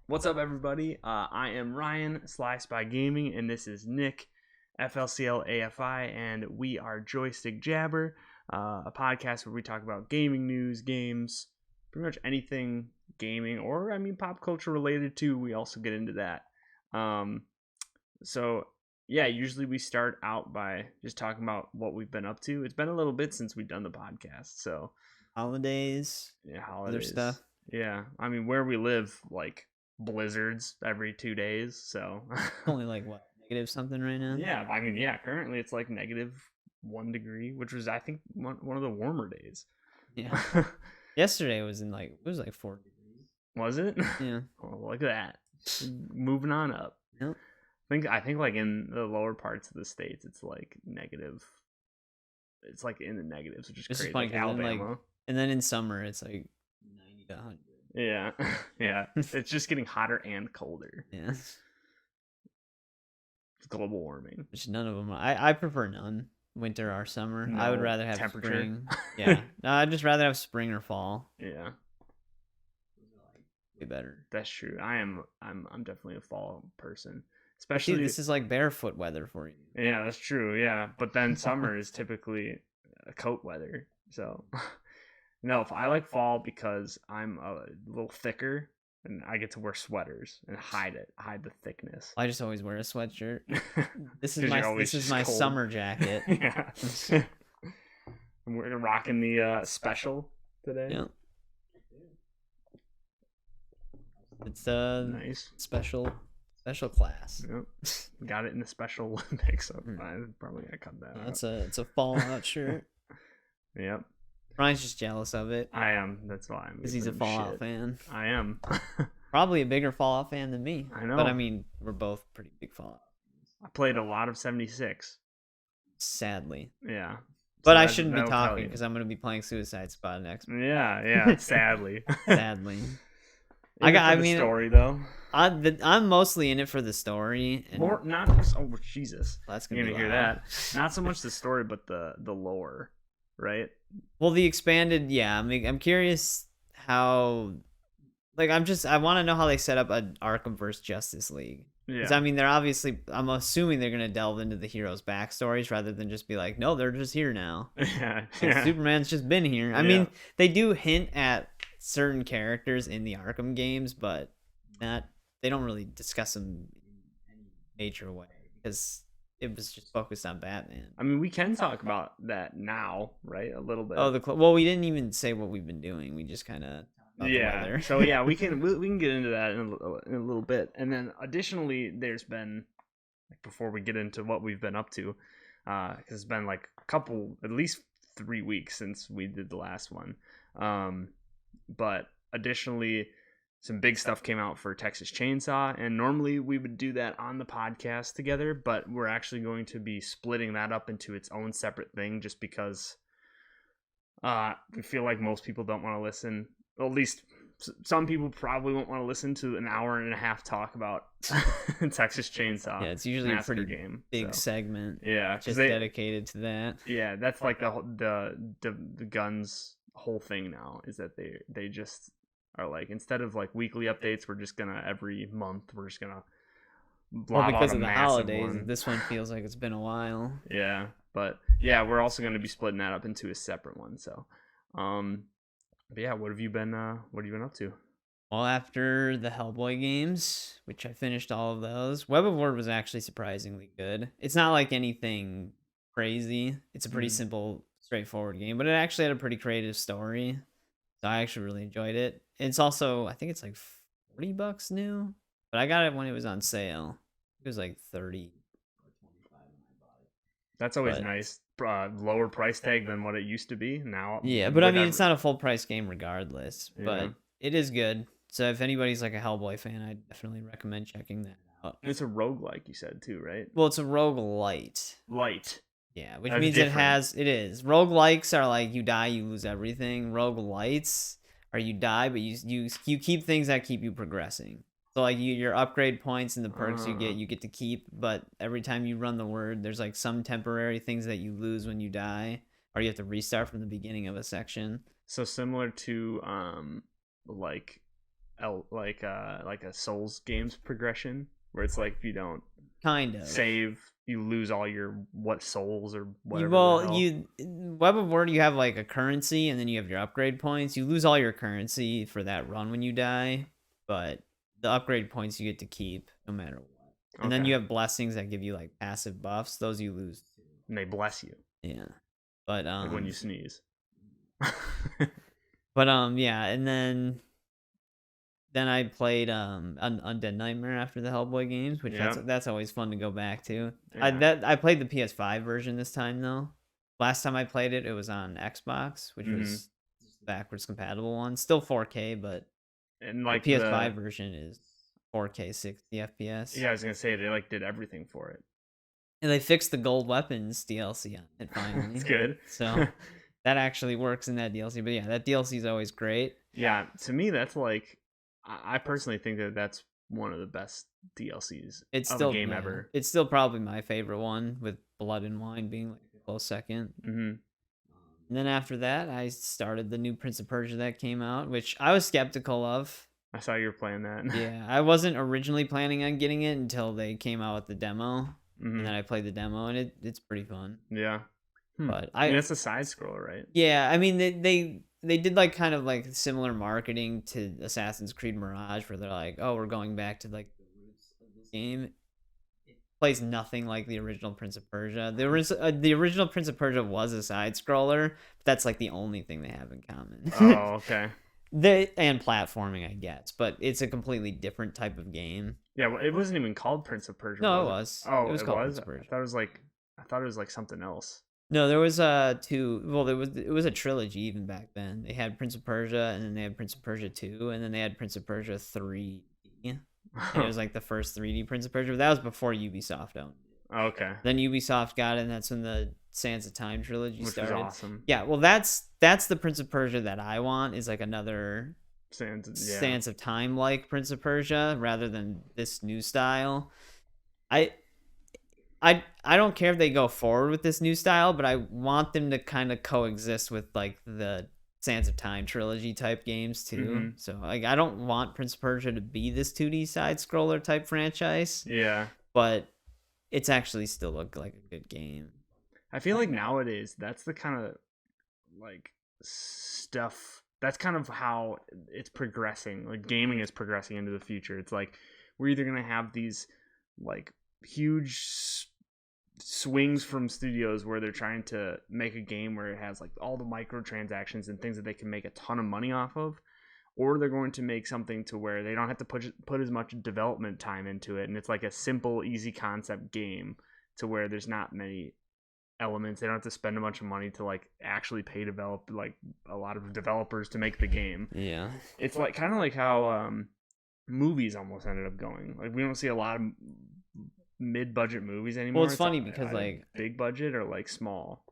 What's up, everybody? I am Ryan, Slice by Gaming, and this is Nick, FLCL AFI, and we are Joystick Jabber, a podcast where we talk about gaming news, games, pretty much anything gaming, or pop culture related too. We also get into that. Usually we start out by just talking about what we've been up to. It's been a little bit since we've done the podcast, so holidays, other stuff. Yeah, where we live, like blizzards every 2 days, so only like what, negative something right now? Yeah, currently it's like -1 degree, which was I think one of the warmer days. Yeah. Yesterday it was like 4 degrees. Was it? Yeah. Well, look at that. Moving on up. Yep. I think like in the lower parts of the states it's like negative. It's like in the negatives, which is crazy. Like Alabama. And then in summer it's like 90 to 100. Yeah. Yeah. It's just getting hotter and colder. Yeah. It's global warming. Which none of them. I prefer none. Winter or summer. No, I would rather have temperature. Spring. Yeah. No, I'd just rather have spring or fall. Yeah. Way better. That's true. I'm definitely a fall person. Especially this is like barefoot weather for you. Yeah, that's true. Yeah. But then summer is typically coat weather. So no, I like fall because I'm a little thicker and I get to wear sweaters and hide the thickness. I just always wear a sweatshirt. This is my summer jacket. Yeah. We're rocking the special today. Yeah. It's nice special class. Yep. Got it in the Special Olympics. So I'm probably gonna cut that out. It's a Fallout shirt. Yep. Ryan's just jealous of it. I am. That's why I'm. Because he's a Fallout fan. I am. Probably a bigger Fallout fan than me. I know. But we're both pretty big Fallout fans. I played a lot of 76. Sadly. Yeah. But I shouldn't be talking because I'm going to be playing Suicide Squad next month. Yeah. Sadly. Sadly. Story though. I'm mostly in it for the story. And more not. Oh Jesus. That's gonna hear that. Not so much the story, but the lore, right? Well, the expanded. Yeah. I'm curious how. Like I want to know how they set up an Arkham vs. Justice League. Because they're obviously. I'm assuming they're gonna delve into the heroes' backstories rather than just be like, no, they're just here now. Yeah. Superman's just been here. I mean, they do hint at certain characters in the Arkham games, but they don't really discuss them in any major way because it was just focused on Batman. We can talk about that now, right? A little bit. Well, we didn't even say what we've been doing. We just kind of the weather. So we can get into that in a little bit. And then additionally, there's been, like, before we get into what we've been up to, because it's been like at least 3 weeks since we did the last one. But additionally, some big stuff came out for Texas Chainsaw, and normally we would do that on the podcast together, but we're actually going to be splitting that up into its own separate thing just because we feel like most people don't want to listen. Well, at least some people probably won't want to listen to an hour and a half talk about Texas Chainsaw. Yeah, it's usually a pretty big segment. Yeah, just dedicated to that. Yeah, that's like the Guns whole thing now, is that they just are like, instead of like weekly updates, we're just gonna every month we're just gonna because of the holidays one. This one feels like it's been a while. Yeah, but yeah, we're also going to be splitting that up into a separate one. So but yeah, what have you been up to? Well, after the Hellboy games, which I finished all of those, Web of War was actually surprisingly good. It's not like anything crazy. It's a pretty simple, straightforward game, but it actually had a pretty creative story. So I actually really enjoyed it. It's also, I think it's like $40 new, but I got it when it was on sale. It was like 30 or 25 when I bought it. That's always nice. Lower price tag than what it used to be now. Yeah, but it's not a full price game regardless, but it is good. So if anybody's like a Hellboy fan, I definitely recommend checking that out. It's a roguelike, you said too, right? Well, it's a roguelite. Light. Yeah, which means it is. Roguelikes are like you die, you lose everything. Roguelites are you die, but you keep things that keep you progressing. So like your upgrade points and the perks you get to keep, but every time you run the word, there's like some temporary things that you lose when you die, or you have to restart from the beginning of a section. So similar to like like a Souls games progression where it's like if you don't kind of save, you lose all your souls or whatever. Web of Word, you have like a currency and then you have your upgrade points. You lose all your currency for that run when you die, but the upgrade points you get to keep no matter what. And then you have blessings that give you like passive buffs. Those you lose too. And they bless you. Yeah. But like when you sneeze. But yeah, and then I played Undead Nightmare after the Hellboy games, which that's always fun to go back to. Yeah. I played the PS5 version this time though. Last time I played it, it was on Xbox, which was the backwards compatible one. Still 4K, but and like the PS5 version is 4K 60 FPS. Yeah, I was gonna say they like did everything for it. And they fixed the gold weapons DLC on it finally. It's good. So that actually works in that DLC. But yeah, that DLC is always great. Yeah, to me that's like, I personally think that's one of the best DLCs of a game ever. It's still probably my favorite one, with Blood and Wine being like a close second. And then after that, I started the new Prince of Persia that came out, which I was skeptical of. I saw you were playing that. Yeah, I wasn't originally planning on getting it until they came out with the demo. And then I played the demo, and it's pretty fun. Yeah. But I mean, it's a side scroller, right? Yeah, I mean they did like kind of like similar marketing to Assassin's Creed Mirage, where they're like, oh, we're going back to like the roots of this game. It plays nothing like the original Prince of Persia. The original Prince of Persia was a side scroller, but that's like the only thing they have in common. Oh, okay. And platforming, I guess, but it's a completely different type of game. Yeah, well, it wasn't even called Prince of Persia. No, it was. Oh, it was called Prince of Persia. I thought it was like something else. No, there was two. Well, it was a trilogy even back then. They had Prince of Persia, and then they had Prince of Persia 2, and then they had Prince of Persia 3D. And it was like the first 3D Prince of Persia. But that was before Ubisoft owned it. Okay. Then Ubisoft got it, and that's when the Sands of Time trilogy started. Which was awesome. Yeah, well, that's the Prince of Persia that I want, is like another Sands of Time like Prince of Persia, rather than this new style. I don't care if they go forward with this new style, but I want them to kind of coexist with like the Sands of Time trilogy type games too. So like I don't want Prince of Persia to be this 2D side scroller type franchise. Yeah. But it's actually still like a good game. I feel like nowadays that's the kind of like stuff, that's kind of how it's progressing. Like gaming is progressing into the future. It's like we're either going to have these like huge swings from studios where they're trying to make a game where it has like all the microtransactions and things that they can make a ton of money off of, or they're going to make something to where they don't have to put as much development time into it, and it's like a simple, easy concept game to where there's not many elements. They don't have to spend a bunch of money to like actually pay like a lot of developers to make the game. Yeah, it's like kind of like how movies almost ended up going. Like we don't see a lot of mid-budget movies anymore. Well, it's funny because like big budget or like small.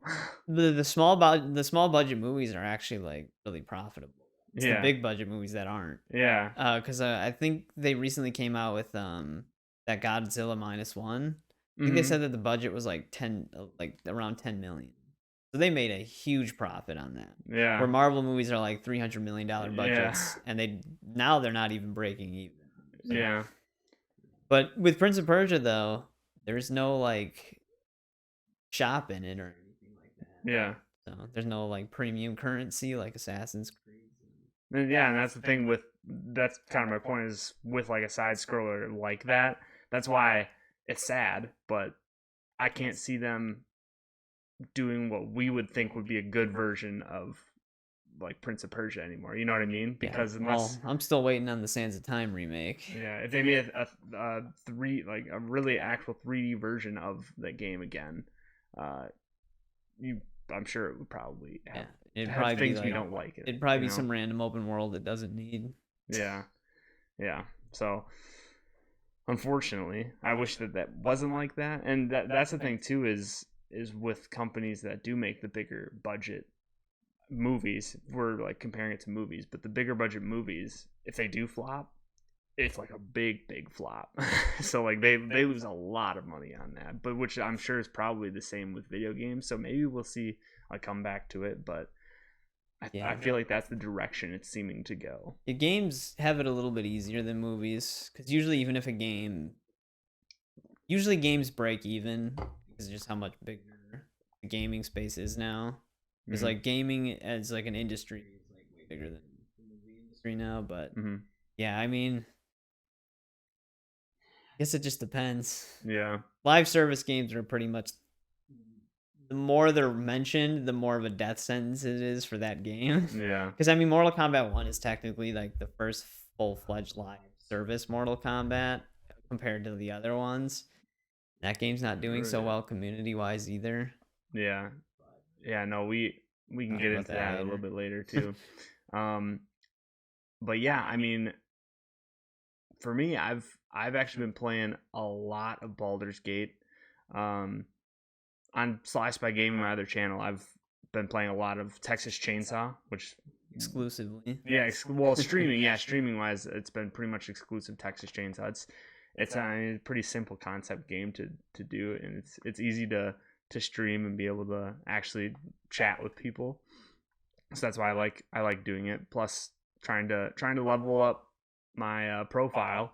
the small budget movies are actually like really profitable. It's the big budget movies that aren't. Yeah. Because I think they recently came out with that Godzilla -1. I think they said that the budget was like around 10 million. So they made a huge profit on that. Yeah. Where Marvel movies are like $300 million budgets, and they're not even breaking even. So. Yeah. But with Prince of Persia though, there's no like shop in it or anything like that. Yeah. So there's no like premium currency like Assassin's Creed. Yeah, and that's the thing that's kind of my point, is with like a side scroller like that. That's why it's sad, but I can't see them doing what we would think would be a good version of like Prince of Persia anymore. You know what I mean? Because I'm still waiting on the Sands of Time remake. Yeah, if they made a really actual 3D version of the game again, I'm sure it would probably have, things we don't like. It'd probably be some random open world it doesn't need. Yeah. So unfortunately, I wish that wasn't like that. And that's the thing too, is with companies that do make the bigger budget movies. We're like comparing it to movies, but the bigger budget movies, if they do flop, it's like a big flop. So like they lose a lot of money on that, but which I'm sure is probably the same with video games. So maybe we'll see a comeback to it, but I feel like that's the direction it's seeming to go. The games have it a little bit easier than movies, because usually games break even because of just how much bigger the gaming space is now. Because like gaming as like an industry is like way bigger than the movie industry now. But yeah, I mean, I guess it just depends. Yeah. Live service games are pretty much, the more they're mentioned, the more of a death sentence it is for that game. Yeah. Because I mean, Mortal Kombat 1 is technically like the first full-fledged live service Mortal Kombat compared to the other ones. That game's not doing so well community-wise either. Yeah. Yeah, no, we can get into that a little bit later too. But yeah, I mean, for me, I've actually been playing a lot of Baldur's Gate. On Slice by Gaming, my other channel, I've been playing a lot of Texas Chainsaw, which exclusively. Yeah, well, streaming. Yeah, streaming wise, it's been pretty much exclusive Texas Chainsaw. It's a pretty simple concept game to do, and it's easy to stream and be able to actually chat with people. So that's why I like doing it. Plus, trying to level up my profile.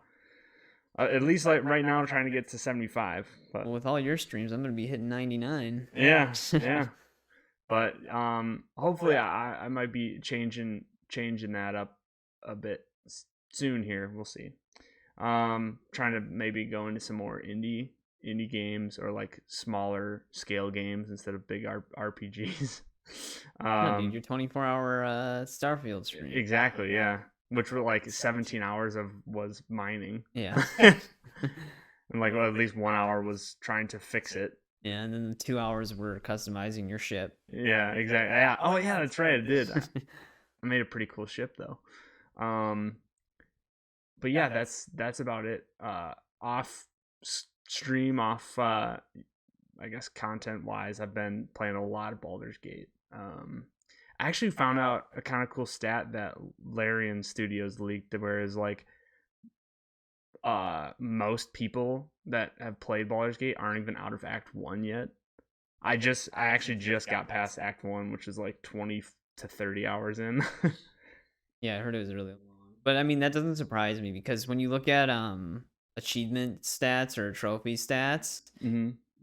At least like right now, I'm trying to get to 75. But well, with all your streams, I'm gonna be hitting 99. Yeah, yeah. But hopefully I might be changing that up a bit soon here. We'll see. Trying to maybe go into some more indie games or like smaller scale games instead of big RPGs. Dude, your 24-hour Starfield stream. Exactly, yeah. Which were like 17 hours was mining. Yeah. And like at least 1 hour was trying to fix it. Yeah, and then the 2 hours were customizing your ship. Yeah, exactly. Yeah. Oh yeah, that's right. I did. I made a pretty cool ship though. But yeah, that's about it. Off stream, I guess content wise, I've been playing a lot of Baldur's Gate. I actually found out a kind of cool stat that Larian Studios leaked, whereas like most people that have played Baldur's Gate aren't even out of Act 1 yet. I actually just got past Act 1, which is like 20 to 30 hours in. Yeah, I heard it was really long. But I mean, that doesn't surprise me, because when you look at achievement stats or trophy stats,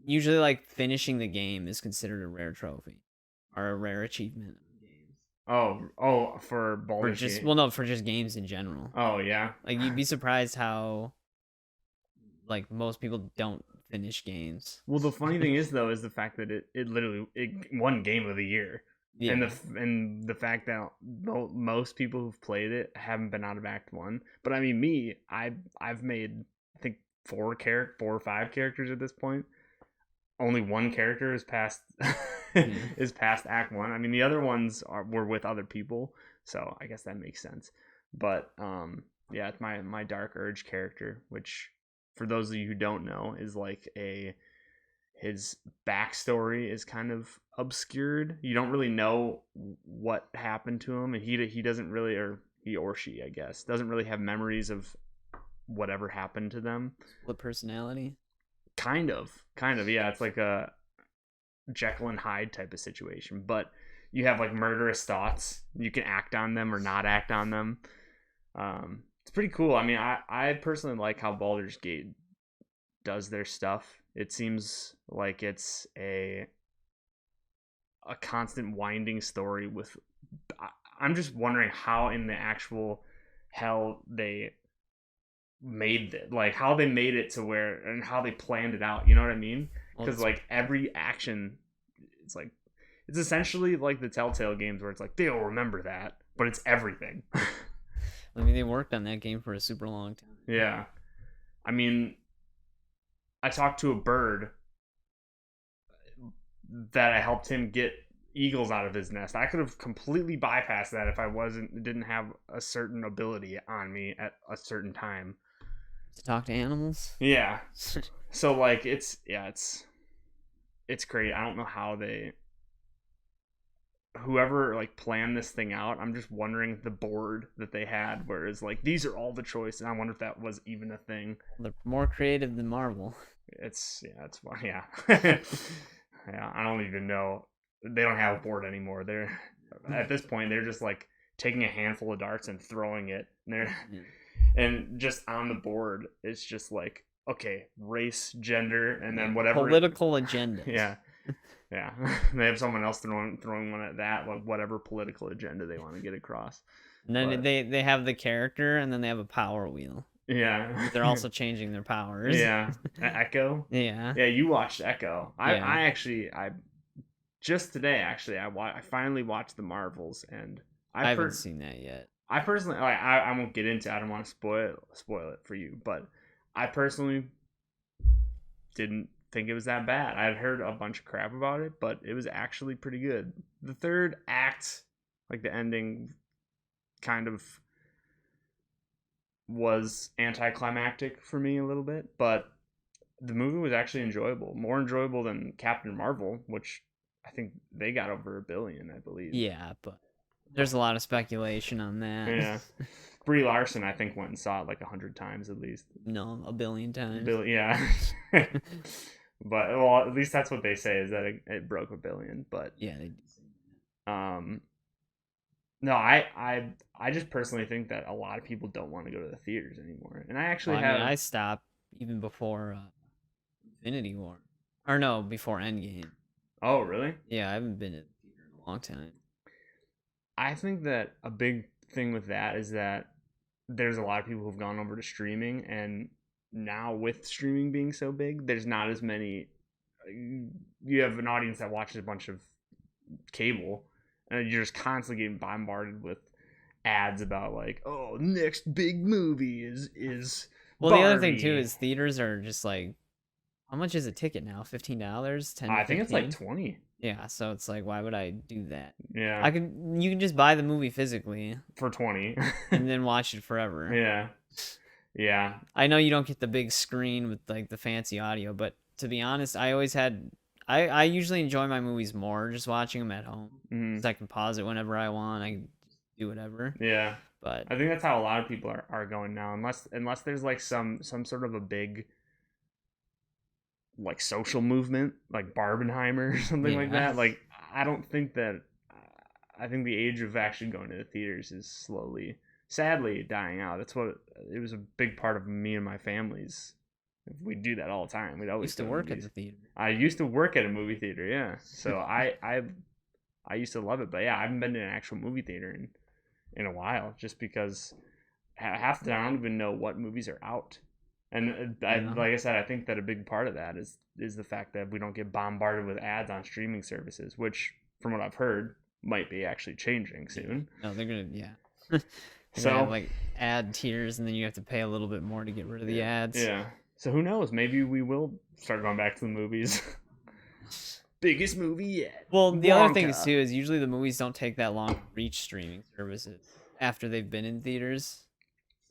usually like finishing the game is considered a rare trophy or a rare achievement. Oh, for Baldur's Gate? Well, no, for just games in general. Oh, yeah. Like, you'd be surprised how, like, most people don't finish games. Well, the funny thing is, though, is the fact that it literally won Game of the Year. Yeah. And the fact that most people who've played it haven't been out of Act 1. But I mean, I've made, I think, 4 or 5 characters at this point. Only one character is past is past Act 1. I mean, the other ones were with other people, so I guess that makes sense. But yeah, it's my Dark Urge character, which for those of you who don't know is like his backstory is kind of obscured. You don't really know what happened to him, and he doesn't really, or he or she, I guess, doesn't really have memories of whatever happened to them. What personality? Kind of, yeah. It's like a Jekyll and Hyde type of situation, but you have like murderous thoughts. You can act on them or not act on them. It's pretty cool. I mean, I personally like how Baldur's Gate does their stuff. It seems like it's a constant winding story with. I'm just wondering how in the actual hell they made it, like how they made it to where, and how they planned it out, you know what I mean? Because like every action, it's essentially like the Telltale games where it's like they'll remember that, but it's everything. I mean, they worked on that game for a super long time. Yeah, I mean, I talked to a bird that I helped him get eagles out of his nest. I could have completely bypassed that if I didn't have a certain ability on me at a certain time. To talk to animals? Yeah. So like it's great. I don't know how whoever like planned this thing out. I'm just wondering the board that they had, where it's like these are all the choices. I wonder if that was even a thing. They're more creative than Marvel. It's fun. Yeah. Yeah, I don't even know. They don't have a board anymore. at this point they're just like taking a handful of darts and throwing it. And just on the board, it's just like, okay, race, gender, and then whatever political agenda. Yeah. They have someone else throwing one at that, like whatever political agenda they want to get across. And then they have the character, and then they have a power wheel. Yeah. They're also changing their powers. Yeah. Echo. Yeah. Yeah, you watched Echo. I just today I finally watched the Marvels, and I haven't seen that yet. I personally, I won't get into. I don't want to spoil it for you, but I personally didn't think it was that bad. I'd heard a bunch of crap about it, but it was actually pretty good. The third act, like the ending, kind of was anticlimactic for me a little bit, but the movie was actually enjoyable. More enjoyable than Captain Marvel, which I think they got over $1 billion, I believe. Yeah, but there's a lot of speculation on that. Yeah. Brie Larson, I think, went and saw it like 100 times at least. No, 1 billion times. Yeah. But, well, at least that's what they say, is that it broke $1 billion. But yeah, they no, I just personally think that a lot of people don't want to go to the theaters anymore. And I actually I stopped even before Infinity War. Or no, before Endgame. Oh, really? Yeah, I haven't been to the theater in a long time. I think that a big thing with that is that there's a lot of people who've gone over to streaming, and now with streaming being so big, there's not as many. You have an audience that watches a bunch of cable, and you're just constantly getting bombarded with ads about like, oh, next big movie is well, Barbie. The other thing too is theaters are just like, how much is a ticket now? $15, $10. I think it's like 20. Yeah, so it's like, why would I do that? Yeah, you can just buy the movie physically for 20 and then watch it forever. Yeah. I know you don't get the big screen with like the fancy audio, but to be honest, I usually enjoy my movies more just watching them at home. Mm-hmm. So I can pause it whenever I want. I can do whatever. Yeah, but I think that's how a lot of people are going now, unless there's like some sort of a big like social movement, like Barbenheimer or something like that. Like, I think the age of actually going to the theaters is slowly, sadly, dying out. That's what it was a big part of me and my family's. We do that all the time. We'd always used to work at the theater. I used to work at a movie theater, yeah. So I used to love it, but yeah, I haven't been to an actual movie theater in a while, just because half the time I don't even know what movies are out. And like I said, I think that a big part of that is the fact that we don't get bombarded with ads on streaming services, which, from what I've heard, might be actually changing soon. No, they're gonna so like ad tiers, and then you have to pay a little bit more to get rid of the ads. Yeah. So who knows? Maybe we will start going back to the movies. Biggest movie yet. Well, the other thing is too is usually the movies don't take that long to reach streaming services after they've been in theaters.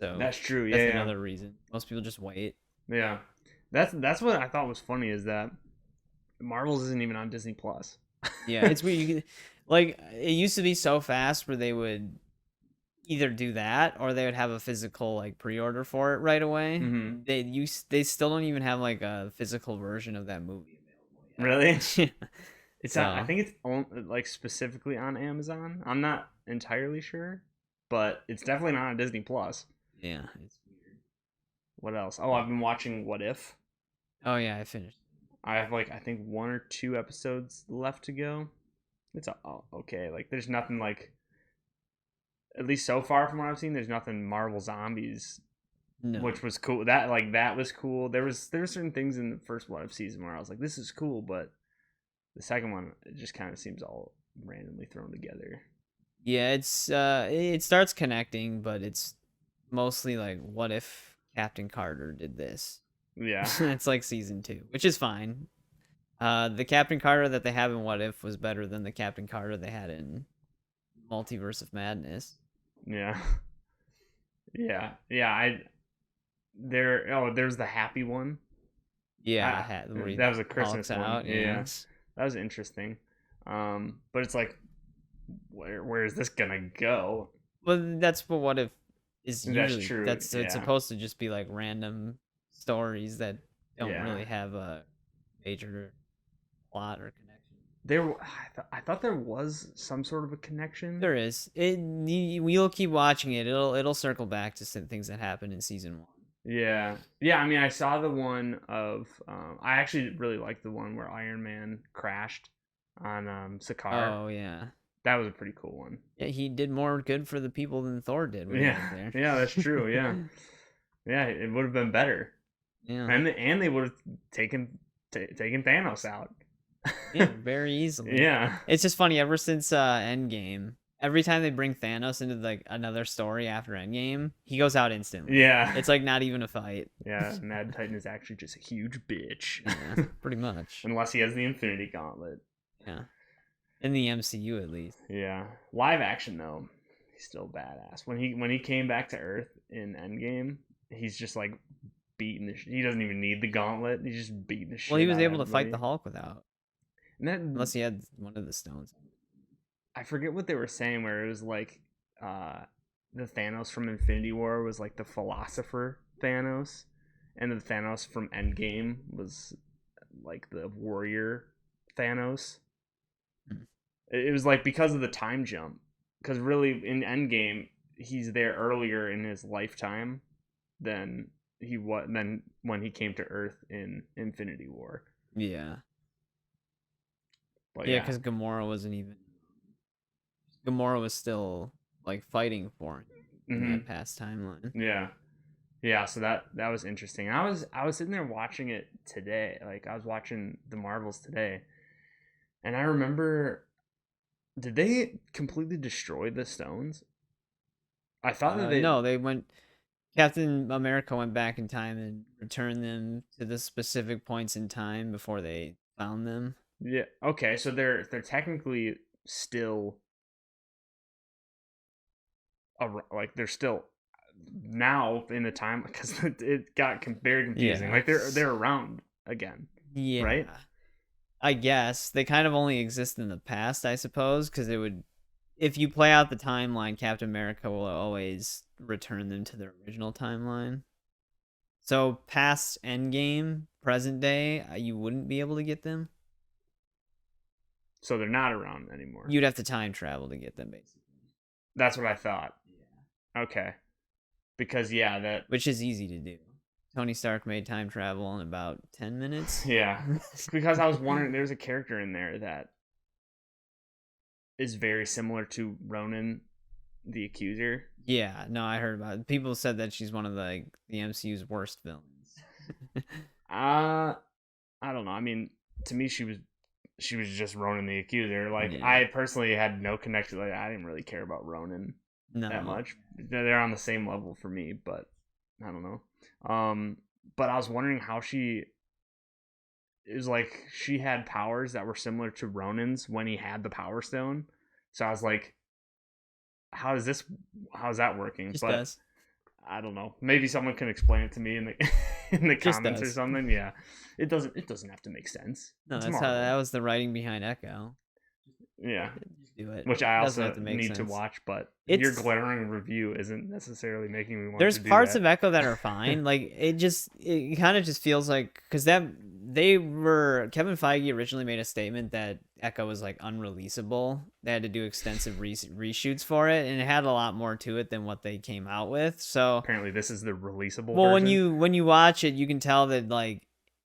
So that's true. Yeah, that's another reason. Most people just wait. Yeah, that's what I thought was funny, is that Marvel's isn't even on Disney Plus. Yeah, it's weird. Like, it used to be so fast where they would either do that or they would have a physical like pre-order for it right away. Mm-hmm. They still don't even have like a physical version of that movie available yet. Really? It's I think it's like specifically on Amazon. I'm not entirely sure, but it's definitely not on Disney Plus. Yeah, it's weird. What else? Oh, I've been watching What If. Oh yeah, I finished. I have like, I think 1 or 2 episodes left to go. It's okay. Like, there's nothing like, at least so far from what I've seen, there's nothing Marvel Zombies, which was cool. That was cool. There were certain things in the first What If season where I was like, this is cool, but the second one, it just kind of seems all randomly thrown together. Yeah, it starts connecting, but it's mostly like, what if Captain Carter did this? Yeah. It's like season 2, which is fine. The Captain Carter that they have in What If was better than the Captain Carter they had in Multiverse of Madness. Yeah. Yeah. There's the happy one. Yeah, that was a Christmas one. Out, yeah. That was interesting. But it's like, where is this gonna go? Well, that's what if is usually. That's true. It's supposed to just be like random stories that don't really have a major plot or connection. I thought there was some sort of a connection. There is. You'll keep watching it. It'll circle back to some things that happened in season 1. Yeah. I mean, I saw the one of. I actually really liked the one where Iron Man crashed on Sakaar. Oh yeah. That was a pretty cool one. Yeah, he did more good for the people than Thor did when he was there. Yeah, that's true. Yeah, yeah, it would have been better. Yeah, and they would have taken Thanos out. yeah, very easily. Yeah, it's just funny. Ever since Endgame, every time they bring Thanos into like another story after Endgame, he goes out instantly. Yeah, it's like not even a fight. Yeah, Mad Titan is actually just a huge bitch. Yeah, pretty much. Unless he has the Infinity Gauntlet. Yeah. In the MCU, at least. Yeah, live action though, he's still badass. When he came back to Earth in Endgame, he's just like beating the. He doesn't even need the gauntlet. He's just beating the shit. Well, he was out able of to fight everybody. the Hulk without, unless he had one of the stones. I forget what they were saying. Where it was like, the Thanos from Infinity War was like the philosopher Thanos, and the Thanos from Endgame was like the warrior Thanos. It was like because of the time jump. Because really, in Endgame, he's there earlier in his lifetime than when he came to Earth in Infinity War. Yeah. But yeah, because Gamora wasn't even. Gamora was still like fighting for him in that past timeline. Yeah. So that was interesting. I was sitting there watching it today. Like I was watching the Marvels today, and I remember. Did they completely destroy the stones? I thought that no, they went. Captain America went back in time and returned them to the specific points in time before they found them. Yeah. Okay. So they're technically still, like they're still now in the time because it got very confusing. Yeah. Like they're around again. Yeah. Right. I guess they kind of only exist in the past, I suppose, because it would. If you play out the timeline, Captain America will always return them to their original timeline. So past Endgame, present day, you wouldn't be able to get them. So they're not around anymore. You'd have to time travel to get them, basically. That's what I thought. Yeah. Okay. Because which is easy to do. Tony Stark made time travel in about 10 minutes. Yeah. Because I was wondering, there's a character in there that is very similar to Ronan the Accuser. Yeah, no, I heard about it. People said that she's one of the MCU's worst villains. I don't know. I mean, to me she was just Ronan the Accuser. Like I personally had no connection. Like I didn't really care about Ronan that much. They're on the same level for me, but I don't know. But I was wondering how it was like she had powers that were similar to Ronan's when he had the Power Stone. So I was like, how's that working? Just but does. I don't know. Maybe someone can explain it to me in the comments or something. Yeah. It doesn't have to make sense. No, that was the writing behind Echo. Yeah. Just do it. Which I also need to watch, but your glaring review isn't necessarily making me want to do that. There's parts of Echo that are fine. Like it kind of just feels like because Kevin Feige originally made a statement that Echo was like unreleasable. They had to do extensive reshoots for it, and it had a lot more to it than what they came out with. So apparently, this is the releasable. Well, version? when you watch it, you can tell that like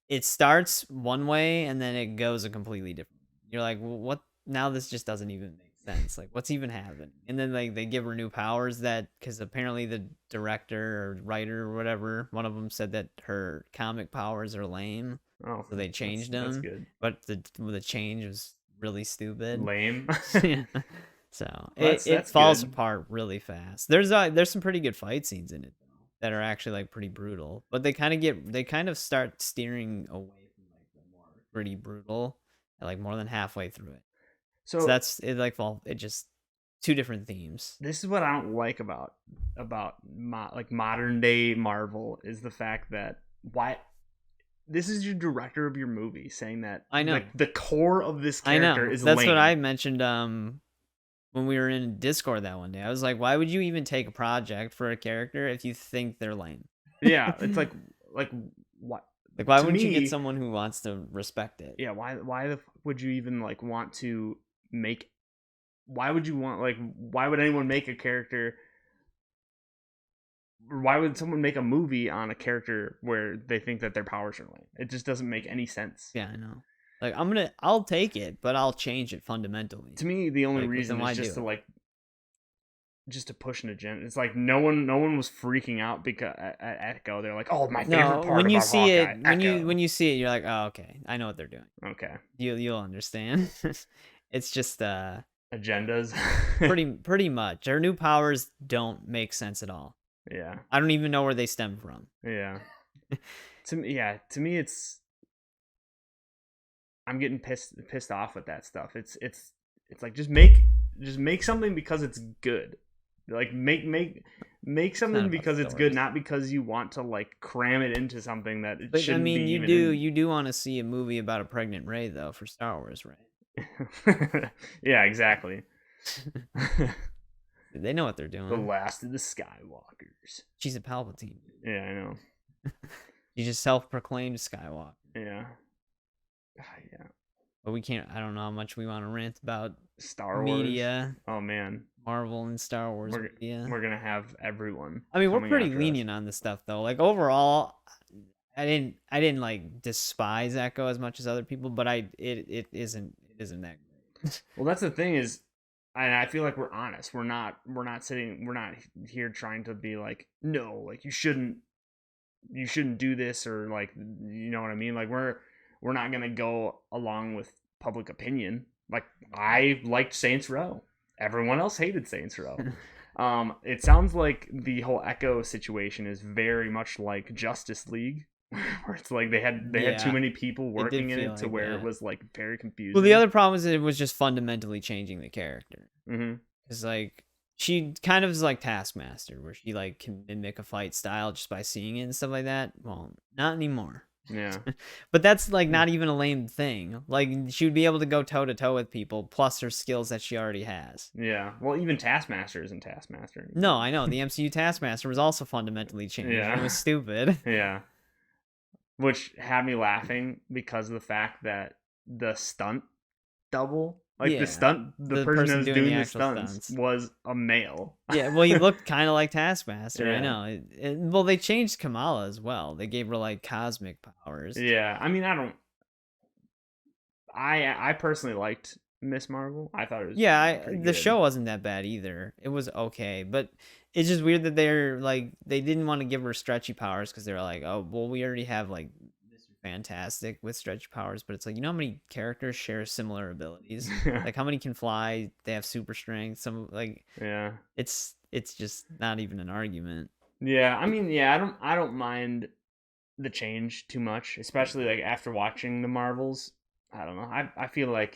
it starts one way and then it goes a completely different. You're like, well, what? Now this just doesn't even make sense. Like, what's even happening? And then like they give her new powers because apparently the director or writer or whatever, one of them said that her comic powers are lame. Oh, so they changed them. That's good. But the change was really stupid. Lame. Yeah. So it falls apart really fast. There's some pretty good fight scenes in it though that are actually like pretty brutal. But they kind of start steering away from like the more pretty brutal at like more than halfway through it. So that's it. Like it just two different themes. This is what I don't like about like modern day Marvel is the fact that this is your director of your movie saying that I know like the core of this character is that's lame. what I mentioned when we were in Discord that one day. I was like, why would you even take a project for a character if you think they're lame? Yeah, it's like what Like, why to wouldn't you get me, someone who wants to respect it? yeah, why the would you even like want to make? Why would you want like? Why would anyone make a character? Why would someone make a movie on a character where they think that their powers are linked? It just doesn't make any sense. Yeah, I know. Like, I'll take it, but I'll change it fundamentally. To me, the only Like, reason then why is just do to it? like just to push an agenda. It's like no one was freaking out because at Echo they're like, oh, my favorite No, part when you about see Hawkeye, it, Echo. when you see it, you're like, oh, okay, I know what they're doing. Okay, You'll understand. It's just agendas. pretty much. Her new powers don't make sense at all. Yeah, I don't even know where they stem from. yeah. To me, it's I'm getting pissed off with that stuff. It's like just make something because it's good. Like make something because it's good, not because you want to like cram it into something that it But I shouldn't mean, be. you do want to see a movie about a pregnant Rey though for Star Wars, right? Yeah, exactly. They know what they're doing. The last of the Skywalkers. She's a Palpatine. Yeah, I know. She's just self-proclaimed Skywalker. Yeah. Yeah. But we can't. I don't know how much we want to rant about Star Wars media. Oh man, Marvel and Star Wars media. We're gonna have everyone. I mean, we're pretty lenient on this stuff though. Like overall, I didn't like despise Echo as much as other people, but it isn't that great. Well, that's the thing is, and I feel like we're honest. We're not here trying to be like, no, like you shouldn't do this, or like, you know what I mean? Like we're not gonna go along with public opinion. Like I liked Saints Row. Everyone else hated Saints Row. It sounds like the whole Echo situation is very much like Justice League, where it's like they had too many people working in it to where it was like very confusing. Well, the other problem is it was just fundamentally changing the character. Mm-hmm. It's like she kind of is like Taskmaster, where she like can mimic a fight style just by seeing it and stuff like that. Well, not anymore. Yeah. But that's like not even a lame thing. Like she would be able to go toe to toe with people plus her skills that she already has. Yeah. Well, even Taskmaster isn't Taskmaster anymore. No, I know. The MCU Taskmaster was also fundamentally changed. Yeah. It was stupid. Yeah. Which had me laughing because of the fact that the stunt double, like the person that was doing the stunts was a male. Yeah, well, he looked kind of like Taskmaster. Yeah. I know. Well, they changed Kamala as well. They gave her like cosmic powers. Yeah, I mean, I personally liked Miss Marvel. I thought it was the show wasn't that bad either. It was okay, but it's just weird that they didn't want to give her stretchy powers because they were like, oh, well, we already have like Mr. Fantastic with stretchy powers, but it's like, you know how many characters share similar abilities? Like how many can fly? They have super strength. Some like it's just not even an argument. Yeah, I mean, I don't mind the change too much, especially like after watching the Marvels. I don't know. I feel like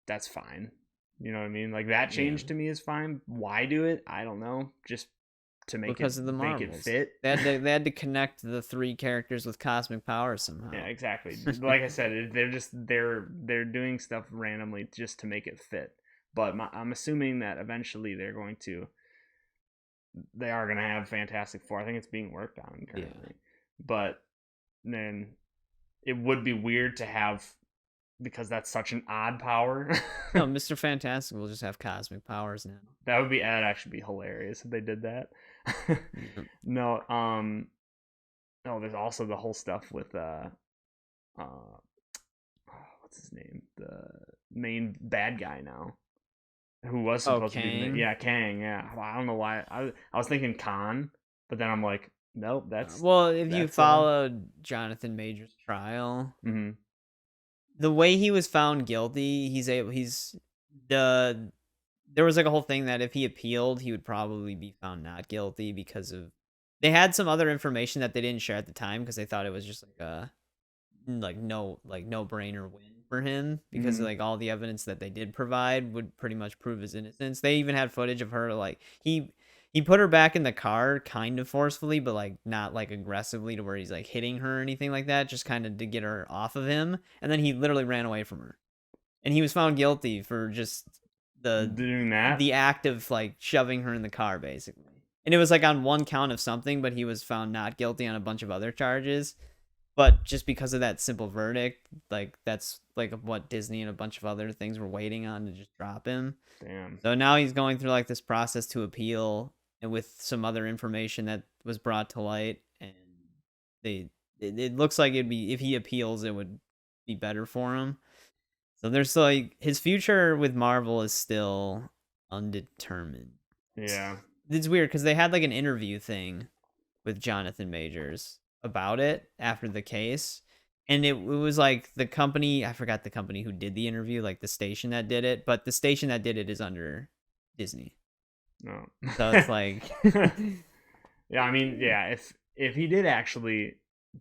that's fine. You know what I mean? Like that change to me is fine. Why do it? I don't know. Just to make because of the Marvels. Make it fit. They had to connect the three characters with cosmic powers somehow. Yeah, exactly. Like I said, they're doing stuff randomly just to make it fit. But I'm assuming that eventually they are going to have Fantastic Four. I think it's being worked on currently. Yeah. But then it would be weird to have, because that's such an odd power. No, Mr. Fantastic will just have cosmic powers now. That'd actually be hilarious if they did that. No, there's also the whole stuff with what's his name? The main bad guy now. Who was supposed to be Kang, yeah. Well, I don't know why. I was thinking Khan, but then I'm like, nope, that's if you followed Jonathan Major's trial, the way he was found guilty, there was like a whole thing that if he appealed, he would probably be found not guilty because of they had some other information that they didn't share at the time because they thought it was just like a no brainer win for him because like all the evidence that they did provide would pretty much prove his innocence. They even had footage of her like he put her back in the car kind of forcefully, but like not like aggressively to where he's like hitting her or anything like that, just kind of to get her off of him. And then he literally ran away from her. And he was found guilty for just doing that, the act of like shoving her in the car basically. And it was like on one count of something, but he was found not guilty on a bunch of other charges. but just because of that simple verdict, like that's like what Disney and a bunch of other things were waiting on to just drop him. Damn. So now he's going through like this process to appeal, and with some other information that was brought to light, and it looks like it'd be, if he appeals, it would be better for him. So there's like his future with Marvel is still undetermined. Yeah. It's weird because they had like an interview thing with Jonathan Majors about it after the case. And it was like the company, I forgot the company who did the interview, like the station that did it, but the station that did it is under Disney. No. So it's like yeah, I mean, yeah, if he did actually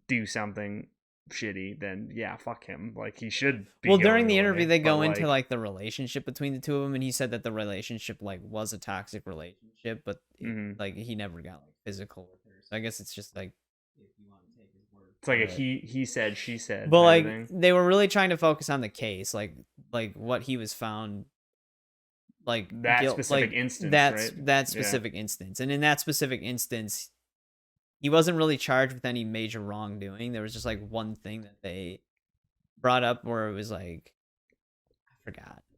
do something shitty, then yeah, fuck him. Like he should be. Well, during going the away, interview they go but, into like the relationship between the two of them, and he said that the relationship like was a toxic relationship, but like he never got like physical with her. So I guess it's just like if you want to take his word. It's like a he said, she said. But like everything. they were really trying to focus on the case, like what he was found, like that specific instance, right? That specific instance, and in that specific instance, he wasn't really charged with any major wrongdoing. There was just like one thing that they brought up where it was like,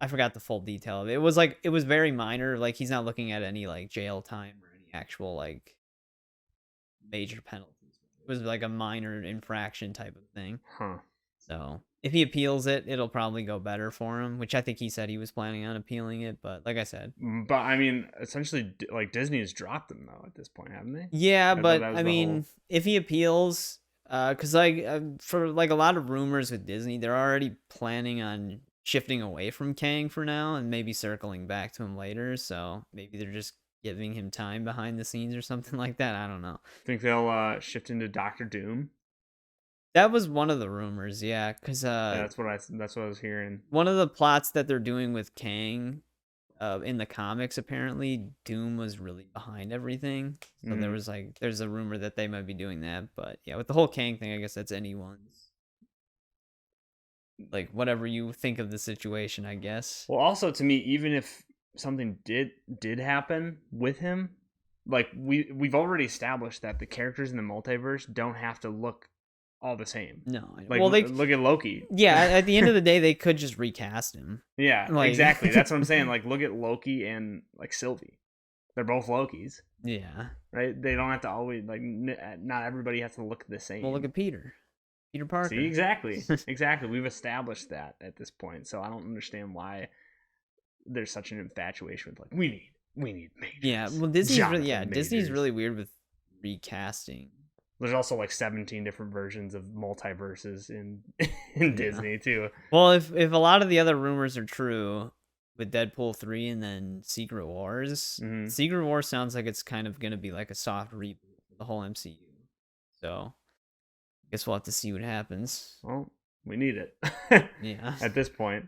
I forgot the full detail of it. It was like, it was very minor. Like he's not looking at any like jail time or any actual like major penalties. It was like a minor infraction type of thing. Huh. So if he appeals it, it'll probably go better for him, which I think he said he was planning on appealing it. But like I said, but I mean, essentially, like Disney has dropped him though at this point, haven't they? Yeah, but I mean, if he appeals, because like for like a lot of rumors with Disney, they're already planning on shifting away from Kang for now and maybe circling back to him later. So maybe they're just giving him time behind the scenes or something like that. I don't know. Think they'll shift into Doctor Doom? That was one of the rumors, yeah, because that's what I was hearing. One of the plots that they're doing with Kang, in the comics, apparently Doom was really behind everything. So there's a rumor that they might be doing that. But yeah, with the whole Kang thing, I guess that's anyone's, like whatever you think of the situation, I guess. Well, also to me, even if something did happen with him, like we've already established that the characters in the multiverse don't have to look all the same. No, like, well, look at Loki. Yeah, at the end of the day, they could just recast him. Yeah, like, exactly. That's what I'm saying. Like, look at Loki and like Sylvie. They're both Lokis. Yeah. Right. They don't have to always like. Not everybody has to look the same. Well, look at Peter Parker. See, exactly, exactly. We've established that at this point, so I don't understand why there's such an infatuation with like we need majors. Yeah, well, Disney's really weird with recasting. There's also like 17 different versions of multiverses in Disney too. Well, if a lot of the other rumors are true with Deadpool 3 and then Secret Wars, Secret Wars sounds like it's kind of going to be like a soft reboot of the whole MCU. So I guess we'll have to see what happens. Well, we need it. Yeah. At this point.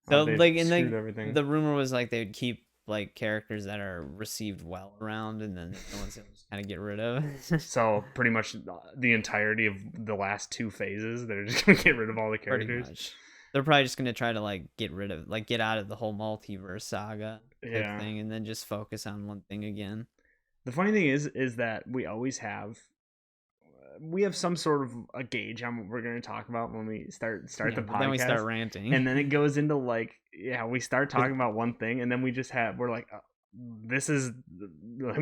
So like, and everything. The rumor was like they would keep like characters that are received well around, and then the ones that just kind of get rid of. So pretty much the entirety of the last two phases, they're just gonna get rid of all the characters. Pretty much. They're probably just gonna try to like get out of the whole multiverse saga type thing, and then just focus on one thing again. The funny thing is that we always have. We have some sort of a gauge on what we're going to talk about when we start the podcast. Then we start ranting, and then it goes into like, we start talking about one thing, and then we're like,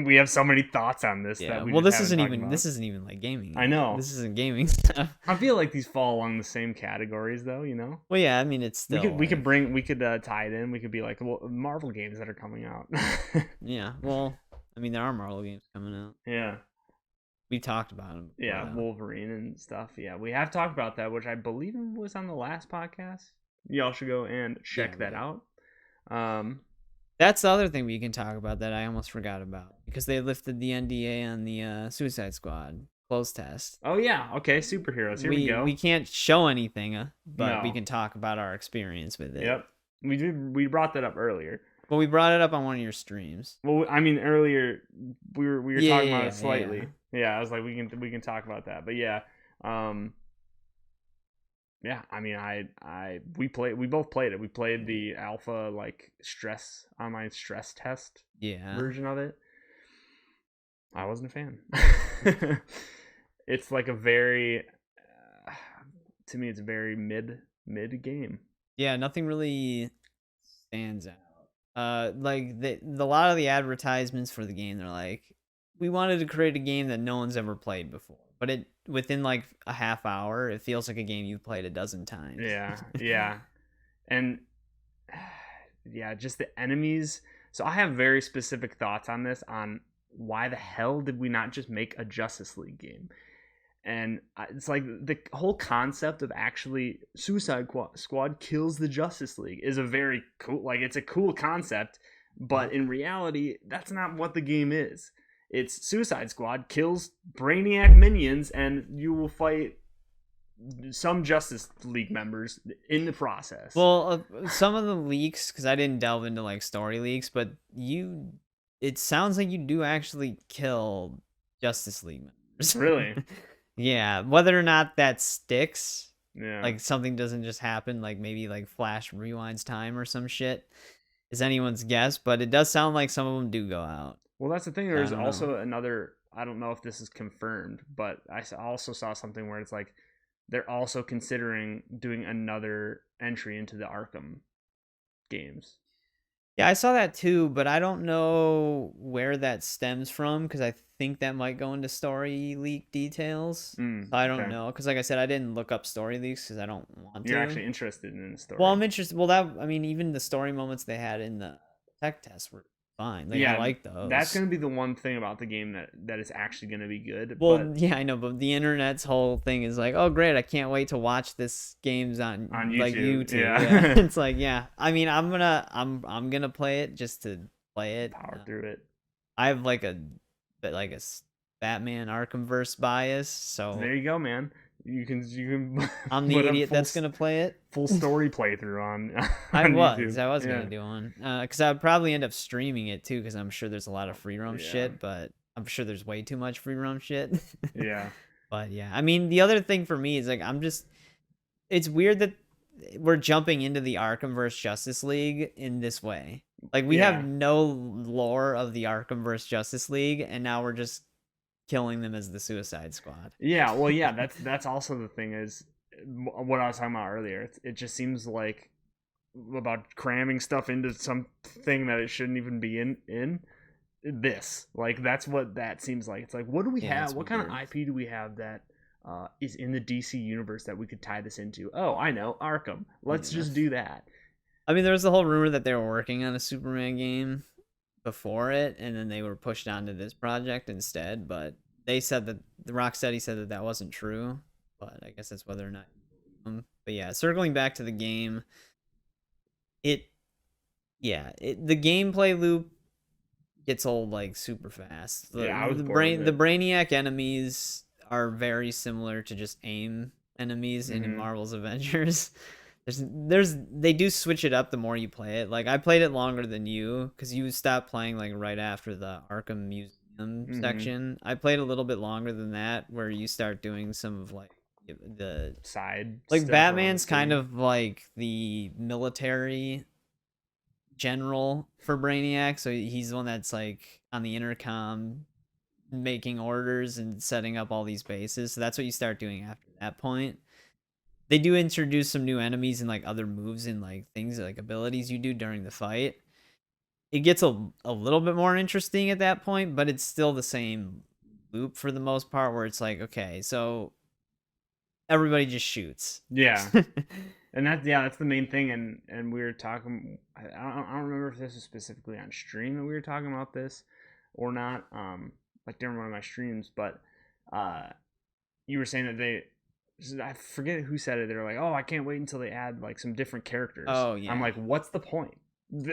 we have so many thoughts on this. Yeah. That this isn't even like gaming. I know this isn't gaming stuff. I feel like these fall along the same categories, though. You know. Well, yeah. I mean, it's still we could tie it in. We could be like, well, Marvel games that are coming out. Yeah. Well, I mean, there are Marvel games coming out. Yeah. We talked about them. Yeah, Wolverine and stuff. Yeah, we have talked about that, which I believe was on the last podcast. Y'all should go and check that out. That's the other thing we can talk about that I almost forgot about, because they lifted the NDA on the Suicide Squad closed test. Oh yeah, okay, superheroes. Here we go. We can't show anything, but we can talk about our experience with it. Yep, we brought that up earlier. Well, we brought it up on one of your streams. Well, I mean, earlier we were talking about it slightly. Yeah, I was like, we can talk about that. But yeah, yeah. I mean, we both played it. We played the alpha like online stress test version of it. I wasn't a fan. It's like a very to me it's very mid game. Yeah, nothing really stands out. Like the lot of the advertisements for the game, they're like, we wanted to create a game that no one's ever played before, but it within like a half hour, it feels like a game you've played a dozen times. Yeah, and yeah, just the enemies. So I have very specific thoughts on this, on why the hell did we not just make a Justice League game? And it's like the whole concept of actually Suicide Squad kills the Justice League is a very cool, like it's a cool concept, but in reality, that's not what the game is. It's Suicide Squad kills Brainiac minions, and you will fight some Justice League members in the process. Well, some of the leaks, because I didn't delve into like story leaks, but it sounds like you do actually kill Justice League members. Really? Yeah, whether or not that sticks, Yeah. like something doesn't just happen, like maybe like Flash rewinds time or some shit, is anyone's guess, but it does sound like some of them do go out. Well, that's the thing. There's also another, I don't know if this is confirmed, but I also saw something where it's like they're also considering doing another entry into the Arkham games. Yeah, I saw that too, but I don't know where that stems from, because I think that might go into story leak details. So I don't know, because like I said, I didn't look up story leaks because I don't want to. You're actually interested in the story. Well, I'm interested. Well, I mean, even the story moments they had in the tech test were fine. Like, I like those. That's going to be the one thing about the game that is actually going to be good. Well, yeah, I know, but the internet's whole thing is like, oh, great, I can't wait to watch this game's on YouTube. Like YouTube. Yeah. It's like, yeah. I mean, I'm gonna play it just to play it. Power through it. I have like a Batman Arkhamverse bias, so there you go, man. You can. I'm the idiot that's gonna play it. Full story playthrough on I was YouTube. Gonna do one, because I would probably end up streaming it too, because I'm sure there's a lot of free roam shit, but I'm sure there's way too much free roam shit. Yeah. But yeah, I mean, the other thing for me is like, it's weird that we're jumping into the Arkhamverse Justice League in this way. Like, we have no lore of the Arkhamverse Justice League, and now we're just killing them as the Suicide Squad. Yeah, well, yeah, that's also the thing, is what I was talking about earlier. It just seems like about cramming stuff into something that it shouldn't even be in this. Like, that's what that seems like. It's like, what do we have? What kind of IP do we have that is in the DC universe that we could tie this into? Oh, I know, Arkham. Let's just do that. I mean, there was the whole rumor that they were working on a Superman game before it, and then they were pushed onto this project instead, but they said that Rocksteady said that wasn't true, but I guess that's whether or not. But yeah, circling back to the game, the gameplay loop gets old like super fast. The Brainiac enemies are very similar to just AIM enemies in Marvel's Avengers. They do switch it up the more you play it. Like, I played it longer than you, because you stopped playing like right after the Arkham Museum section. I played a little bit longer than that, where you start doing some of like the side, like Batman's kind of like the military general for Brainiac, so he's the one that's like on the intercom making orders and setting up all these bases. So that's what you start doing after that point. They do introduce some new enemies and like other moves and like things like abilities you do during the fight. It gets a little bit more interesting at that point, but it's still the same loop for the most part, where it's like, okay, so everybody just shoots. Yeah. And that's the main thing. And we were talking, I don't remember if this was specifically on stream that we were talking about this or not, like during one of my streams, but you were saying that I forget who said it. They were like, "Oh, I can't wait until they add like some different characters." Oh yeah. I'm like, "What's the point?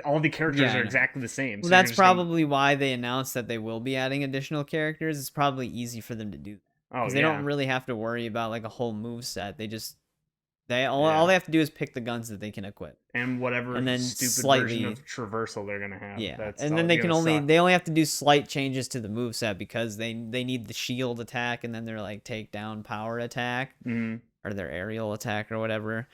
All the characters are exactly the same." Well, so that's probably why they announced that they will be adding additional characters. It's probably easy for them to do that, because they don't really have to worry about like a whole move set. All they have to do is pick the guns that they can equip, and whatever and then stupid version of traversal they're gonna have. Yeah, and then they only have to do slight changes to the move set, because they need the shield attack, and then their like takedown power attack, or their aerial attack or whatever.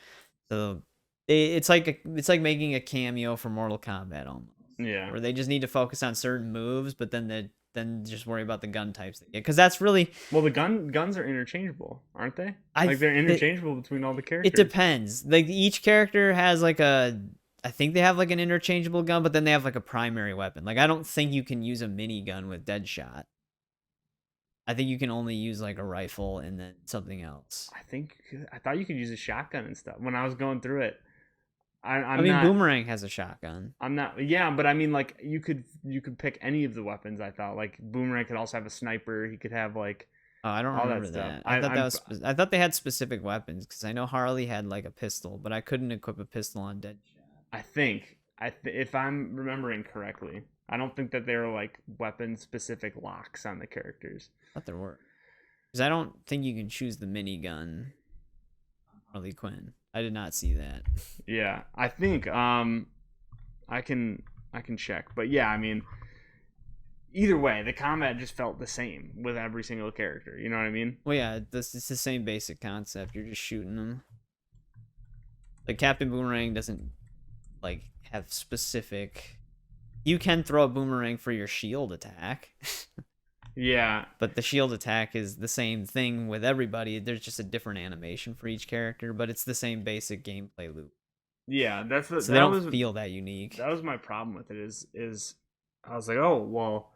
So it's like making a cameo for Mortal Kombat almost. Yeah, where they just need to focus on certain moves, but then the then just worry about the gun types they get. Because that's really... Well, the guns are interchangeable, aren't they? I Like, they're interchangeable between all the characters. It depends. Like, each character has, like, a... I think they have, like, an interchangeable gun, but then they have, like, a primary weapon. Like, I don't think you can use a minigun with Deadshot. I think you can only use, like, a rifle and then something else. I thought you could use a shotgun and stuff. When I was going through it, I mean, Boomerang has a shotgun. I'm not. Yeah, but I mean, like, you could pick any of the weapons. I thought, like, Boomerang could also have a sniper. He could have, like, oh, I don't remember that. I thought they had specific weapons, because I know Harley had, like, a pistol, but I couldn't equip a pistol on Deadshot. I think if I'm remembering correctly, I don't think that there are, like, weapon specific locks on the characters. I thought there were, because I don't think you can choose the minigun on Harley Quinn. I did not see that. Yeah, I think I can check, but yeah, I mean, either way, the combat just felt the same with every single character. You know what I mean? Well, yeah, it's the same basic concept. You're just shooting them. Like, Captain Boomerang doesn't, like, have specific... You can throw a boomerang for your shield attack. Yeah. But the shield attack is the same thing with everybody. There's just a different animation for each character, but it's the same basic gameplay loop. Yeah, that's the... So they don't feel that unique. That was my problem with it, is I was like, oh, well,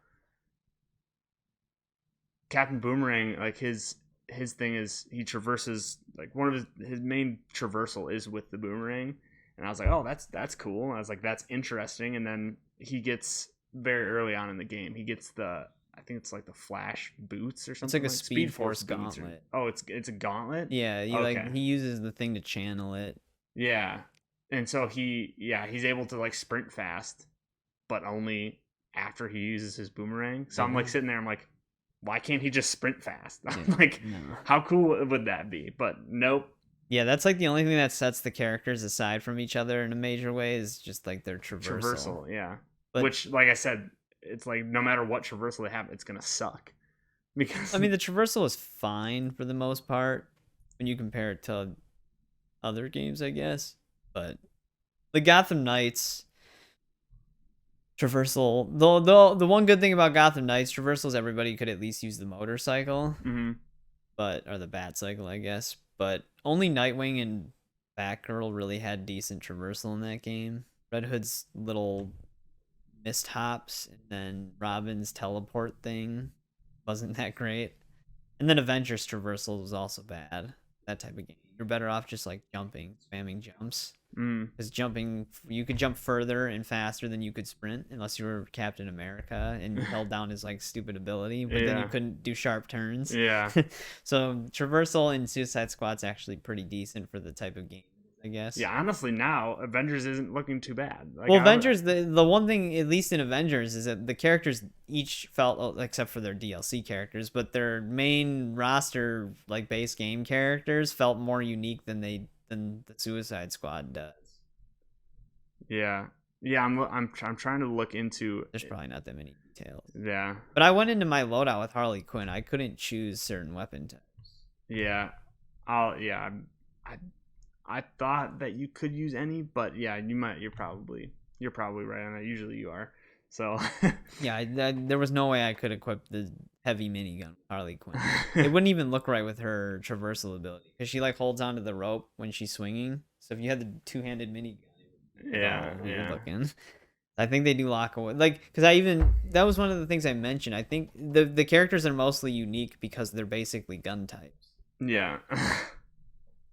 Captain Boomerang, like, his thing is he traverses, like, one of his main traversal is with the boomerang. And I was like, oh, that's cool. And I was like, that's interesting. And then he gets, very early on in the game, he gets I think it's like the flash boots or something. It's like a Speed Force gauntlet. It's a gauntlet? Yeah, Okay. he uses the thing to channel it. Yeah. And so he's able to, like, sprint fast, but only after he uses his boomerang. So I'm, like, sitting there, I'm like, why can't he just sprint fast? I'm like, how cool would that be? But nope. Yeah, that's, like, the only thing that sets the characters aside from each other in a major way is just, like, their traversal. Yeah. But, which, like I said, it's like no matter what traversal they have, it's gonna suck. Because I mean, the traversal is fine for the most part when you compare it to other games, I guess. But the Gotham Knights traversal, the one good thing about Gotham Knights traversal is everybody could at least use the motorcycle, or the bat cycle, I guess. But only Nightwing and Batgirl really had decent traversal in that game. Red Hood's little mist hops and then Robin's teleport thing wasn't that great. And then Avengers traversal was also bad. That type of game. You're better off just, like, jumping, spamming jumps. Because jumping, you could jump further and faster than you could sprint, unless you were Captain America and you held down his, like, stupid ability, but then you couldn't do sharp turns. Yeah. So traversal in Suicide Squad's actually pretty decent for the type of game, I guess. Yeah, honestly, now Avengers isn't looking too bad. Like, well, Avengers, the one thing, at least in Avengers, is that the characters each felt, except for their DLC characters, but their main roster, like, base game characters felt more unique than the Suicide Squad does. Yeah. I'm trying to look into. There's probably not that many details. Yeah. But I went into my loadout with Harley Quinn. I couldn't choose certain weapon types. Yeah. I thought that you could use any, but yeah, you're probably right on that. Usually you are. So yeah, there was no way I could equip the heavy minigun with Harley Quinn. It wouldn't even look right with her traversal ability, because she, like, holds onto the rope when she's swinging. So if you had the two-handed minigun, looking. I think they do lock away, like, because that was one of the things I mentioned. I think the characters are mostly unique because they're basically gun types. Yeah.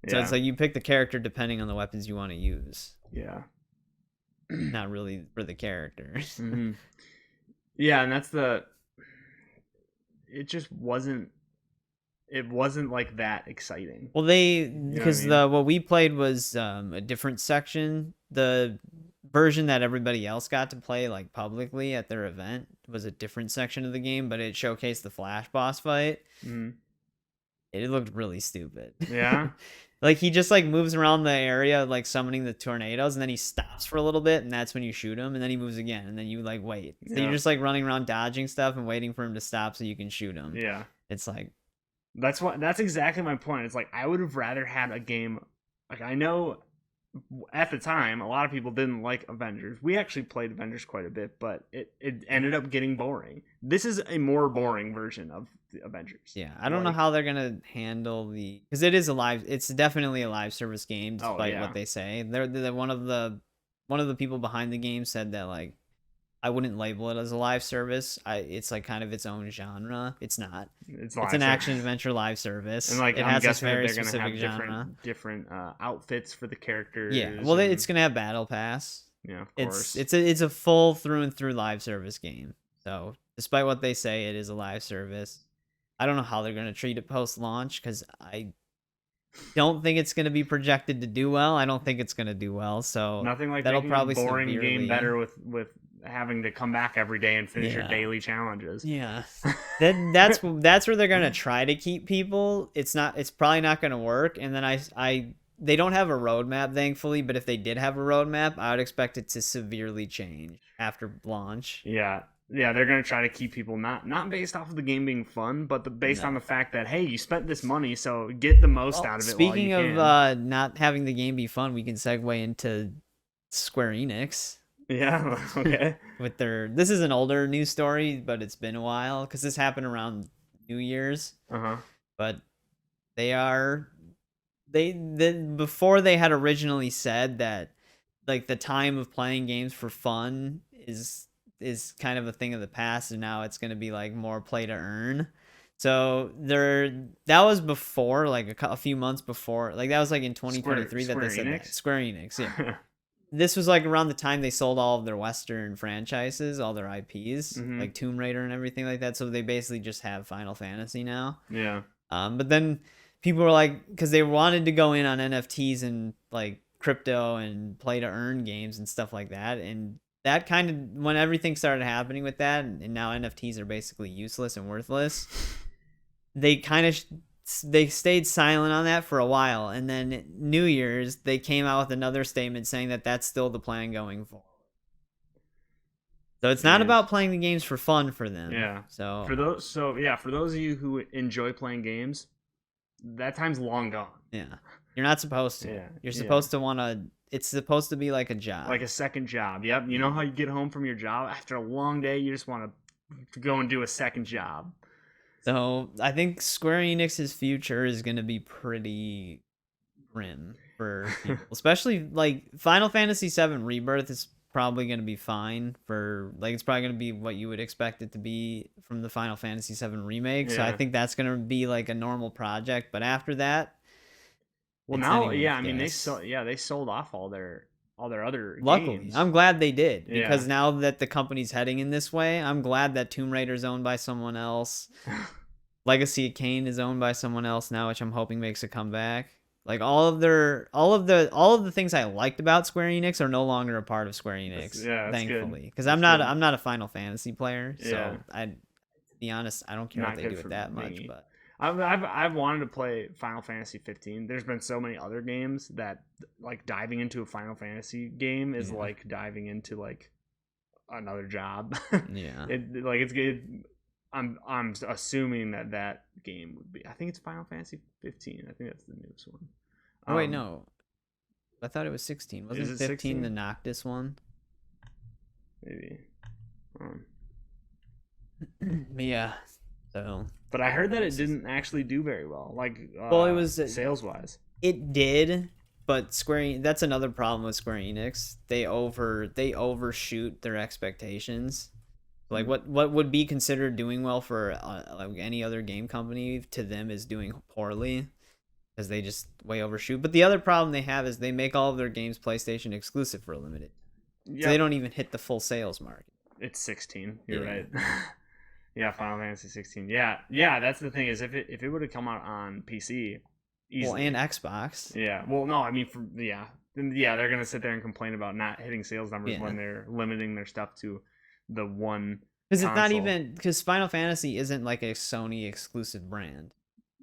So it's like you pick the character depending on the weapons you want to use. Yeah. Not really for the characters. Yeah, and that's it just wasn't like that exciting. Well, because what we played was a different section. The version that everybody else got to play, like, publicly at their event was a different section of the game, but it showcased the Flash boss fight. It looked really stupid. Yeah. Like, he just, like, moves around the area, like, summoning the tornadoes, and then he stops for a little bit, and that's when you shoot him, and then he moves again, and then you, like, wait. So you're just, like, running around dodging stuff and waiting for him to stop so you can shoot him. Yeah. It's like... That's exactly my point. It's like, I would have rather had a game... Like, I know at the time, a lot of people didn't like Avengers. We actually played Avengers quite a bit, but it ended up getting boring. This is a more boring version of the Avengers. Yeah, I don't know how they're gonna handle because it's definitely a live service game, despite what they say. They're one of the people behind the game said that, like, I wouldn't label it as a live service. It's like kind of its own genre. It's not. It's an action adventure live service. And like, it I'm has guessing a very they're gonna have genre. different outfits for the characters. Yeah, well, it's gonna have battle pass. Yeah, of course. It's a full through and through live service game. So despite what they say, it is a live service. I don't know how they're gonna treat it post launch, because I don't think it's gonna be projected to do well. I don't think it's gonna do well. So nothing like that'll making probably a boring game better with having to come back every day and finish your daily challenges. Yeah, that's where they're gonna try to keep people. It's probably not gonna work. And then they don't have a roadmap, thankfully. But if they did have a roadmap, I would expect it to severely change after launch. Yeah, they're gonna try to keep people not based off of the game being fun, but based on the fact that, hey, you spent this money, so get the most out of it. Speaking of not having the game be fun, we can segue into Square Enix. Yeah, okay. This is an older news story, but it's been a while, because this happened around New Year's. But before they had originally said that, like, the time of playing games for fun is kind of a thing of the past, and now it's going to be like more play to earn. So that was before, like a few months before, like that was like in 2023 that they said that. Square Enix, yeah. This was like around the time they sold all of their Western franchises, all their IPs, like Tomb Raider and everything like that. So they basically just have Final Fantasy now. Yeah. But then people were like, because they wanted to go in on NFTs and like crypto and play to earn games and stuff like that. And that kind of, when everything started happening with that, and now NFTs are basically useless and worthless, they stayed silent on that for a while, and then New Year's they came out with another statement saying that that's still the plan going forward. So it's not about playing the games for fun for them. Yeah. So for those of you who enjoy playing games, that time's long gone. Yeah. You're not supposed to. Yeah. You're supposed to want to. It's supposed to be like a job. Like a second job. Yep. You know how you get home from your job after a long day, you just want to go and do a second job. So I think Square Enix's future is going to be pretty grim for people, especially like Final Fantasy VII Rebirth is probably going to be fine for, like, it's probably going to be what you would expect it to be from the Final Fantasy VII remake. So I think that's going to be like a normal project. But after that, well, now, I mean, they sold off all their other Luckily, games. I'm glad they did, because now that the company's heading in this way, I'm glad that Tomb Raider's owned by someone else. Legacy of Kain is owned by someone else now, which I'm hoping makes a comeback. Like all of the things I liked about Square Enix are no longer a part of Square Enix. That's thankfully, because I'm not a Final Fantasy player, so to be honest, I don't care if they do it that much. But I've wanted to play Final Fantasy 15. There's been so many other games that, like, diving into a Final Fantasy game is like diving into like another job. It's good. I'm assuming that game would be. I think it's Final Fantasy 15. I think that's the newest one. Oh wait, no. I thought it was 16. Wasn't 15 16? The Noctis one? Maybe. But yeah. So. But I heard that it didn't actually do very well. Like, it was sales wise. It did, but that's another problem with Square Enix. They overshoot their expectations. Like what would be considered doing well for like any other game company, to them is doing poorly, because they just way overshoot. But the other problem they have is they make all of their games PlayStation exclusive for a limited. So they don't even hit the full sales market. It's 16. You're right. Yeah, Final Fantasy 16. Yeah. That's the thing, is if it would have come out on PC, easily. Well, and Xbox. Yeah. Well, no, I mean they're gonna sit there and complain about not hitting sales numbers when they're limiting their stuff to the one. Because it's not even, because Final Fantasy isn't like a Sony exclusive brand.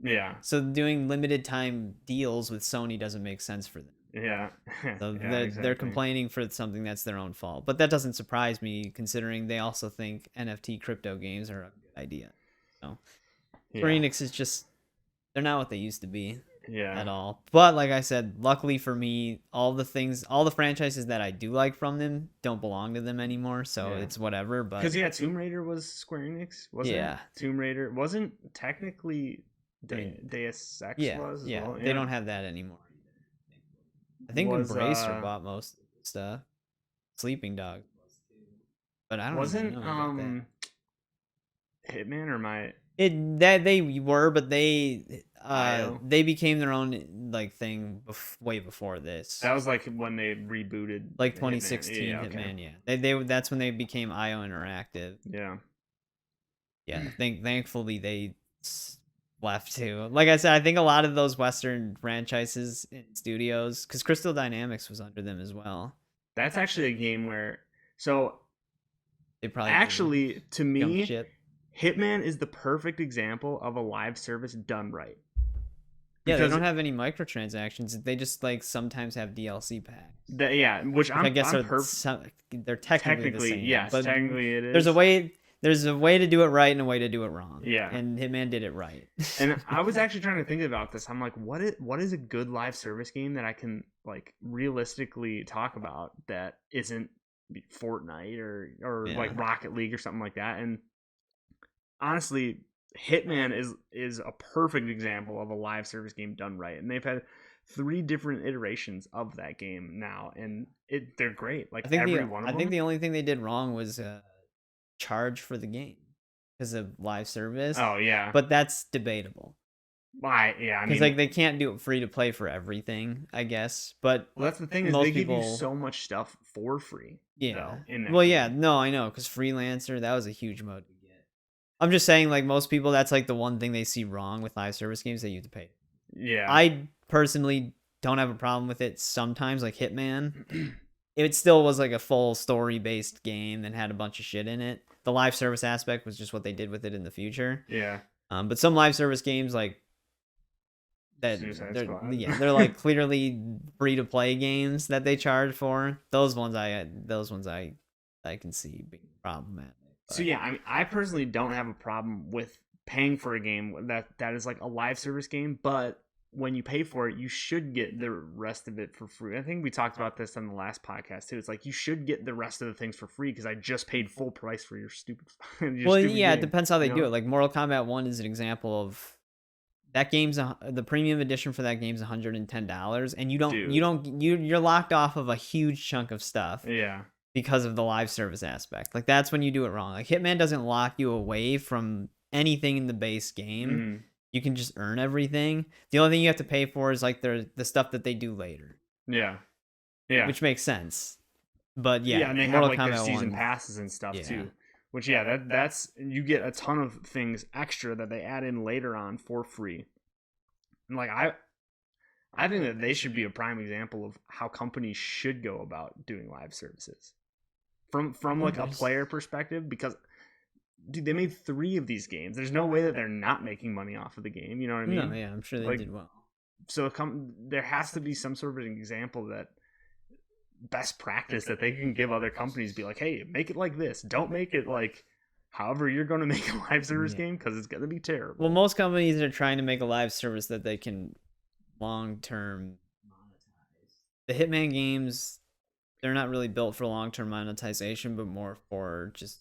Yeah. So doing limited time deals with Sony doesn't make sense for them. Yeah. So they're complaining for something that's their own fault. But that doesn't surprise me, considering they also think NFT crypto games are a good idea. So Square Enix is just, they're not what they used to be. at all. But like I said, luckily for me, all the franchises that I do like from them don't belong to them anymore, so it's whatever. But because Tomb Raider was Square Enix, wasn't it? Tomb Raider wasn't technically Deus Ex was as well. They don't have that anymore. I think Embracer bought most of the stuff. Sleeping Dog was too, but I don't wasn't even know about that. Hitman or my that they were, but they IO? they became their own like thing way before this. That was like when they rebooted, like 2016 Hitman. Yeah, they that's when they became IO Interactive. Yeah. Thankfully they left too. Like I said, I think a lot of those Western franchises and studios, because Crystal Dynamics was under them as well. That's actually a game where they probably actually, to me, Hitman is the perfect example of a live service done right. Yeah, they don't have any microtransactions. They just like sometimes have DLC packs. Which I guess they're technically the same. Yes, but technically it is. There's a way to do it right and a way to do it wrong. Yeah, and Hitman did it right. And I was actually trying to think about this. I'm like, what is a good live service game that I can like realistically talk about that isn't Fortnite or like Rocket League or something like that? And honestly, Hitman is a perfect example of a live service game done right, and they've had 3 different iterations of that game now, and they're great. Like every one of them. I think the only thing they did wrong was charge for the game because of live service. Oh yeah, but that's debatable. Why? Yeah, I mean, because like they can't do it free to play for everything, I guess. But that's the thing, is they give you so much stuff for free. Yeah. No, I know, because Freelancer, that was a huge mode to get. I'm just saying, like most people, that's like the one thing they see wrong with live service games, that you have to pay. Yeah. I personally don't have a problem with it sometimes, like Hitman. It still was like a full story based game that had a bunch of shit in it. The live service aspect was just what they did with it in the future. Yeah. But some live service games like that, they're like clearly free to play games that they charge for. Those ones I can see being problematic. But. So yeah, I mean, I personally don't have a problem with paying for a game that is like a live service game, but when you pay for it, you should get the rest of it for free. I think we talked about this on the last podcast too. It's like you should get the rest of the things for free because I just paid full price for your stupid. Game, it depends how they do it. Like Mortal Kombat 1 is an example of that game's the premium edition for that game's $110, and you're locked off of a huge chunk of stuff. Yeah. Because of the live service aspect. Like that's when you do it wrong. Like Hitman doesn't lock you away from anything in the base game. Mm-hmm. You can just earn everything. The only thing you have to pay for is like the stuff that they do later. Yeah. Which makes sense. But and they have like their season passes and stuff too. Which that's you get a ton of things extra that they add in later on for free. And like I think that they should be a prime example of how companies should go about doing live services. From like a player perspective, because dude, they made 3 of these games. There's no way that they're not making money off of the game. You know what I mean? No, yeah, I'm sure they did well. So there has to be some sort of an example that best practice that they can give other companies. Be like, hey, make it like this. Don't make it like however you're going to make a live service game, because it's going to be terrible. Well, most companies are trying to make a live service that they can long-term monetize. The Hitman games, they're not really built for long-term monetization, but more for just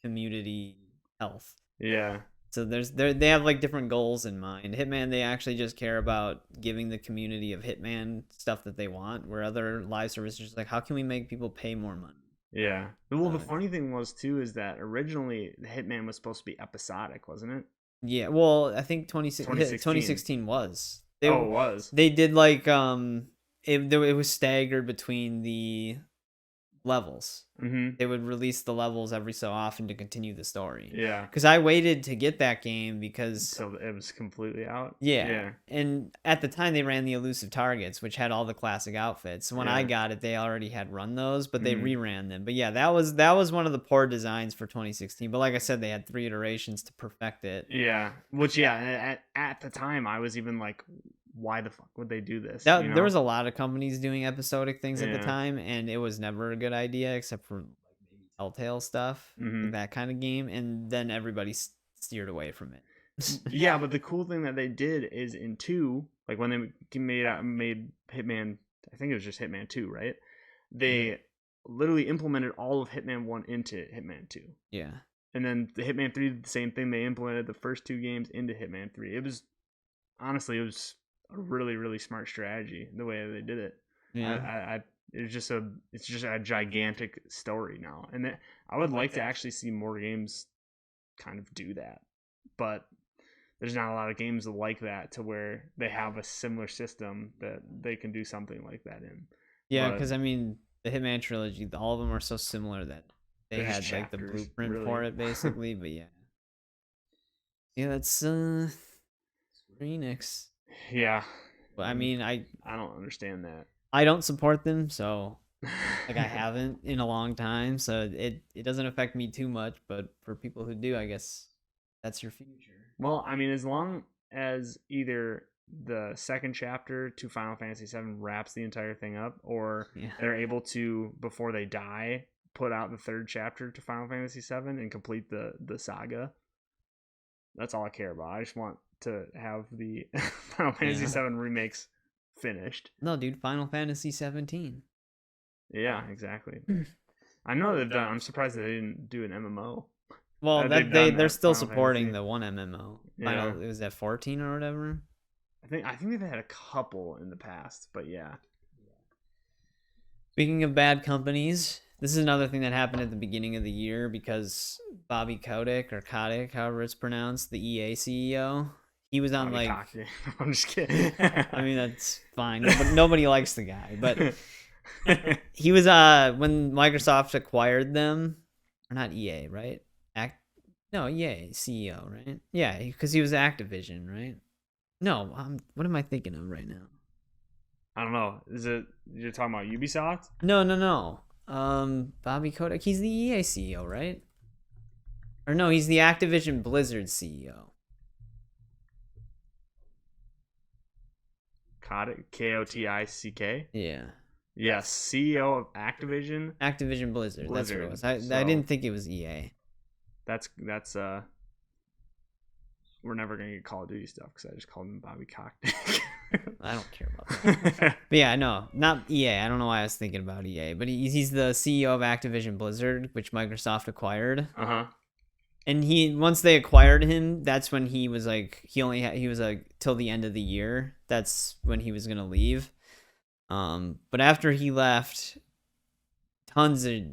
community health. Yeah. So they have like different goals in mind. Hitman, they actually just care about giving the community of Hitman stuff that they want, where other live services are like, how can we make people pay more money? Yeah. Well, the funny thing was too is that originally the Hitman was supposed to be episodic, wasn't it? Yeah. Well, I think 2016 was. It was. They did like it was staggered between the levels. Mm-hmm. They would release the levels every so often to continue the story. Yeah. Because I waited to get that game because so it was completely out. Yeah. And at the time they ran the Elusive Targets, which had all the classic outfits. When I got it, they already had run those, but they reran them. But yeah, that was one of the poor designs for 2016. But like I said, they had 3 iterations to perfect it. Yeah. Which at the time I was even like, why the fuck would they do this? There was a lot of companies doing episodic things at the time, and it was never a good idea, except for like maybe Telltale stuff, like that kind of game, and then everybody steered away from it. Yeah, but the cool thing that they did is in 2, like when they made Hitman, I think it was just Hitman 2, right? They literally implemented all of Hitman 1 into Hitman 2. Yeah. And then the Hitman 3 did the same thing. They implemented the first 2 games into Hitman 3. It was honestly, it was a really, really smart strategy the way they did it. Yeah. It's just a gigantic story now, and I would like to actually see more games kind of do that, but there's not a lot of games like that to where they have a similar system that they can do something like that in. Yeah, because I mean, the Hitman trilogy, all of them are so similar that they had chapters, like the blueprint really. For it, basically. But yeah, that's Square Enix. Yeah, but I mean, I don't understand that. I don't support them, so like I haven't in a long time, so it doesn't affect me too much. But for people who do, I guess that's your future. Well, I mean, as long as either the second chapter to Final Fantasy VII wraps the entire thing up, or they're able to, before they die, put out the third chapter to Final Fantasy VII and complete the saga. That's all I care about. I just want to have the Final Fantasy VII remakes finished. No, dude, Final Fantasy 17. Yeah, exactly. I know they've done. I'm surprised they didn't do an MMO. Well, they're still supporting the one MMO. Yeah. It was at 14 or whatever. I think they've had a couple in the past, but yeah. Speaking of bad companies, this is another thing that happened at the beginning of the year because Bobby Kotick, or Kotick, however it's pronounced, the EA CEO, he was on Bobby Kotick. I'm just kidding. I mean, that's fine. Nobody likes the guy, but he was when Microsoft acquired them, or not EA, right? EA CEO, right? Yeah, because he was Activision, right? No, what am I thinking of right now? I don't know. Is it you're talking about Ubisoft? No. Bobby Kotick, he's the EA CEO, right? Or no, he's the Activision Blizzard CEO. Kotick, Kotick. Yeah. Yes, CEO of Activision. Activision Blizzard. That's what it was. I didn't think it was EA. That's we're never gonna get Call of Duty stuff because I just called him Bobby Kotick. I don't care about that. But yeah, no, not EA. I don't know why I was thinking about EA, but he's the CEO of Activision Blizzard, which Microsoft acquired. And once they acquired him, that's when he was like he was like till the end of the year. That's when he was gonna leave. But after he left, tons of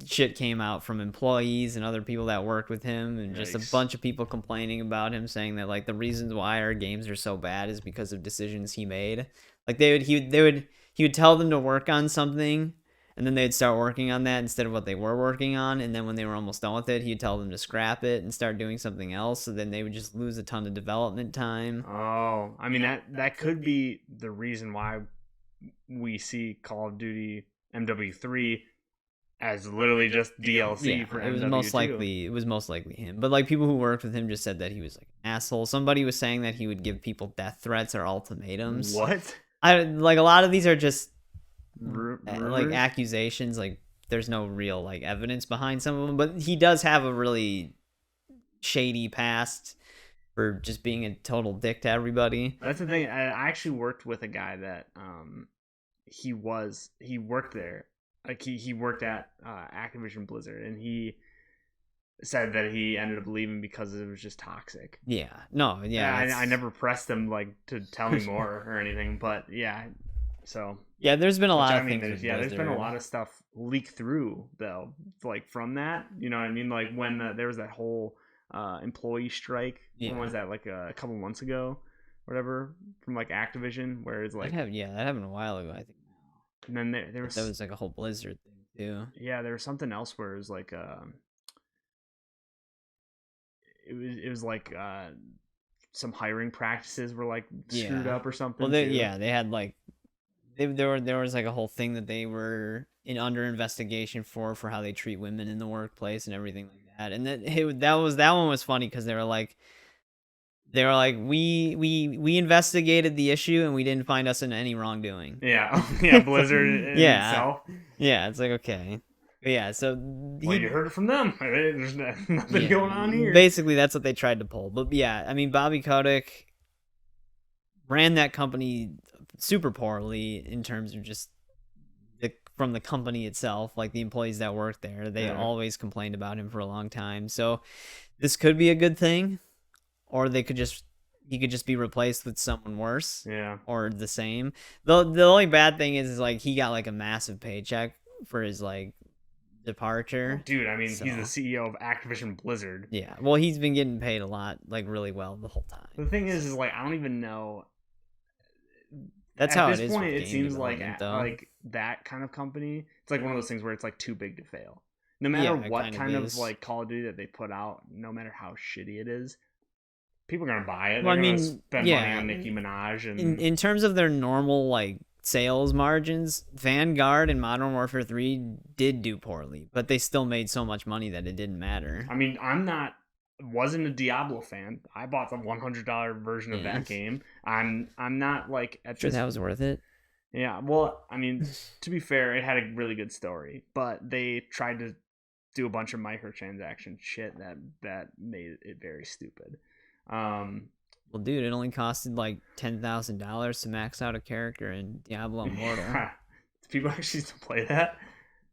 shit came out from employees and other people that worked with him, and just a bunch of people complaining about him, saying that like the reasons why our games are so bad is because of decisions he made. Like he would tell them to work on something, and then they'd start working on that instead of what they were working on, and then when they were almost done with it, he'd tell them to scrap it and start doing something else, so then they would just lose a ton of development time. Oh, I mean that could be the reason why we see Call of Duty MW3 as literally just DLC for MW2. It was most likely him. But like people who worked with him just said that he was like an asshole. Somebody was saying that he would give people death threats or ultimatums. What? Like a lot of these are just rumors? Like accusations. Like there's no real like evidence behind some of them. But he does have a really shady past for just being a total dick to everybody. That's the thing. I actually worked with a guy that he worked there. Like he worked at Activision Blizzard, and he said that he ended up leaving because it was just toxic. Yeah. No. Yeah. I never pressed him like to tell me more or anything, but yeah. So yeah, there's been a lot of things. There's been a lot of stuff leaked through though, like from that. You know what I mean? Like when there was that whole employee strike. Yeah. When was that? Like a couple months ago, whatever, from like Activision, where it's like that happened a while ago, I think. And then there was that was like a whole Blizzard thing too. Yeah, there was something else where it was like it was like some hiring practices were like screwed up or something. Well, they had like there was like a whole thing that they were under investigation for how they treat women in the workplace and everything like that. And that one was funny because they were like we investigated the issue and we didn't find us in any wrongdoing. Yeah, Blizzard itself. Yeah, it's like okay. But yeah, so you heard it from them. There's nothing going on here. Basically, that's what they tried to pull. But yeah, I mean, Bobby Kotick, ran that company super poorly in terms of just from the company itself, like the employees that work there. They always complained about him for a long time. So this could be a good thing, or he could just be replaced with someone worse. Yeah. Or the same. The only bad thing is like he got like a massive paycheck for his like departure. Well, dude, I mean, So, he's the CEO of Activision Blizzard. yeah. Well, he's been getting paid a lot, like really well the whole time. The thing is like I don't even know. That's At how this it is. point, With it game seems like development, that kind of company. It's like one of those things where it's like too big to fail. No matter what kind of like Call of Duty that they put out, no matter how shitty it is, people are gonna buy it. They're gonna spend money on Nicki Minaj. And in terms of their normal like sales margins, Vanguard and Modern Warfare 3 did do poorly, but they still made so much money that it didn't matter. I mean, wasn't a Diablo fan. I bought the $100 version of that game. I'm not like that was worth it. Yeah, well, I mean, to be fair, it had a really good story, but they tried to do a bunch of microtransaction shit that made it very stupid. Well, dude, it only costed like $10,000 to max out a character in Diablo Immortal. Do people actually still play that?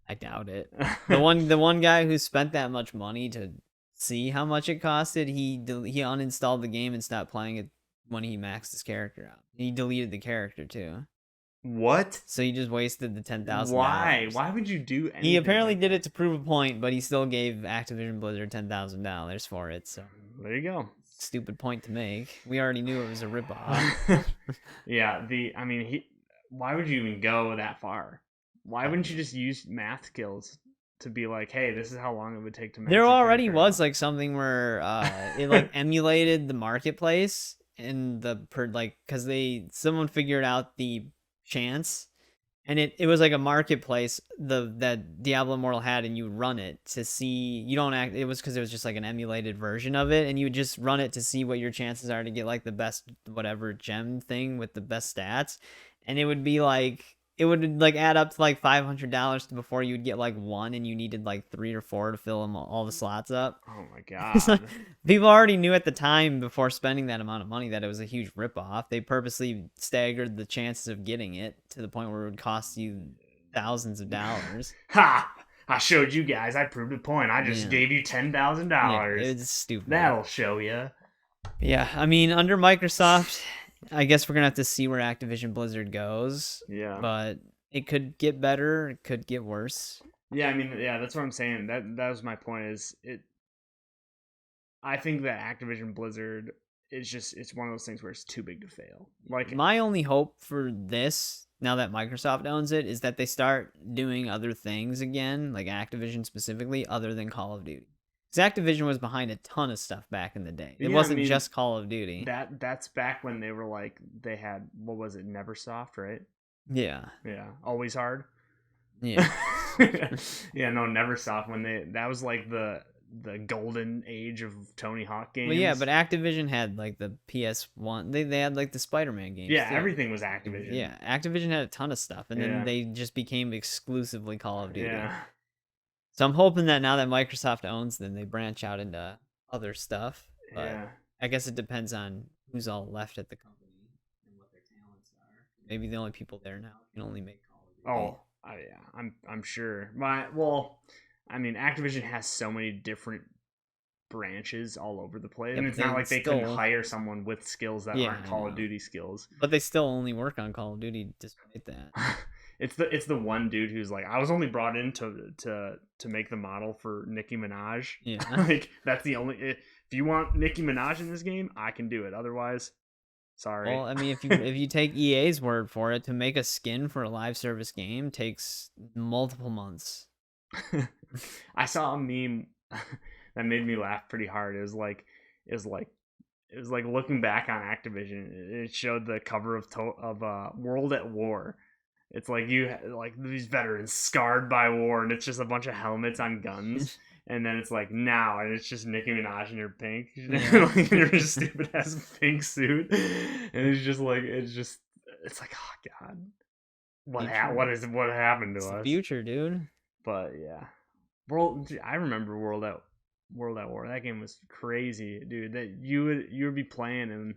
I doubt it. The one guy who spent that much money to see how much it costed, he uninstalled the game and stopped playing it when he maxed his character out. He deleted the character too. What? So he just wasted the $10,000. Why? Why would you do anything? He apparently did it to prove a point, but he still gave Activision Blizzard $10,000 for it. So there you go. Stupid point to make. We already knew it was a ripoff. Yeah. Why would you even go that far? Why wouldn't you just use math skills to be like, hey, this is how long it would take to make. There already was like something where it like emulated the marketplace and because someone figured out the chance, and it was like a marketplace that Diablo Immortal had, and you run it to see. It was because it was just like an emulated version of it, and you would just run it to see what your chances are to get like the best whatever gem thing with the best stats, and it would be like. It would like add up to like $500 before you would get like one, and you needed like 3 or 4 to fill them all the slots up. Oh my god! People already knew at the time before spending that amount of money that it was a huge ripoff. They purposely staggered the chances of getting it to the point where it would cost you thousands of dollars. Ha! I showed you guys. I proved a point. I just gave you $10,000. Yeah, it's stupid. That'll show you. Yeah, I mean, under Microsoft. I guess we're gonna have to see where Activision Blizzard goes. Yeah. But it could get better, it could get worse. Yeah, I mean, yeah, that's what I'm saying. That was my point. I think that Activision Blizzard it's one of those things where it's too big to fail. Like my only hope for this, now that Microsoft owns it, is that they start doing other things again, like Activision specifically, other than Call of Duty. Because Activision was behind a ton of stuff back in the day. It wasn't just Call of Duty. That's back when they were like, they had, what was it, Neversoft, right? Yeah. Yeah. Always Hard? Yeah. Yeah, no, Neversoft, that was like the golden age of Tony Hawk games. Well, yeah, but Activision had like the PS1. They had like the Spider-Man games. Yeah, too. Everything was Activision. Yeah, Activision had a ton of stuff, and then they just became exclusively Call of Duty. Yeah. So I'm hoping that now that Microsoft owns them, they branch out into other stuff. But yeah. I guess it depends on who's all left at the company and what their talents are. Maybe the only people there now can only make Call of Duty. Oh, yeah, I'm sure. I mean, Activision has so many different branches all over the place, and it's not like they couldn't hire someone with skills that aren't Call of Duty skills. But they still only work on Call of Duty despite that. It's the one dude who's like, I was only brought in to make the model for Nicki Minaj. Yeah. Like that's the only. If you want Nicki Minaj in this game, I can do it. Otherwise, sorry. Well, I mean, if you take EA's word for it, to make a skin for a live service game takes multiple months. I saw a meme that made me laugh pretty hard. It was like looking back on Activision. It showed the cover of World at War. It's like these veterans scarred by war, and it's just a bunch of helmets on guns. And then it's like now, and it's just Nicki Minaj in her pink, like in her stupid ass pink suit, and it's like, oh god, what happened to us? Future, dude. But yeah, I remember World at War. That game was crazy, dude. That you would be playing, and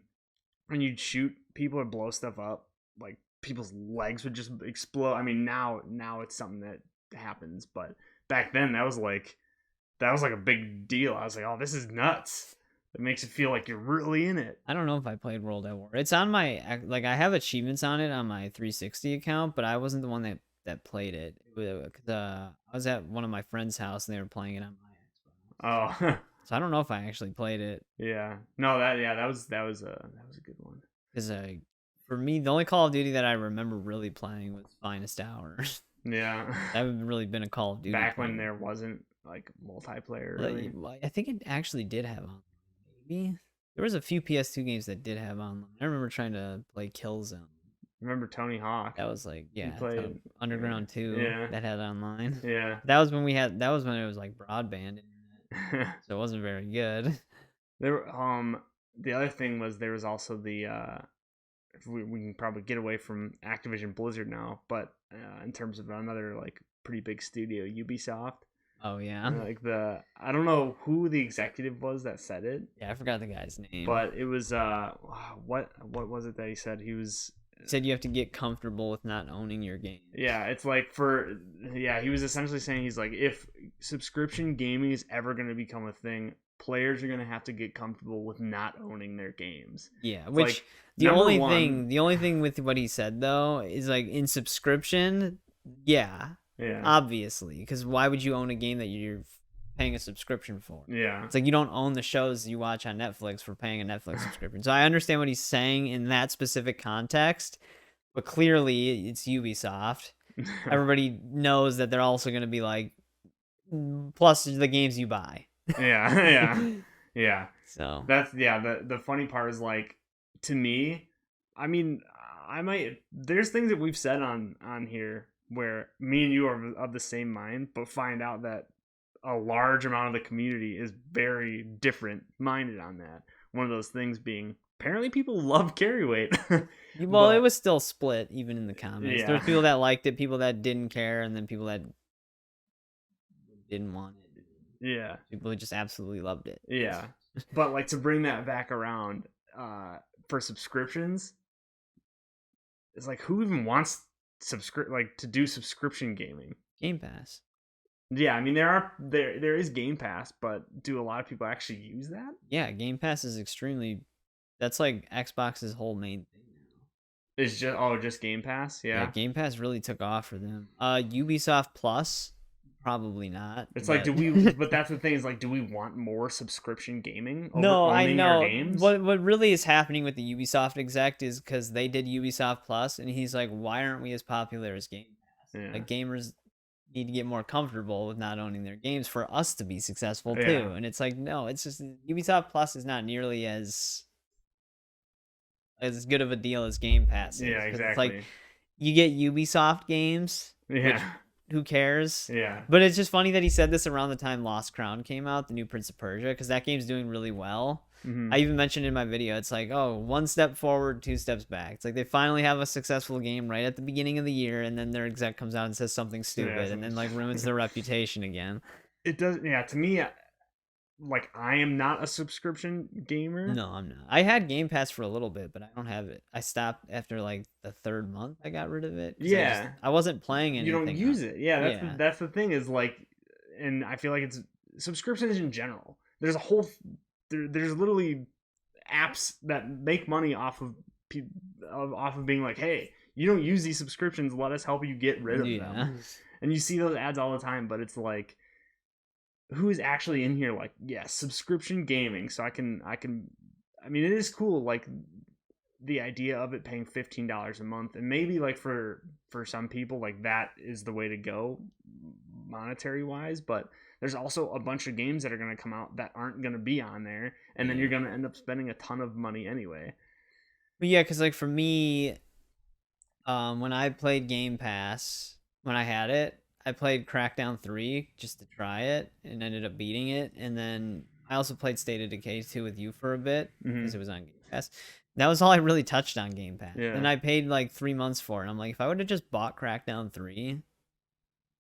when you'd shoot people would blow stuff up, like people's legs would just explode. I mean, now it's something that happens, but back then that was like a big deal. I was like, oh, this is nuts. It makes it feel like you're really in it. I don't know if I played World at War. It's on my, like, I have achievements on it on my 360 account, but I wasn't the one that played it. I was at one of my friend's house and they were playing it on my Xbox. Oh, So I don't know if I actually played it. yeah. No, that was a good one. Because for me, the only Call of Duty that I remember really playing was Finest Hours. Yeah. That haven't really been a Call of Duty. Back when there wasn't like multiplayer. Really. I think it actually did have online. Maybe there was a few PS2 games that did have online. I remember trying to play Killzone. Remember Tony Hawk? That was like, yeah, played Underground 2. Yeah. That had online. Yeah. That was when it was like broadband internet, so it wasn't very good. There, the other thing was there was also the we can probably get away from Activision Blizzard now, but in terms of another like pretty big studio, Ubisoft. Oh yeah. Like I don't know who the executive was that said it. Yeah, I forgot the guy's name. But it was what was it that he said? He said you have to get comfortable with not owning your game. Yeah, it's like he was essentially saying he's like, if subscription gaming is ever going to become a thing, players are going to have to get comfortable with not owning their games. Yeah, it's which like, the only thing with what he said though is like in subscription, yeah. Obviously, because why would you own a game that you're paying a subscription for? Yeah. It's like you don't own the shows you watch on Netflix for paying a Netflix subscription. So I understand what he's saying in that specific context, but clearly it's Ubisoft. Everybody knows that they're also going to be like, plus the games you buy. Yeah. So that's the funny part is like, to me, I mean, there's things that we've said on here where me and you are of the same mind, but find out that a large amount of the community is very different minded on that. One of those things being apparently people love carry weight. Well, it was still split even in the comments. Yeah. There's people that liked it, people that didn't care, and then people that didn't want it. Yeah. People who just absolutely loved it. Yeah. But like to bring that back around for subscriptions, it's like who even wants to do subscription gaming? Game Pass. Yeah, I mean there is Game Pass, but do a lot of people actually use that? Yeah, Game Pass is that's like Xbox's whole main thing now. It's just Game Pass? Yeah. Game Pass really took off for them. Ubisoft Plus, probably not. It's like but that's the thing is like, do we want more subscription gaming over owning our games? What really is happening with the Ubisoft exec is because they did Ubisoft Plus and he's like, why aren't we as popular as Game Pass? Yeah. Like gamers need to get more comfortable with not owning their games for us to be successful too. And it's like, no, it's just Ubisoft Plus is not nearly as good of a deal as Game Pass is. Yeah, exactly. It's like you get Ubisoft games. Yeah. Who cares? Yeah. But it's just funny that he said this around the time Lost Crown came out, the new Prince of Persia, because that game's doing really well. I even mentioned in my video, it's like, oh, 1 step forward, 2 steps back. It's like they finally have a successful game right at the beginning of the year, and then their exec comes out and says something stupid, and then like ruins their reputation again. It does, yeah. To me, like I am not a subscription gamer. No, I'm not. I had Game Pass for a little bit, but I don't have it. I stopped after like the 3rd month. I got rid of it. Yeah, I wasn't playing anything. You don't use it. Yeah, that's the thing is like, and I feel like it's subscriptions in general. There's a whole. There's literally apps that make money off of being like, hey, you don't use these subscriptions, let us help you get rid of them. And you see those ads all the time, but it's like, who is actually in here like, yes, subscription gaming, so I mean, it is cool, like the idea of it paying $15 a month, and maybe like for some people like that is the way to go monetary wise, but there's also a bunch of games that are going to come out that aren't going to be on there, and then you're going to end up spending a ton of money anyway. But yeah, because like for me, when I played Game Pass, when I had it, I played Crackdown 3 just to try it and ended up beating it. And then I also played State of Decay 2 with you for a bit because it was on Game Pass. That was all I really touched on Game Pass. Yeah. And I paid like 3 months for it. And I'm like, if I would have just bought Crackdown 3,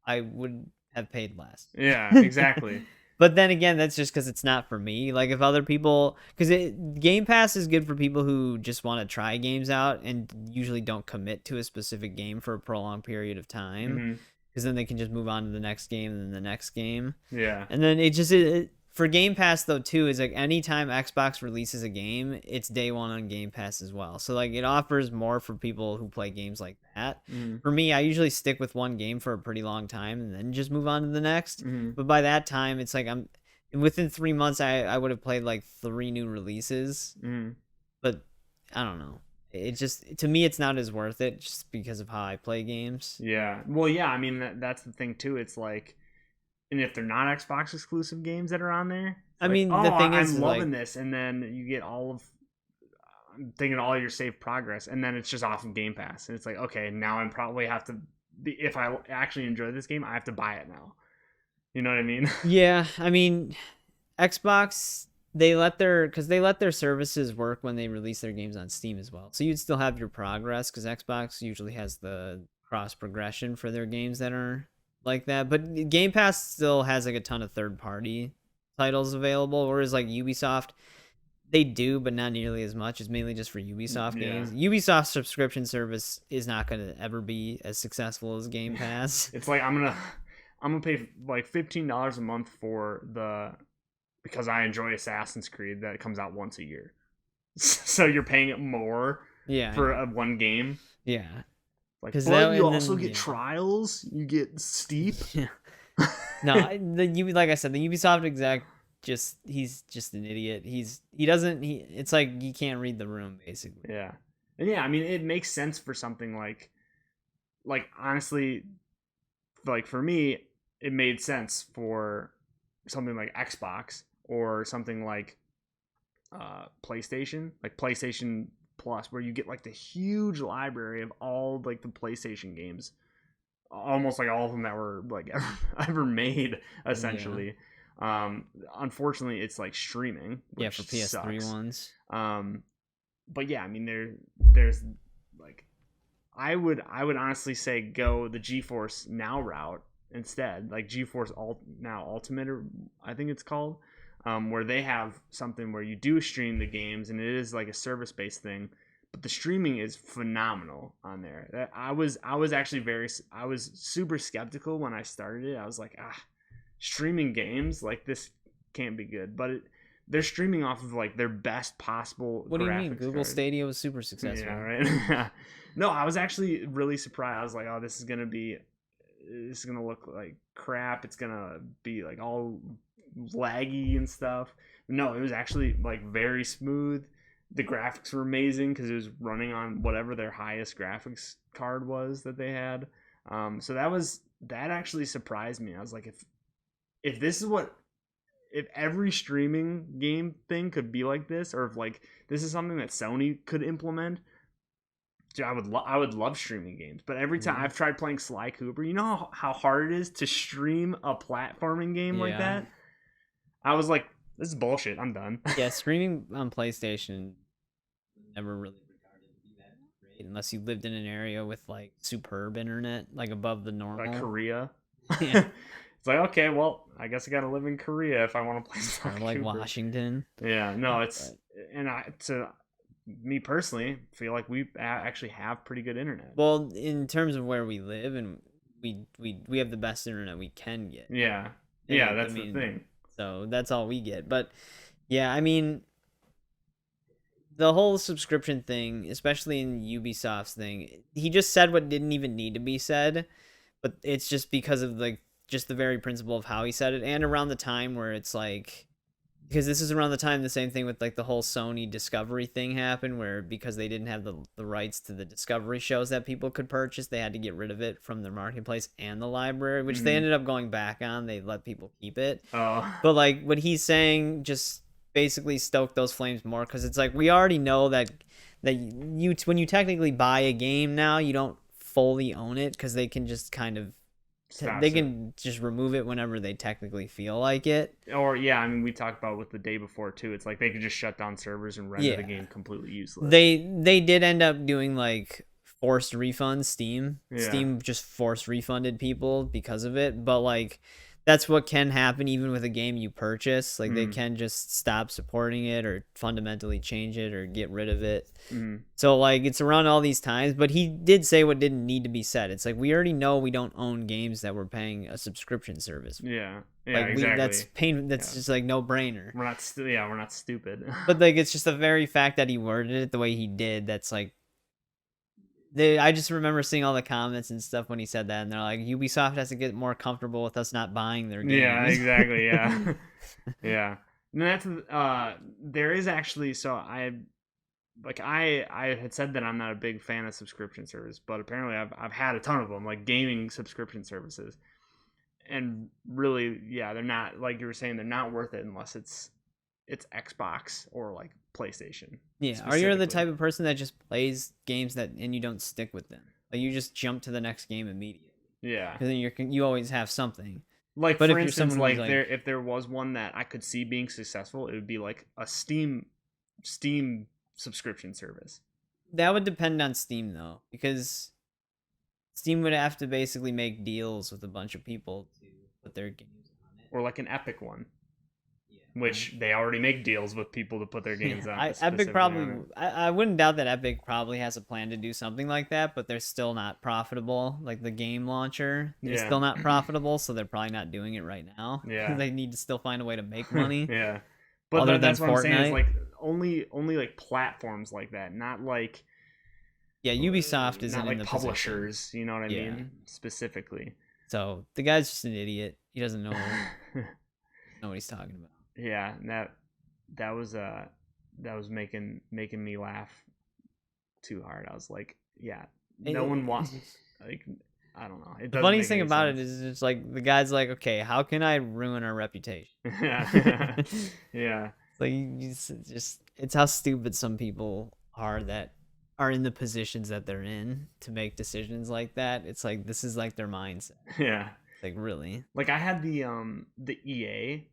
I would have paid less. Yeah, exactly. But then again, that's just because it's not for me. Like if other people, because Game Pass is good for people who just want to try games out and usually don't commit to a specific game for a prolonged period of time, Hmm. because then they can just move on to the next game and then the next game. Yeah. And then for Game Pass though too is like anytime Xbox releases a game, it's day one on Game Pass as well. So like it offers more for people who play games like that. Hmm. For me, I usually stick with one game for a pretty long time and then just move on to the next. Hmm. But by that time, it's like I'm within 3 months. I would have played like 3 new releases. Hmm. But I don't know. It just to me, it's not as worth it just because of how I play games. Yeah. Well, yeah. I mean, that's the thing too. It's like, and if they're not Xbox exclusive games that are on there, it's I like, mean, oh, the thing is, I'm loving like, this, and then you get all of, I'm thinking all your saved progress, and then it's just off of Game Pass, and it's like, okay, now I'm probably have to, if I actually enjoy this game, I have to buy it now. You know what I mean? yeah, I mean, Xbox they let their services work when they release their games on Steam as well. So you'd still have your progress because Xbox usually has the cross progression for their games that are like that. But Game Pass still has like a ton of third party titles available, whereas like Ubisoft they do, but not nearly as much. It's mainly just for Ubisoft Yeah. games. Ubisoft's subscription service is not going to ever be as successful as Game Pass. It's like I'm gonna pay like $15 a month for because I enjoy Assassin's Creed that comes out once a year. So you're paying it more Yeah, for one game. yeah. Like, 'Cause but that- you and also then, get yeah. trials. You get Steep. Yeah. No, like I said, the Ubisoft exec he's just an idiot. It's like he can't read the room basically. Yeah, and yeah, I mean, it makes sense for something like honestly, like for me, it made sense for something like Xbox or something like PlayStation, like PlayStation Plus, where you get like the huge library of all like the PlayStation games, almost like all of them that were like ever made, essentially. Unfortunately, it's like streaming, Yeah, which for PS3 sucks. ones. But yeah, I mean, there's like, I would honestly say go the GeForce Now route instead, like GeForce Now Ultimate, or I think it's called, where they have something where you do stream the games, and it is like a service based thing, but the streaming is phenomenal on there. I was actually I was super skeptical when I started it. I was like, streaming games like this can't be good, but they're streaming off of like their best possible. What do you mean? graphics Google card. Stadia was super successful. Yeah, right. No, I was actually really surprised. I was like, oh, this is gonna look like crap. It's gonna be like all laggy and stuff. No, it was actually like very smooth. The graphics were amazing because it was running on whatever their highest graphics card was that they had. So that actually surprised me. I was like, if this is if every streaming game thing could be like this, or if like this is something that Sony could implement, dude, I would love streaming games. But every time I've tried playing Sly Cooper, you know how hard it is to stream a platforming game like that? I was like, this is bullshit. I'm done. Yeah, streaming on PlayStation never really regarded to be that great unless you lived in an area with like superb internet, like above the normal. Like Korea. Yeah. It's like, okay, well, I guess I gotta live in Korea if I want to play Sly Or like Cooper. Washington. Yeah, no, to me personally, feel like we actually have pretty good internet. Well, in terms of where we live, and we have the best internet we can get. Yeah, And, yeah, that's the thing. So that's all we get. But yeah, I mean, the whole subscription thing, especially in Ubisoft's thing, he just said what didn't even need to be said, but it's just because of like just the very principle of how he said it, and around the time where it's like, because this is around the time the same thing with like the whole Sony Discovery thing happened, where because they didn't have the rights to the Discovery shows that people could purchase, they had to get rid of it from their marketplace and the library, which they ended up going back on. They let people keep it. Oh, But like what he's saying just basically stoked those flames more, because it's like we already know that you when you technically buy a game now, you don't fully own it, because they can just kind of can just remove it whenever they technically feel like it. Or yeah, I mean, we talked about with the day before too. It's like they could just shut down servers and render the game completely useless. They did end up doing like forced refunds. Steam just forced refunded people because of it. But like that's what can happen even with a game you purchase. Like they Mm. can just stop supporting it or fundamentally change it or get rid of it. Mm. So like it's around all these times, but he did say what didn't need to be said. It's like we already know we don't own games that we're paying a subscription service for. Yeah. Yeah. Like that's Exactly. that's just like no brainer. We're not stupid. But like it's just the very fact that he worded it the way he did. That's like I just remember seeing all the comments and stuff when he said that, and they're like, Ubisoft has to get more comfortable with us not buying their games. Yeah. Exactly. Yeah. Yeah. And that's there is actually I had said that I'm not a big fan of subscription service, but apparently I've had a ton of them, like gaming subscription services, and really, yeah, they're not, like you were saying, they're not worth it unless it's Xbox or like PlayStation. Yeah, are you the type of person that just plays games and you don't stick with them? Like you just jump to the next game immediately. Yeah, because then you always have something. Like, but for instance, like if there was one that I could see being successful, it would be like a Steam subscription service. That would depend on Steam though, because Steam would have to basically make deals with a bunch of people to put their games on it. Or like an Epic one. Which they already make deals with people to put their games on. Epic probably, I wouldn't doubt that Epic probably has a plan to do something like that, but they're still not profitable. Like the game launcher, they're still not profitable, so they're probably not doing it right now. Yeah, they need to still find a way to make money. Yeah, but that's what I'm saying. Is like only like platforms like that, not like Ubisoft isn't not like in the publishers. Position. You know what I mean? Specifically. So the guy's just an idiot. He doesn't know what he's talking about. Yeah, that was making me laugh too hard. I was like, yeah, no one wants, like, I don't know. The funniest thing about it is it's like the guy's like, okay, how can I ruin our reputation? Yeah. Yeah. Like it's how stupid some people are that are in the positions that they're in to make decisions like that. It's like this is like their mindset. Yeah. Like really. Like I had the EA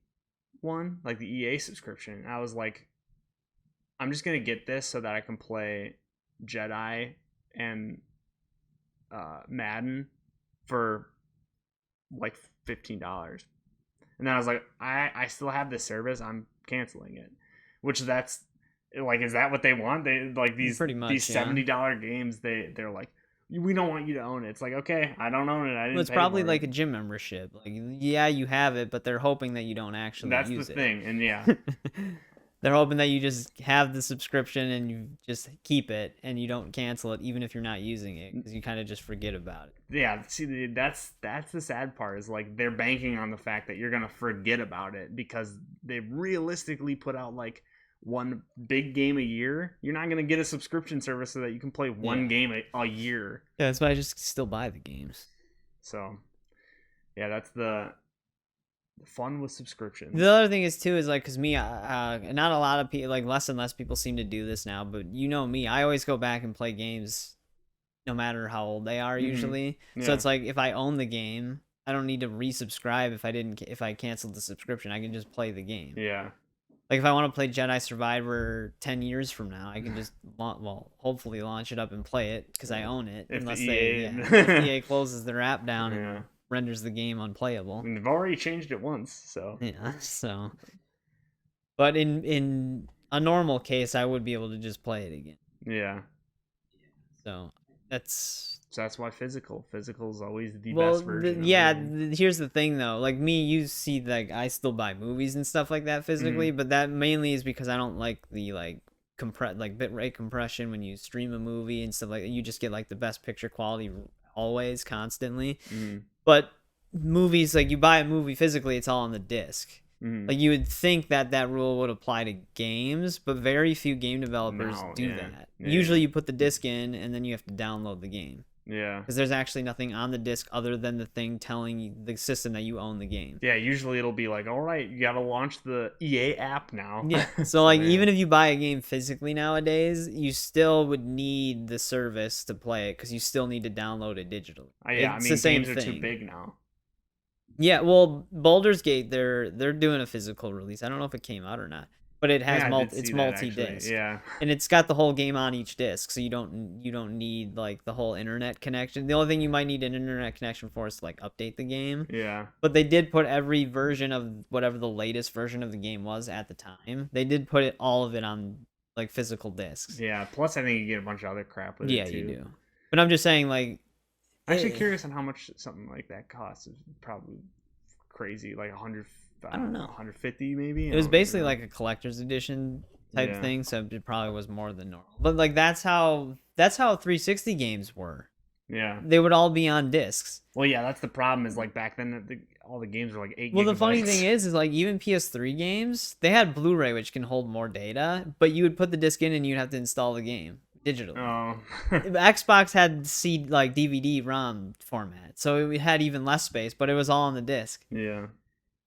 one, like the EA subscription. I was like, I'm just gonna get this so that I can play Jedi and Madden for like $15. And then I was like, I still have this service, I'm canceling it. Which that's like, is that what they want? They like these pretty much, these $70 games, they're like, we don't want you to own it. It's like, okay, I don't own it. I didn't. Well, it's probably like a gym membership. Like, yeah, you have it, but they're hoping that you don't actually use it. That's the thing, and yeah. They're hoping that you just have the subscription and you just keep it and you don't cancel it even if you're not using it because you kind of just forget about it. Yeah, see, that's the sad part is like they're banking on the fact that you're going to forget about it because they realistically put out like one big game a year. You're not going to get a subscription service so that you can play one game a year. Yeah, that's why I just still buy the games. So, yeah, that's the fun with subscriptions. The other thing is like, because me, not a lot of people, like less and less people seem to do this now, but you know me, I always go back and play games no matter how old they are usually. Yeah. So it's like if I own the game, I don't need to resubscribe if I canceled the subscription. I can just play the game. Yeah. Like if I want to play Jedi Survivor 10 years from now, I can just hopefully launch it up and play it because I own it. If unless if EA closes their app down and renders the game unplayable. And they've already changed it once, so yeah. So, but in a normal case, I would be able to just play it again. Yeah. So that's why physical is always the best version. Here's the thing though. Like me, you see, like I still buy movies and stuff like that physically, but that mainly is because I don't like the bitrate compression when you stream a movie and stuff like that. You just get like the best picture quality always, constantly. But movies, like you buy a movie physically, it's all on the disc. Like you would think that rule would apply to games, but very few game developers do that. Usually you put the disc in and then you have to download the game. Yeah. Because there's actually nothing on the disc other than the thing telling the system that you own the game. Yeah, usually it'll be like, all right, you got to launch the EA app now. Yeah. So like even if you buy a game physically nowadays, you still would need the service to play it because you still need to download it digitally. Yeah, it's the same games are too big now. Yeah, well, Baldur's Gate, they're doing a physical release. I don't know if it came out or not. but it has Yeah, I did it's see that, actually. multi-disc. Yeah. And it's got the whole game on each disc, so you don't need like the whole internet connection. The only thing you might need an internet connection for is to like update the game. Yeah. But they did put every version of whatever the latest version of the game was at the time. They did put all of it on like physical discs. Yeah. Plus, I think you get a bunch of other crap with it too. Yeah, you do. But I'm just saying, like, I'm actually curious on how much something like that costs. It's probably crazy, like 100. I don't know. 150 maybe. It was basically like a collector's edition type thing, so it probably was more than normal. But like that's how 360 games were. Yeah. They would all be on discs. Well, yeah, that's the problem. Is like back then, all the games were like 8 Well, gigabytes. the funny thing is like even PS3 games, they had Blu-ray, which can hold more data, but you would put the disc in and you'd have to install the game digitally. Oh. Xbox had like DVD ROM format, so it had even less space, but it was all on the disc. Yeah.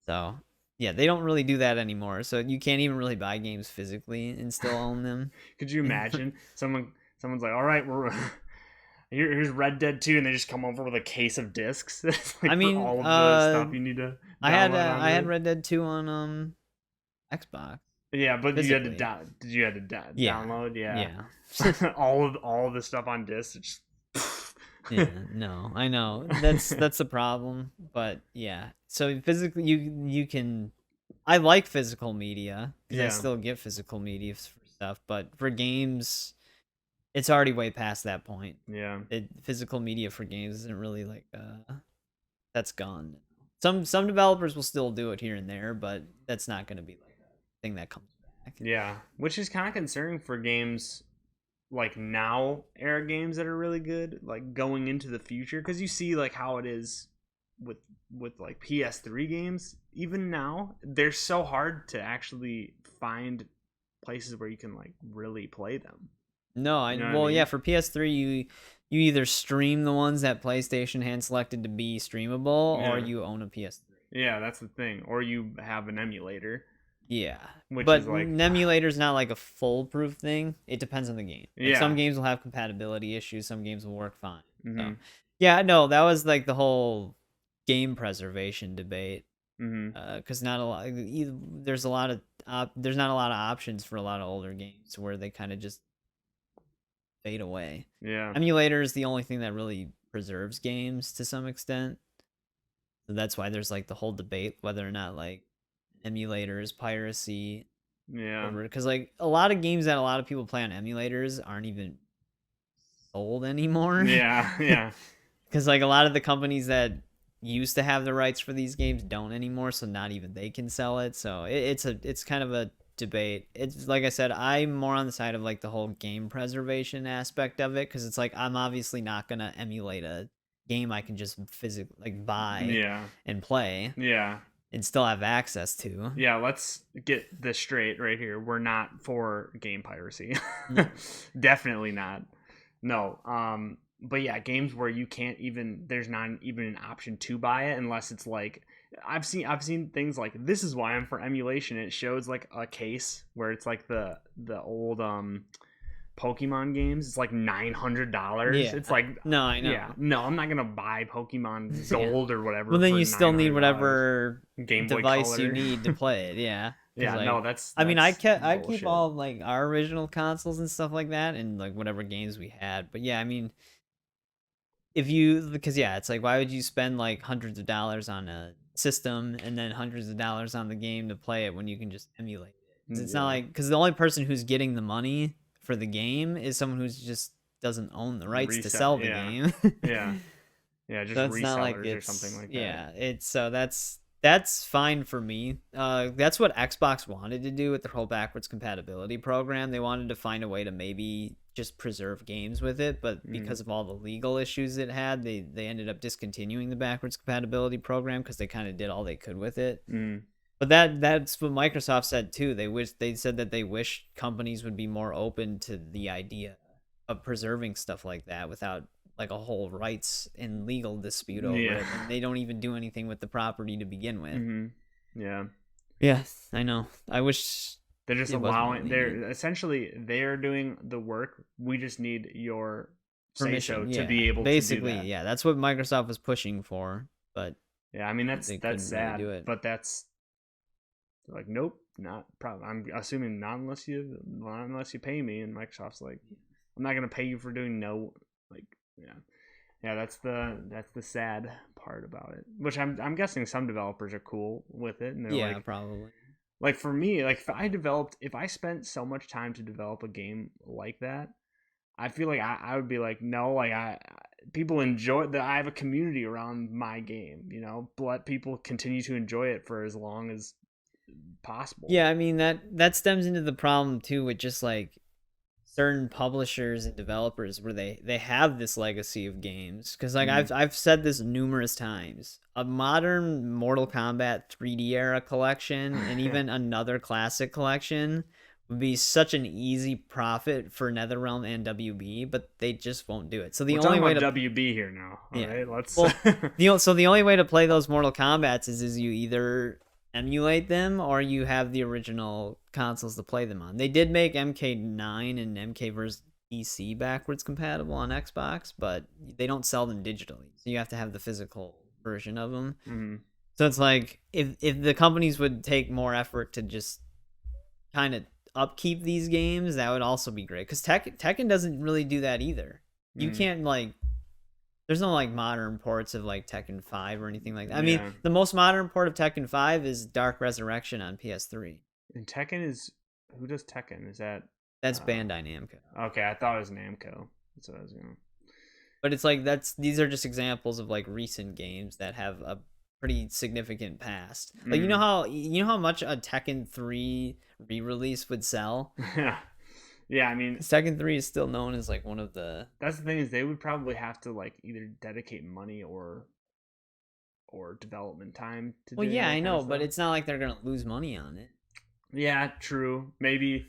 So yeah, they don't really do that anymore. So you can't even really buy games physically and still own them. Could you imagine someone's like, all right, we're here's Red Dead 2, and they just come over with a case of discs. Like, I mean, all of the stuff you need to. I had Red Dead 2 on Xbox. Yeah, but physically. you had to download? Yeah. all of the stuff on disc. Just... Yeah, no, I know that's the problem, but yeah. So physically, you can. I like physical media because I still get physical media for stuff, but for games, it's already way past that point. Yeah, physical media for games isn't really like that's gone. Some developers will still do it here and there, but that's not going to be like a thing that comes back. Yeah, which is kind of concerning for games like now era games that are really good, like going into the future, because you see like how it is with like PS3 games. Even now, they're so hard to actually find places where you can like really play them. No, You know what I mean? yeah, for PS3 you either stream the ones that PlayStation hand selected to be streamable, or you own a PS3. Yeah, that's the thing. Or you have an emulator. Yeah, Which but is like an emulator's not like a foolproof thing. It depends on the game. Like, Yeah. some games will have compatibility issues. Some games will work fine. Mhm. So, yeah, no, that was like the whole game preservation debate. Because not a lot. There's not a lot of options for a lot of older games where they kind of just fade away. Yeah. Emulator is the only thing that really preserves games to some extent. So that's why there's like the whole debate whether or not like emulators piracy. Yeah. Because like a lot of games that a lot of people play on emulators aren't even sold anymore. Yeah. Yeah. Because like a lot of the companies that used to have the rights for these games don't anymore, so not even they can sell it. So it's kind of a debate. It's like I said, I'm more on the side of like the whole game preservation aspect of it, because it's like I'm obviously not gonna emulate a game I can just physically like buy and play and still have access to. Yeah, let's get this straight right here. We're not for game piracy. Definitely not. No. But yeah, games where you can't even, there's not even an option to buy it unless it's like, I've seen things like, this is why I'm for emulation. It shows like a case where it's like the old Pokemon games. It's like $900. Yeah. It's like, no, I know. Yeah, no, I'm not gonna buy Pokemon Gold or whatever. Well, then for you still need $900. whatever Game Boy device Color. you need to play it. Yeah. Yeah, like, no, that's I mean, I keep bullshit. all like our original consoles and stuff like that, and like whatever games we had. But yeah, I mean, because it's like, why would you spend like hundreds of dollars on a system and then hundreds of dollars on the game to play it when you can just emulate it? 'Cause it's not like, because the only person who's getting the money for the game is someone who's just doesn't own the rights to sell the game. Yeah, just So it's resellers not like or something like that. Yeah, it's so that's fine for me. That's what Xbox wanted to do with their whole backwards compatibility program. They wanted to find a way to maybe just preserve games with it, but because of all the legal issues it had, they ended up discontinuing the backwards compatibility program because they kind of did all they could with it. But that's what Microsoft said too. They said that they wish companies would be more open to the idea of preserving stuff like that without like a whole rights and legal dispute over it, and they don't even do anything with the property to begin with. Yes, I know. I wish they're just allowing. They're doing the work. We just need your permission to be able to do that. Yeah, that's what Microsoft was pushing for. But yeah, I mean that's sad. But that's They're like, nope, not probably. I'm assuming not unless you pay me. And Microsoft's like, I'm not gonna pay you for doing no, like, yeah. Yeah, that's the sad part about it. Which I'm guessing some developers are cool with it, and they're Yeah, like, probably. like for me, like if I spent so much time to develop a game like that, I feel like I would be like, no, like people enjoy that. I have a community around my game, you know, let people continue to enjoy it for as long as possible. Yeah, I mean that stems into the problem too with just like certain publishers and developers where they have this legacy of games, because like I've said this numerous times, a modern Mortal Kombat 3D era collection and even another classic collection would be such an easy profit for NetherRealm and WB, but they just won't do it. So the We're only way talking to about WB here now. All right, let's. well, the only way to play those Mortal Kombats is you either emulate them or you have the original consoles to play them on. They did make MK9 and MK vs. PC backwards compatible on Xbox, but they don't sell them digitally. So you have to have the physical version of them. Mm-hmm. So it's like if the companies would take more effort to just kind of upkeep these games, that would also be great. Because Tekken doesn't really do that either. You can't like. There's no like modern ports of like Tekken 5 or anything like that. I mean, the most modern port of Tekken 5 is Dark Resurrection on PS3. And Tekken is who does Tekken? Is that's Bandai Namco? Okay, I thought it was Namco. That's what I was going. But it's like these are just examples of like recent games that have a pretty significant past. Like you know how much a Tekken 3 re-release would sell? Yeah, I mean, Tekken 3 is still known as like one of the. That's the thing, is they would probably have to like either dedicate money or development time to. Well, yeah, I know, but it's not like they're gonna lose money on it. Yeah, true. Maybe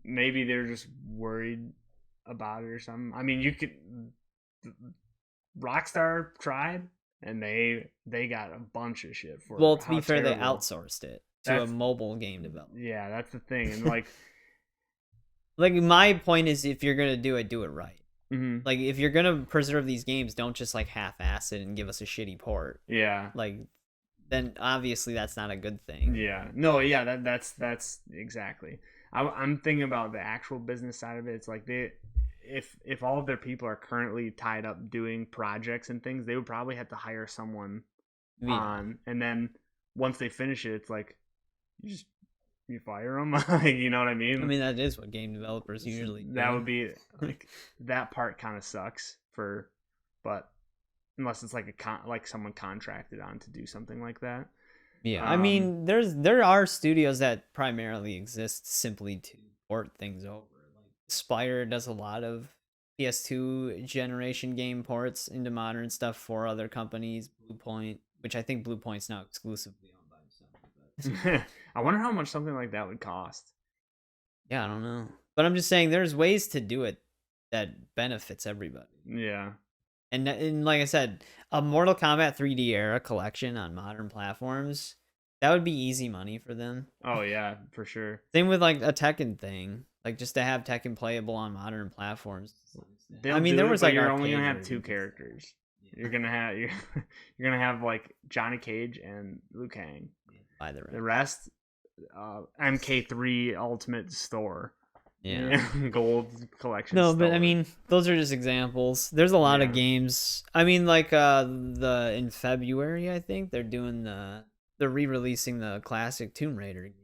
they're just worried about it or something. I mean, you could. Rockstar tried, and they got a bunch of shit for. Well, to be fair, they outsourced it to a mobile game developer. Yeah, that's the thing, and like. Like my point is, if you're gonna do it right. Mm-hmm. Like if you're gonna preserve these games, don't just like half-ass it and give us a shitty port. Yeah. Like, then obviously that's not a good thing. Yeah. No. Yeah. That's exactly. I'm thinking about the actual business side of it. It's like if all of their people are currently tied up doing projects and things, they would probably have to hire someone on, and then once they finish it, it's like you fire them. You know what I mean? I mean, that is what game developers usually do. That would be like that part kind of sucks but unless it's like like someone contracted on to do something like that. Yeah, I mean, there are studios that primarily exist simply to port things over. Like Spire does a lot of PS2 generation game ports into modern stuff for other companies. Bluepoint, which I think Bluepoint's now exclusively owned by Sony. I wonder how much something like that would cost. Yeah, I don't know. But I'm just saying there's ways to do it that benefits everybody. Yeah. And like I said, a Mortal Kombat 3D era collection on modern platforms, that would be easy money for them. Oh, yeah, for sure. Same with like a Tekken thing. Like just to have Tekken playable on modern platforms. There was like you're only going to have two characters. Yeah. You're going to have like Johnny Cage and Liu Kang. By the rest MK3 Ultimate Store. Yeah. Gold collection. No, store. but I mean, those are just examples. There's a lot of games. I mean, like in February, I think they're re-releasing the classic Tomb Raider games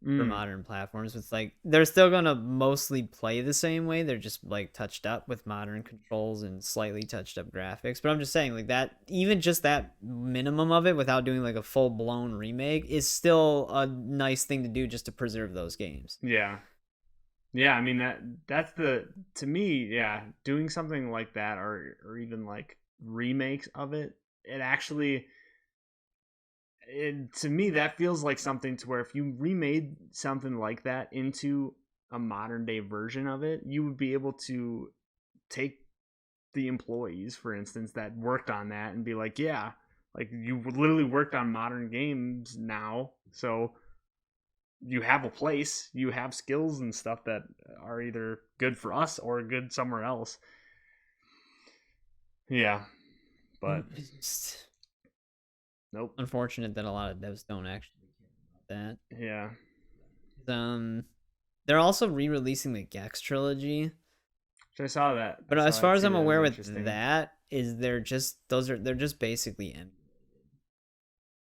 for modern platforms. It's like they're still gonna mostly play the same way. They're just like touched up with modern controls and slightly touched up graphics. But I'm just saying, like that, even just that minimum of it, without doing like a full blown remake, is still a nice thing to do just to preserve those games. Yeah. Yeah, I mean that's to me, yeah, doing something like that or even like remakes of it, to me that feels like something to where if you remade something like that into a modern day version of it, you would be able to take the employees, for instance, that worked on that and be like, yeah, like you literally worked on modern games now, so you have a place, you have skills and stuff that are either good for us or good somewhere else. Yeah, but it's nope. Unfortunate that a lot of devs don't actually care about that. Yeah. They're also re-releasing the Gex trilogy. I saw that. But I as saw far that as too. I'm That was aware with interesting. that, is they're just basically emulated.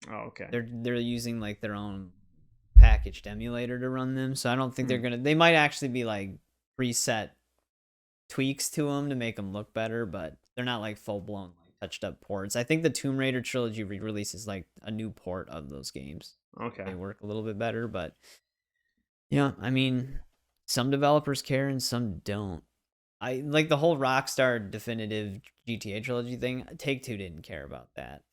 Oh, okay. They're using like their own packaged emulator to run them, so I don't think they're gonna. They might actually be like preset tweaks to them to make them look better, but they're not like full blown like touched up ports. I think the Tomb Raider trilogy re-release is like a new port of those games. Okay. They work a little bit better, but yeah, I mean, some developers care and some don't. I like the whole Rockstar definitive GTA trilogy thing. Take-Two didn't care about that.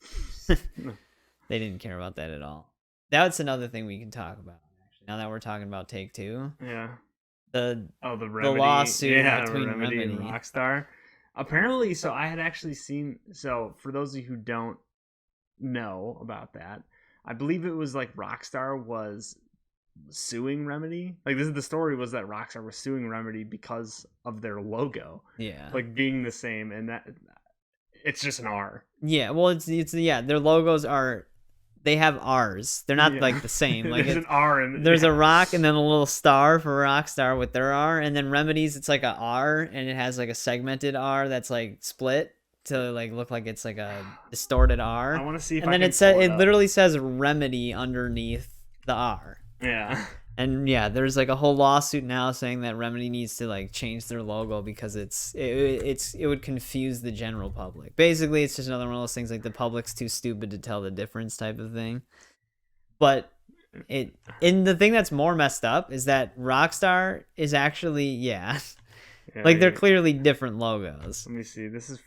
They didn't care about that at all. That's another thing we can talk about. Actually, now that we're talking about Take-Two, Yeah. the Remedy, lawsuit between Remedy and Remedy. Rockstar. Apparently, so I had actually seen. So for those of you who don't know about that, I believe it was like Rockstar was suing Remedy. Like the story was that Rockstar was suing Remedy because of their logo. Yeah. Like being the same, and that it's just an R. Yeah. Well, it's their logos are. They have R's. They're not like the same. Like there's an R and there's a rock and then a little star for Rockstar with their R, and then Remedy's it's like a R and it has like a segmented R that's like split to like look like it's like a distorted R. I want to see if and I then can it says pull it up. literally says Remedy underneath the R. Yeah. And yeah, there's like a whole lawsuit now saying that Remedy needs to like change their logo because it would confuse the general public. Basically, it's just another one of those things like the public's too stupid to tell the difference type of thing. But and the thing that's more messed up is that Rockstar is actually like they're clearly different logos. Let me see. This is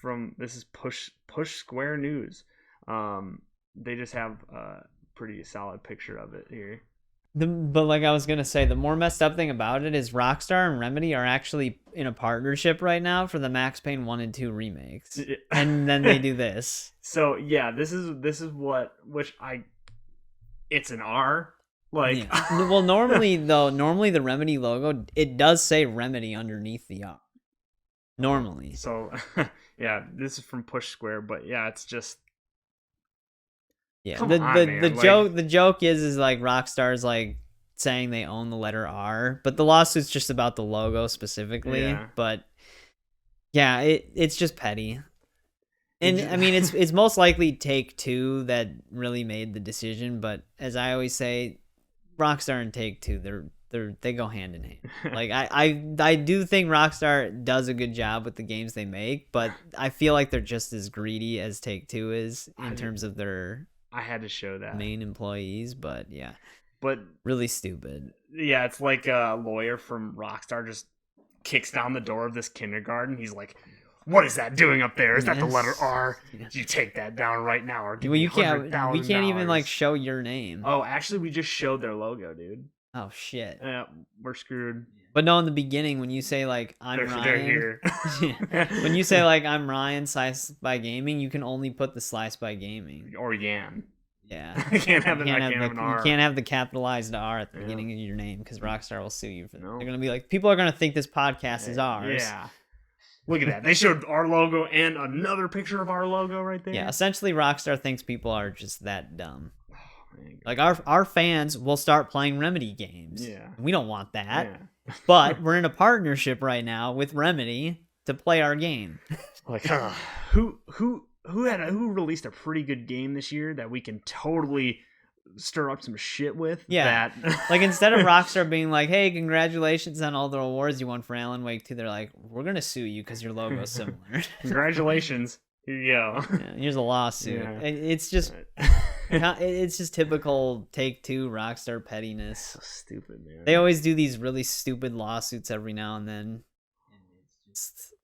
Push Square News. They just have a pretty solid picture of it here. But like I was gonna say, the more messed up thing about it is Rockstar and Remedy are actually in a partnership right now for the Max Payne 1 and 2 remakes, and then they do this. So yeah, this is what it's an R. Like well, normally the Remedy logo it does say Remedy underneath the R. Normally. So yeah, this is from Push Square, but yeah, it's just. Yeah, Come the on, man. the joke is like Rockstar's like saying they own the letter R, but the lawsuit's just about the logo specifically. Yeah. But yeah, it's just petty. And I mean it's most likely Take-Two that really made the decision, but as I always say, Rockstar and Take-Two they go hand in hand. Like I do think Rockstar does a good job with the games they make, but I feel like they're just as greedy as Take-Two is in terms of their I had to show that main employees, but yeah, but really stupid. Yeah, it's like a lawyer from Rockstar just kicks down the door of this kindergarten. He's like, "What is that doing up there? Is that the letter R? You take that down right now, or give Well, me you can't. $100,000." We can't even like show your name. Oh, actually, we just showed their logo, dude. Oh shit. Yeah, we're screwed. But no, in the beginning when you say like I'm Ryan, they're here. When you say like I'm Ryan Slice by Gaming, you can only put the Slice by Gaming or Yan. Yeah, I can't have an R. You can't have the capitalized R at the beginning of your name because Rockstar will sue you for that. They're gonna be like, people are gonna think this podcast is ours. Yeah. Look at that. They showed our logo and another picture of our logo right there. Yeah, essentially Rockstar thinks people are just that dumb. Like our fans will start playing Remedy games. Yeah. We don't want that. Yeah. But we're in a partnership right now with Remedy to play our game. Like, who released a pretty good game this year that we can totally stir up some shit with? Yeah. Like instead of Rockstar being like, "Hey, congratulations on all the awards you won for Alan Wake 2," they're like, "We're gonna sue you because your logo's similar." Congratulations. Here you go. Yeah, here's a lawsuit. Yeah. It's just typical Take-Two Rockstar pettiness. So stupid, man. They always do these really stupid lawsuits every now and then.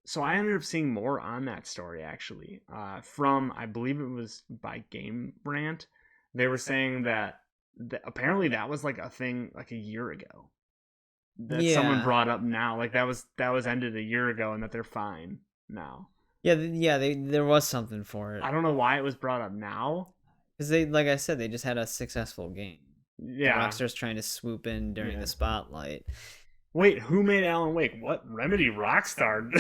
So I ended up seeing more on that story actually. From I believe it was by Game Rant. They were saying that apparently that was like a thing like a year ago. That someone brought up now. Like that was ended a year ago, and that they're fine now. Yeah, there was something for it. I don't know why it was brought up now. Because they, like I said, they just had a successful game. Yeah. Rockstar's trying to swoop in during the spotlight. Wait, who made Alan Wake? What? Remedy Rockstar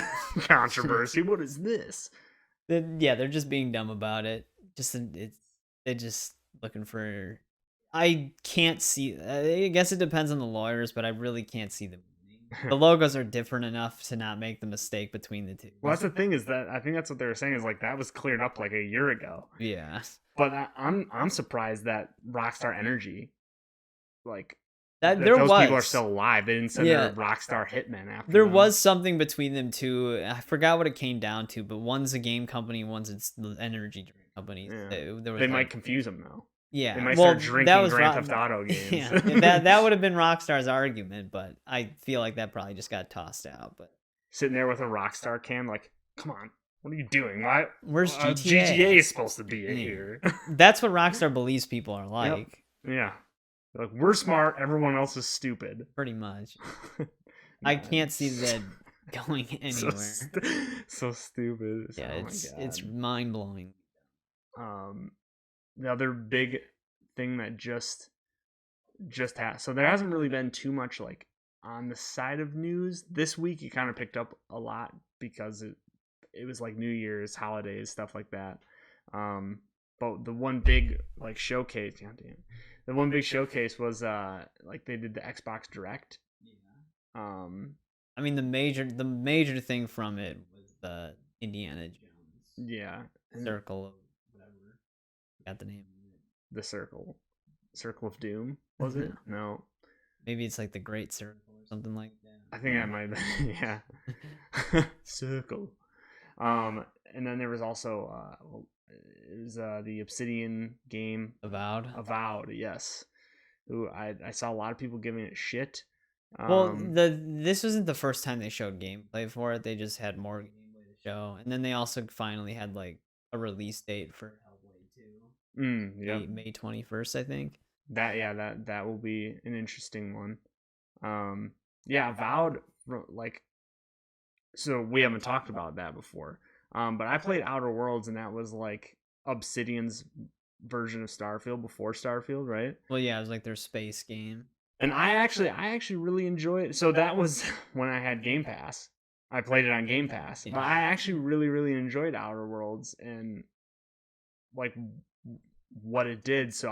controversy? What is this? They're just being dumb about it. They're just looking for... I can't see. I guess it depends on the lawyers, but I really can't see them. The logos are different enough to not make the mistake between the two. Well, that's the thing, is that I think that's what they were saying, is like that was cleared up like a year ago. Yeah. But I'm surprised that Rockstar Energy, like, That that there those was. people are still alive. They didn't send Yeah. their Rockstar hitmen after There them. was something between them two. I forgot what it came down to, but one's a game company, one's it's the energy drink company. Yeah. There was They like, might confuse them though. yeah, They might well, start drinking that was Grand Theft Auto games. Yeah, that would have been Rockstar's argument, but I feel like that probably just got tossed out. But Sitting there with a Rockstar can, like, come on, what are you doing? Why? Where's GTA? GTA is supposed to be here. That's what Rockstar believes people are like. Yeah. They're like, we're smart, everyone else is stupid. Pretty much. I can't see that going anywhere. So stupid. Yeah, it's mind blowing. The other big thing that just has, so there hasn't really been too much like on the side of news this week. It kind of picked up a lot because it was like New Year's, holidays, stuff like that. But the one big like showcase, the one big showcase was like they did the Xbox Direct. Yeah. I mean the major thing from it was the Indiana Jones. Yeah. Circle of whatever. Got the name of it. The Circle of Doom, was it? No. Maybe it's like the Great Circle or something like that. I think that might be, yeah. Circle. And then there was also it was the Obsidian game Avowed, yes. Ooh, I saw a lot of people giving it shit. Well, this wasn't the first time they showed gameplay for it. They just had more gameplay to show, and then they also finally had like a release date for Hellblade 2. Yeah. May 21st, I think. That will be an interesting one. Yeah, Avowed, like, so we haven't talked about that before. But I played Outer Worlds, and that was like Obsidian's version of Starfield before Starfield, right? Well, yeah, it was like their space game. And I actually really enjoyed it. So that was when I had Game Pass. I played it on Game Pass. Yeah. But I actually really enjoyed Outer Worlds and like what it did. So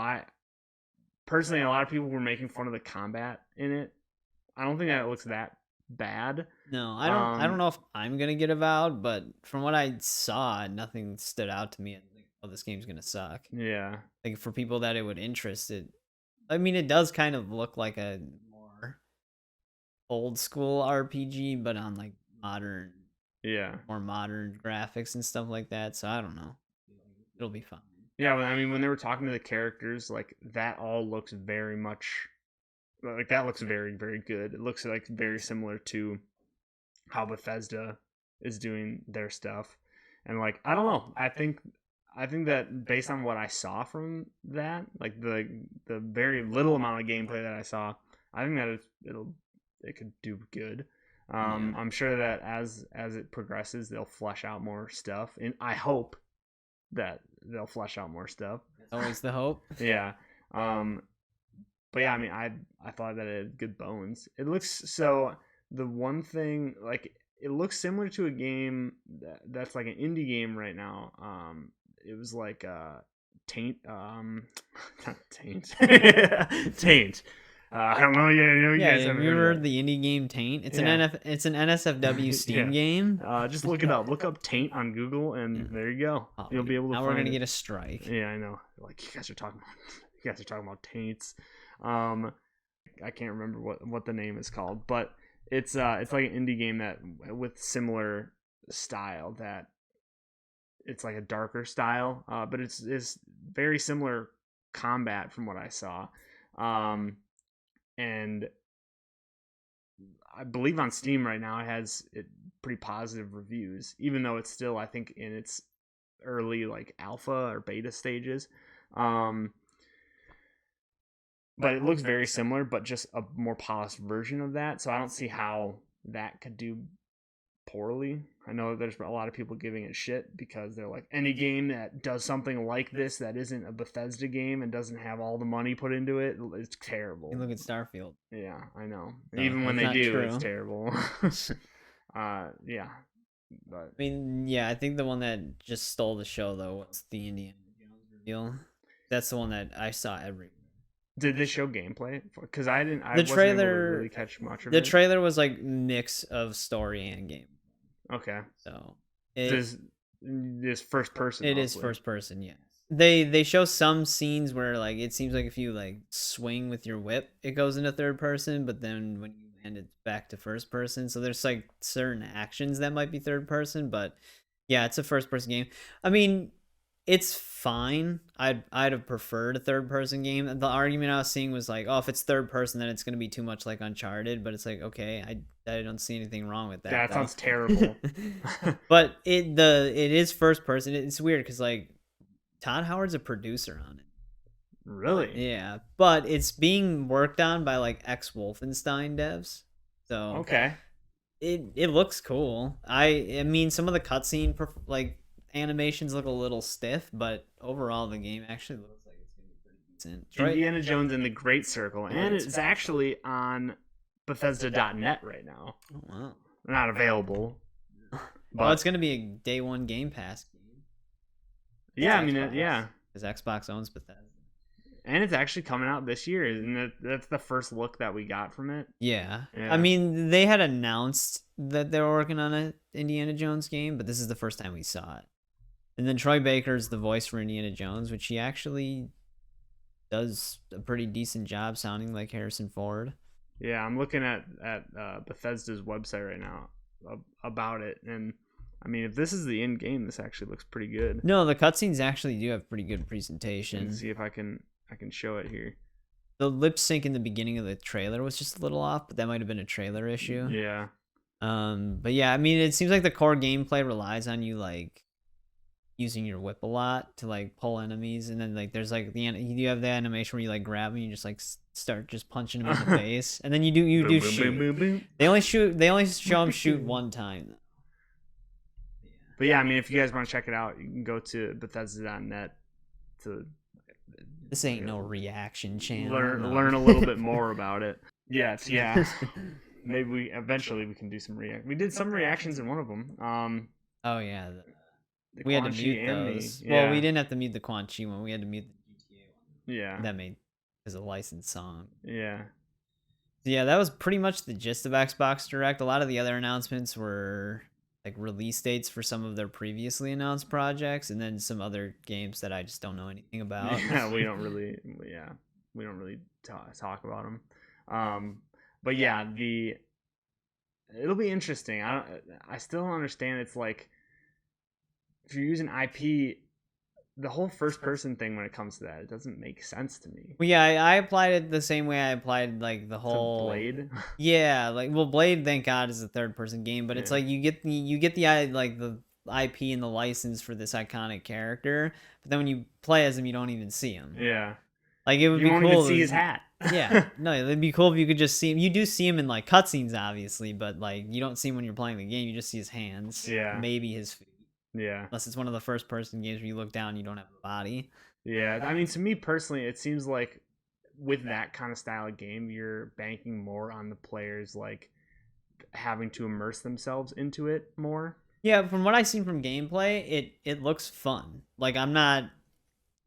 personally, a lot of people were making fun of the combat in it. I don't think that it looks that bad. No, I don't know if I'm gonna get Avowed, but from what I saw, nothing stood out to me. Like, oh, this game's gonna suck. Yeah. Like for people that it would interest, I mean, it does kind of look like a more old school RPG, but on like modern, more modern graphics and stuff like that. So I don't know. It'll be fun. Yeah, I mean, when they were talking to the characters, like that all looks very much like that looks very good. It looks like very similar to how Bethesda is doing their stuff, and like I don't know. I think that based on what I saw from that, like the very little amount of gameplay that I saw, I think that it could do good. I'm sure that as it progresses, they'll flesh out more stuff, and I hope that they'll flesh out more stuff. That's always the hope. Yeah. But yeah, I mean, I thought that it had good bones. It looks so. The one thing, like, it looks similar to a game that's like an indie game right now. It was like Taint, not Taint, Taint. I don't know. You guys have you heard the indie game Taint? It's it's an NSFW Steam game. Just look it up. Look up Taint on Google, and there you go. You'll be able to. Now we're gonna get a strike. Yeah, I know. Like you guys are talking about Taints. I can't remember what the name is called, but it's like an indie game that with similar style, that it's like a darker style, but it's very similar combat from what I saw, and I believe on Steam right now it has pretty positive reviews, even though it's still, I think, in its early like alpha or beta stages. But it looks very similar, but just a more polished version of that. So I don't see how that could do poorly. I know there's a lot of people giving it shit because they're like, any game that does something like this that isn't a Bethesda game and doesn't have all the money put into it, it's terrible. You look at Starfield. Yeah, I know. No, even when they do, it's terrible. Yeah. But I mean, yeah, I think the one that just stole the show though was the Indiana Jones reveal. That's the one that I saw everywhere. Did they show gameplay? Because I didn't. I The wasn't able to trailer, really catch much of the it. trailer was like mix of story and game. Okay. So This first person. it is mostly. first person, yes. They show some scenes where like it seems like if you like swing with your whip, it goes into third person, but then when you land it's back to first person. So there's like certain actions that might be third person, but yeah, it's a first person game. I mean, it's fine. I'd have preferred a third person game. The argument I was seeing was like, oh, if it's third person, then it's gonna be too much like Uncharted. But it's like, okay, I don't see anything wrong with that. That sounds terrible. But it is first person. It's weird because like Todd Howard's a producer on it. Really? Yeah, but it's being worked on by like ex Wolfenstein devs. So okay. It looks cool. I mean, some of the cutscene like animations look a little stiff, but overall the game actually looks like it's gonna be pretty decent. Indiana Jones in the Great Circle, and it's actually on Bethesda.net right now. Oh, wow. Not available. Well, it's gonna be a day one Game Pass game. Yeah, I mean, yeah. Because Xbox owns Bethesda. And it's actually coming out this year, and that's the first look that we got from it. Yeah. I mean, they had announced that they were working on an Indiana Jones game, but this is the first time we saw it. And then Troy Baker's the voice for Indiana Jones, which he actually does a pretty decent job sounding like Harrison Ford. Yeah, I'm looking at Bethesda's website right now about it, and I mean, if this is the end game, this actually looks pretty good. No, the cutscenes actually do have pretty good presentation. Let's see if I can show it here. The lip sync in the beginning of the trailer was just a little off, but that might have been a trailer issue. Yeah. But yeah, I mean, it seems like the core gameplay relies on you like using your whip a lot to like pull enemies, and then like there's like you have the animation where you like grab them and you just like start just punching them in the face, and then you do boom, shoot. Boom, boom, boom. They only show them shoot one time though. But yeah, I mean, if you guys want to check it out, you can go to Bethesda.net to. This ain't no reaction channel. Learn a little bit more about it. Yes, yeah. Maybe eventually we can do some react. We did some reactions in one of them. Oh yeah. The We had to Quan Chi mute and those. the- Well, we didn't have to mute the Quan Chi one. We had to mute the GTA one. Yeah. That made as a licensed song. Yeah. So yeah, that was pretty much the gist of Xbox Direct. A lot of the other announcements were like release dates for some of their previously announced projects, and then some other games that I just don't know anything about. Yeah, we don't really talk about them. But yeah, it'll be interesting. I still don't understand. It's like if you're using IP, the whole first person thing when it comes to that, it doesn't make sense to me. Well, yeah, I applied it the same way I applied like the whole Blade. Yeah, like Blade, thank God, is a third person game, but it's like you get the like the IP and the license for this iconic character, but then when you play as him, you don't even see him. Yeah. Like it would you be won't cool. even see his hat. Yeah, no, it'd be cool if you could just see him. You do see him in like cutscenes, obviously, but like you don't see him when you're playing the game. You just see his hands. Yeah. Maybe his feet. Yeah. Unless it's one of the first person games where you look down and you don't have a body. Yeah. I mean, to me personally, it seems like with that kind of style of game, you're banking more on the players like having to immerse themselves into it more. Yeah, from what I've seen from gameplay, it looks fun. Like I'm not.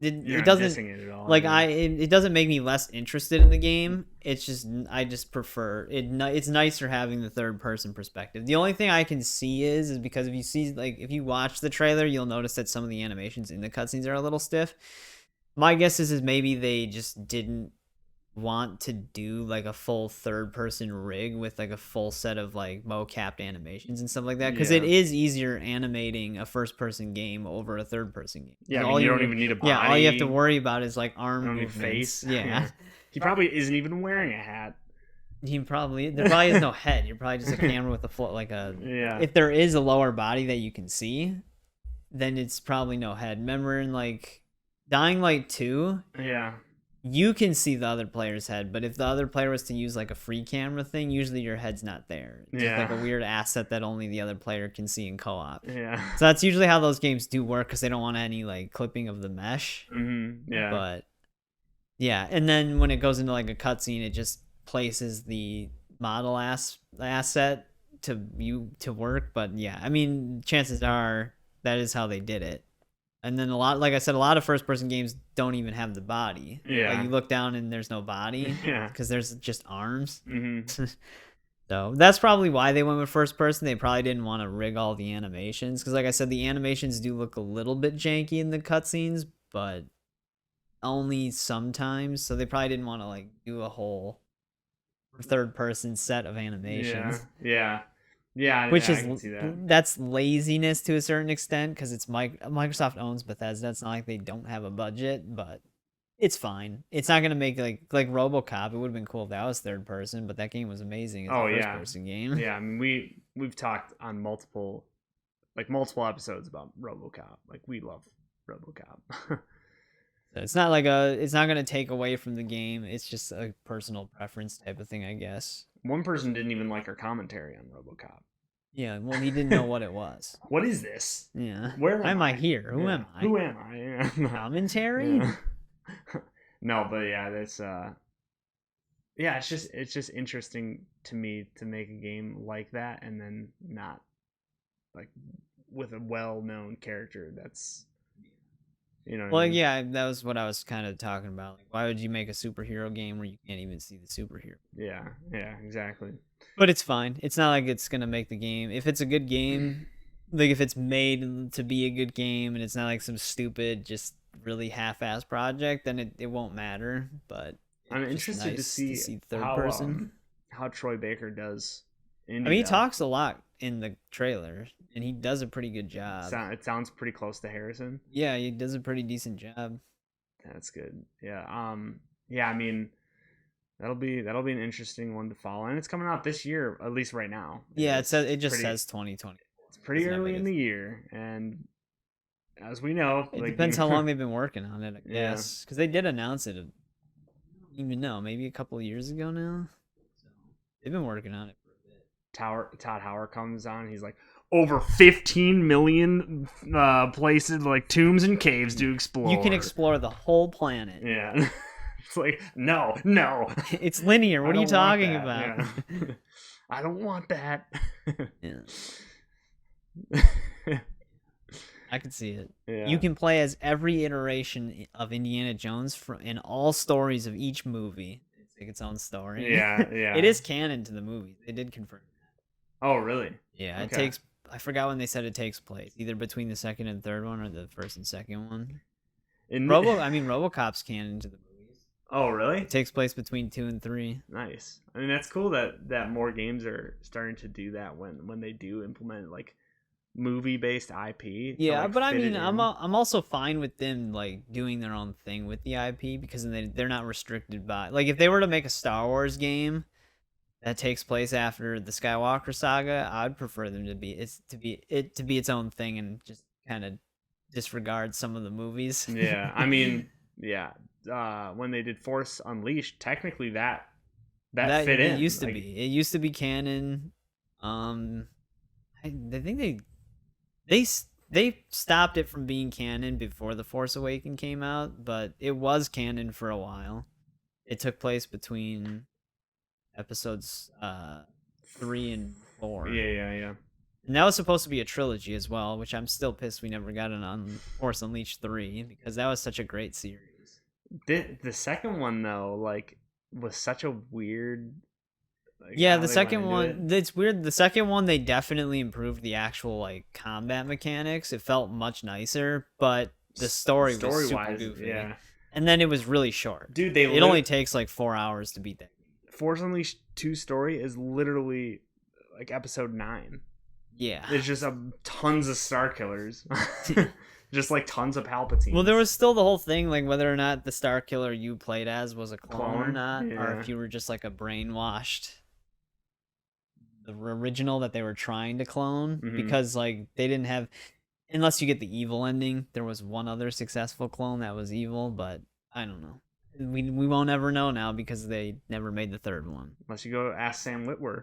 You're it not doesn't dissing it at all. like it doesn't make me less interested in the game. It's just I just prefer it. It's nicer having the third person perspective. The only thing I can see is because if you watch the trailer, you'll notice that some of the animations in the cutscenes are a little stiff. My guess is maybe they just didn't want to do like a full third person rig with like a full set of like mocapped animations and stuff like that, because it is easier animating a first person game over a third person game. Yeah, I mean, you don't even need a body. Yeah, all you have to worry about is like arm movements. Face. Yeah. He probably isn't even wearing a hat. There probably is no head. You're probably just a camera with a foot, like a. Yeah. If there is a lower body that you can see, then it's probably no head. Remember in like Dying Light 2? Yeah. You can see the other player's head, but if the other player was to use like a free camera thing, usually your head's not there. It's just like a weird asset that only the other player can see in co-op. Yeah. So that's usually how those games do work, because they don't want any like clipping of the mesh. Mm-hmm. Yeah. But yeah, and then when it goes into like a cutscene, it just places the model asset to work. But yeah, I mean, chances are that is how they did it. And then like I said, a lot of first person games don't even have the body. Yeah. Like you look down and there's no body. Yeah. Because there's just arms. Mm-hmm. So that's probably why they went with first person. They probably didn't want to rig all the animations. Because like I said, the animations do look a little bit janky in the cutscenes, but only sometimes. So they probably didn't want to like do a whole third person set of animations. Yeah, Which I is can see that. that's laziness to a certain extent because it's Microsoft owns Bethesda. It's not like they don't have a budget, but it's fine. It's not gonna make like RoboCop. It would have been cool if that was third person, but that game was amazing as a first person game. Yeah, I mean we've talked on multiple episodes about RoboCop. Like we love RoboCop. So it's not like it's not gonna take away from the game. It's just a personal preference type of thing, I guess. One person didn't even like our commentary on RoboCop. Yeah, well, he didn't know what it was. What is this? Yeah. Where am I here? Who am I? Who am I? Yeah. Commentary? Yeah. No, but yeah, that's yeah, it's just interesting to me to make a game like that and then not like with a well-known character that's Well, yeah, that was what I was kind of talking about. Like, why would you make a superhero game where you can't even see the superhero? Yeah, exactly. But it's fine. It's not like it's gonna make the game. If it's a good game, like if it's made to be a good game, and it's not like some stupid, just really half-ass project, then it won't matter. But I'm interested to see third person. How Troy Baker does. I mean, he talks a lot in the trailer, and he does a pretty good job. It sounds pretty close to Harrison. Yeah, he does a pretty decent job. That's good. Yeah. Yeah. I mean, that'll be an interesting one to follow, and it's coming out this year, at least right now. Yeah, it says 2020. It's pretty early in the year, and as we know, it depends how long they've been working on it. I guess because they did announce it. I don't even know, maybe a couple of years ago now. So they've been working on it. Todd Howard comes on. He's like, over 15 million places, like tombs and caves to explore. You can explore the whole planet. Yeah. It's like, no. It's linear. What are you talking about? Yeah. I don't want that. Yeah. I can see it. Yeah. You can play as every iteration of Indiana Jones in all stories of each movie. It's like its own story. Yeah. It is canon to the movies. They did confirm that. Oh, really? Yeah, it takes... I forgot when they said it takes place. Either between the second and third one or the first and second one. RoboCop's canon to the movies. Oh, really? It takes place between 2 and 3. Nice. I mean, that's cool that more games are starting to do that when they do implement like movie-based IP. Yeah, but I mean, I'm also fine with them like doing their own thing with the IP because then they're not restricted by, like, if they were to make a Star Wars game that takes place after the Skywalker saga, I'd prefer them to be its own thing and just kind of disregard some of the movies. Yeah, I mean, yeah. When they did Force Unleashed, technically that fit in. It used to be. It used to be canon. I think they stopped it from being canon before The Force Awakens came out, but it was canon for a while. It took place between episodes 3 and 4. Yeah. And that was supposed to be a trilogy as well, which I'm still pissed we never got it on Force Unleashed 3 because that was such a great series. The second one though, like, was such a weird. Like, yeah, the second one, it's weird. The second one, they definitely improved the actual like combat mechanics. It felt much nicer, but the story was super goofy. Yeah. And then it was really short. Dude, it only takes like 4 hours to beat that. Force Unleashed 2 story is literally like episode 9. Yeah. It's just tons of Star Killers. Just like tons of Palpatines. Well, there was still the whole thing, like whether or not the Star Killer you played as was a clone or not, or if you were just like a brainwashed the original that they were trying to clone, because like they didn't have, unless you get the evil ending, there was one other successful clone that was evil, but I don't know. We won't ever know now because they never made the third one. Unless you go ask Sam Witwer.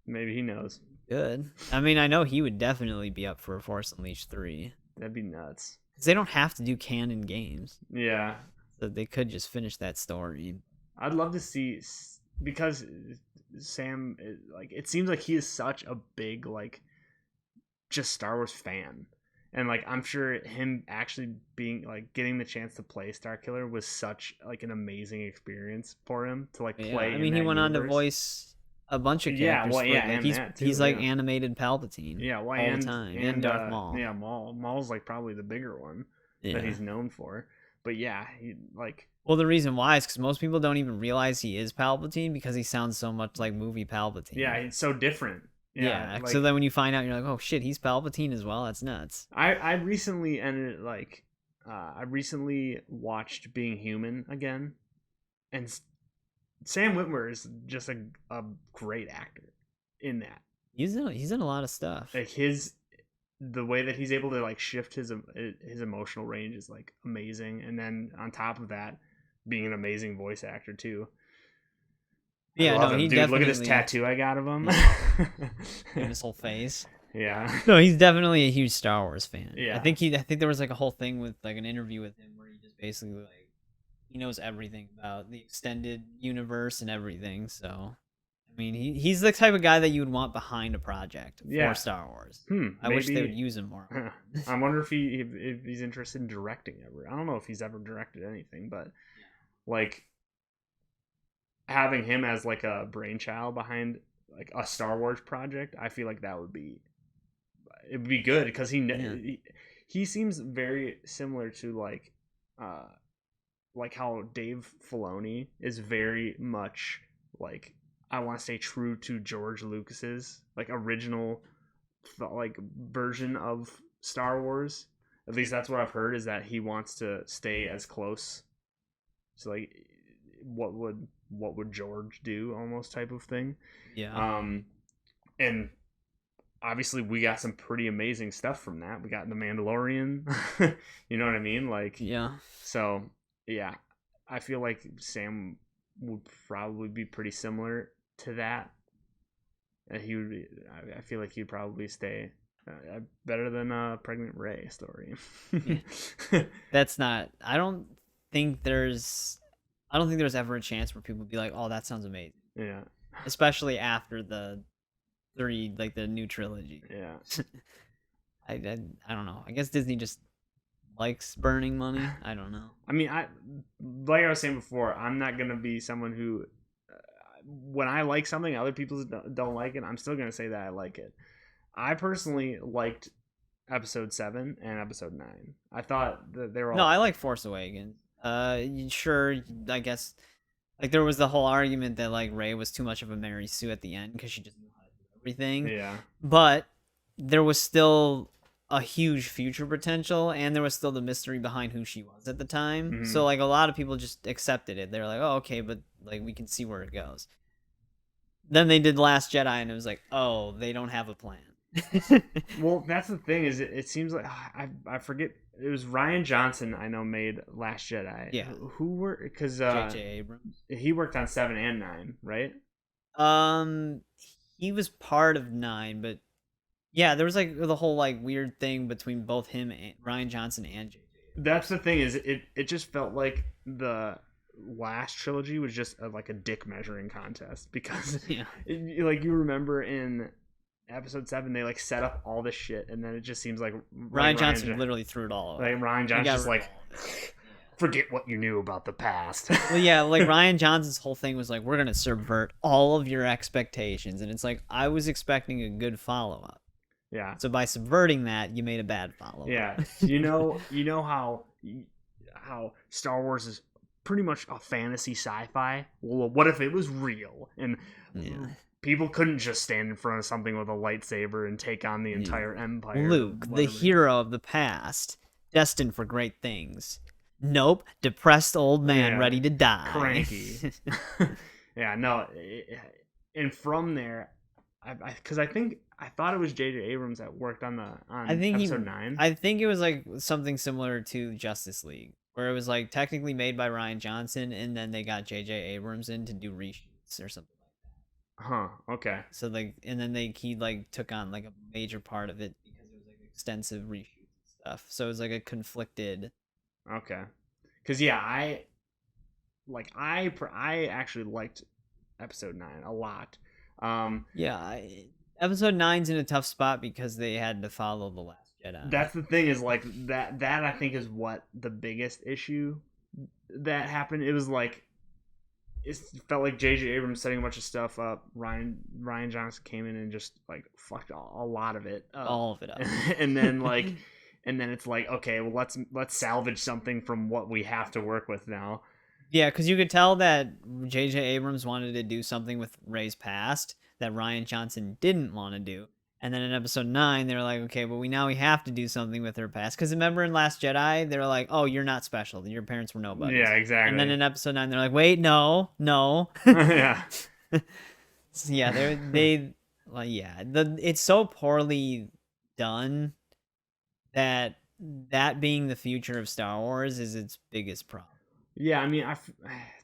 Maybe he knows. Good. I mean, I know he would definitely be up for Force Unleashed 3. That'd be nuts. Because they don't have to do canon games. Yeah. So they could just finish that story. I'd love to see, because Sam, like, it seems like he is such a big, like, just Star Wars fan. And like I'm sure him actually being like getting the chance to play Starkiller was such like an amazing experience for him to like Yeah, play I in mean, he that went on to universe. voice a bunch of Yeah, characters well, for yeah, like and that he's too. like Yeah, animated Palpatine yeah, well, all the time, and Darth Maul. yeah, Maul's like probably the bigger one that Yeah. he's known for. But yeah, he like Well, the reason why is because most people don't even realize he is Palpatine because he sounds so much like movie Palpatine. yeah, it's so different. Yeah, Yeah. like So then when you find out, you're like, oh shit, he's Palpatine as well. That's nuts. I recently ended like I recently watched Being Human again, and Sam Witwer is just a great actor in that. He's in a lot of stuff. Like the way that he's able to like shift his emotional range is like amazing, and then on top of that, being an amazing voice actor too. Yeah, I love no, him. he Dude, look at this definitely tattoo I got of him. in his whole face. Yeah. No, he's definitely a huge Star Wars fan. Yeah. I think there was like a whole thing with like an interview with him where he just basically like he knows everything about the extended universe and everything. So, I mean, he's the type of guy that you would want behind a project for Star Wars. I wish they would use him more. I wonder if he's interested in directing ever. I don't know if he's ever directed anything, but like having him as like a brainchild behind like a Star Wars project, I feel like that would be it'd be good because he seems very similar to like how Dave Filoni is very much like I want to stay true to George Lucas's like original like version of Star Wars. At least that's what I've heard is that he wants to stay as close to like what would George do almost type of thing. Yeah. And obviously we got some pretty amazing stuff from that. We got The Mandalorian. You know what I mean? Like yeah. So yeah, I feel like Sam would probably be pretty similar to that. He would. I feel like he'd probably stay better than Pregnant Ray story. That's not. I don't think there's ever a chance where people would be like, "Oh, that sounds amazing." Yeah. Especially after the new trilogy. Yeah. I don't know. I guess Disney just likes burning money. I don't know. I mean, like I was saying before, I'm not gonna be someone who, when I like something, other people don't like it. I'm still gonna say that I like it. I personally liked Episode 7 and Episode 9. I thought that they were all. No, I like Force Awakens. Sure, I guess. Like there was the whole argument that like Rey was too much of a Mary Sue at the end because she just knew how to do everything. Yeah. But there was still a huge future potential, and there was still the mystery behind who she was at the time. Mm-hmm. So like a lot of people just accepted it. They were like, "Oh, okay," but like we can see where it goes. Then they did Last Jedi, and it was like, "Oh, they don't have a plan." Well, that's the thing. Is it seems like I forget. It was Rian Johnson I know made Last Jedi. Yeah. Who were because J.J. Abrams. He worked on 7 and 9, right? He was part of 9, but yeah, there was like the whole like weird thing between both him and Rian Johnson and J.J. That's the thing. Is it just felt like the last trilogy was just like a dick measuring contest because like you remember in Episode 7 they like set up all this shit and then it just seems like Rian Johnson literally threw it all away. Like Rian Johnson just like forget what you knew about the past. Well, yeah, like Rian Johnson's whole thing was like we're gonna subvert all of your expectations, and it's like I was expecting a good follow up. Yeah. So by subverting that, you made a bad follow up. Yeah. You know how Star Wars is pretty much a fantasy sci-fi. Well, what if it was real and people couldn't just stand in front of something with a lightsaber and take on the entire empire? Luke, the hero of the past, destined for great things. Nope, depressed old man ready to die. Cranky. Yeah, no. And from there, because I thought it was J.J. Abrams that worked on Episode 9. I think it was like something similar to Justice League, where it was like technically made by Rian Johnson, and then they got J.J. Abrams in to do reshoots or something like that. Huh. Okay. So like, and then he like took on like a major part of it because it was like extensive reshoots and stuff. So it was like a conflicted. Okay. Because yeah, I actually liked Episode 9 a lot. Episode 9's in a tough spot because they had to follow The Last Jedi. That's the thing, is like that I think is what the biggest issue that happened. It was like, it felt like J.J. Abrams setting a bunch of stuff up. Ryan Johnson came in and just like fucked a lot of it up. All of it up. And then like, and then it's like, okay, well let's salvage something from what we have to work with now. Yeah, because you could tell that J.J. Abrams wanted to do something with Rey's past that Ryan Johnson didn't want to do. And then in episode 9, they were like, okay, but we have to do something with her past. Because remember in Last Jedi, they were like, oh, you're not special. Your parents were nobodies. Yeah, exactly. And then in episode 9, they're like, wait, no. Yeah. So yeah, it's so poorly done that being the future of Star Wars is its biggest problem. Yeah, I mean,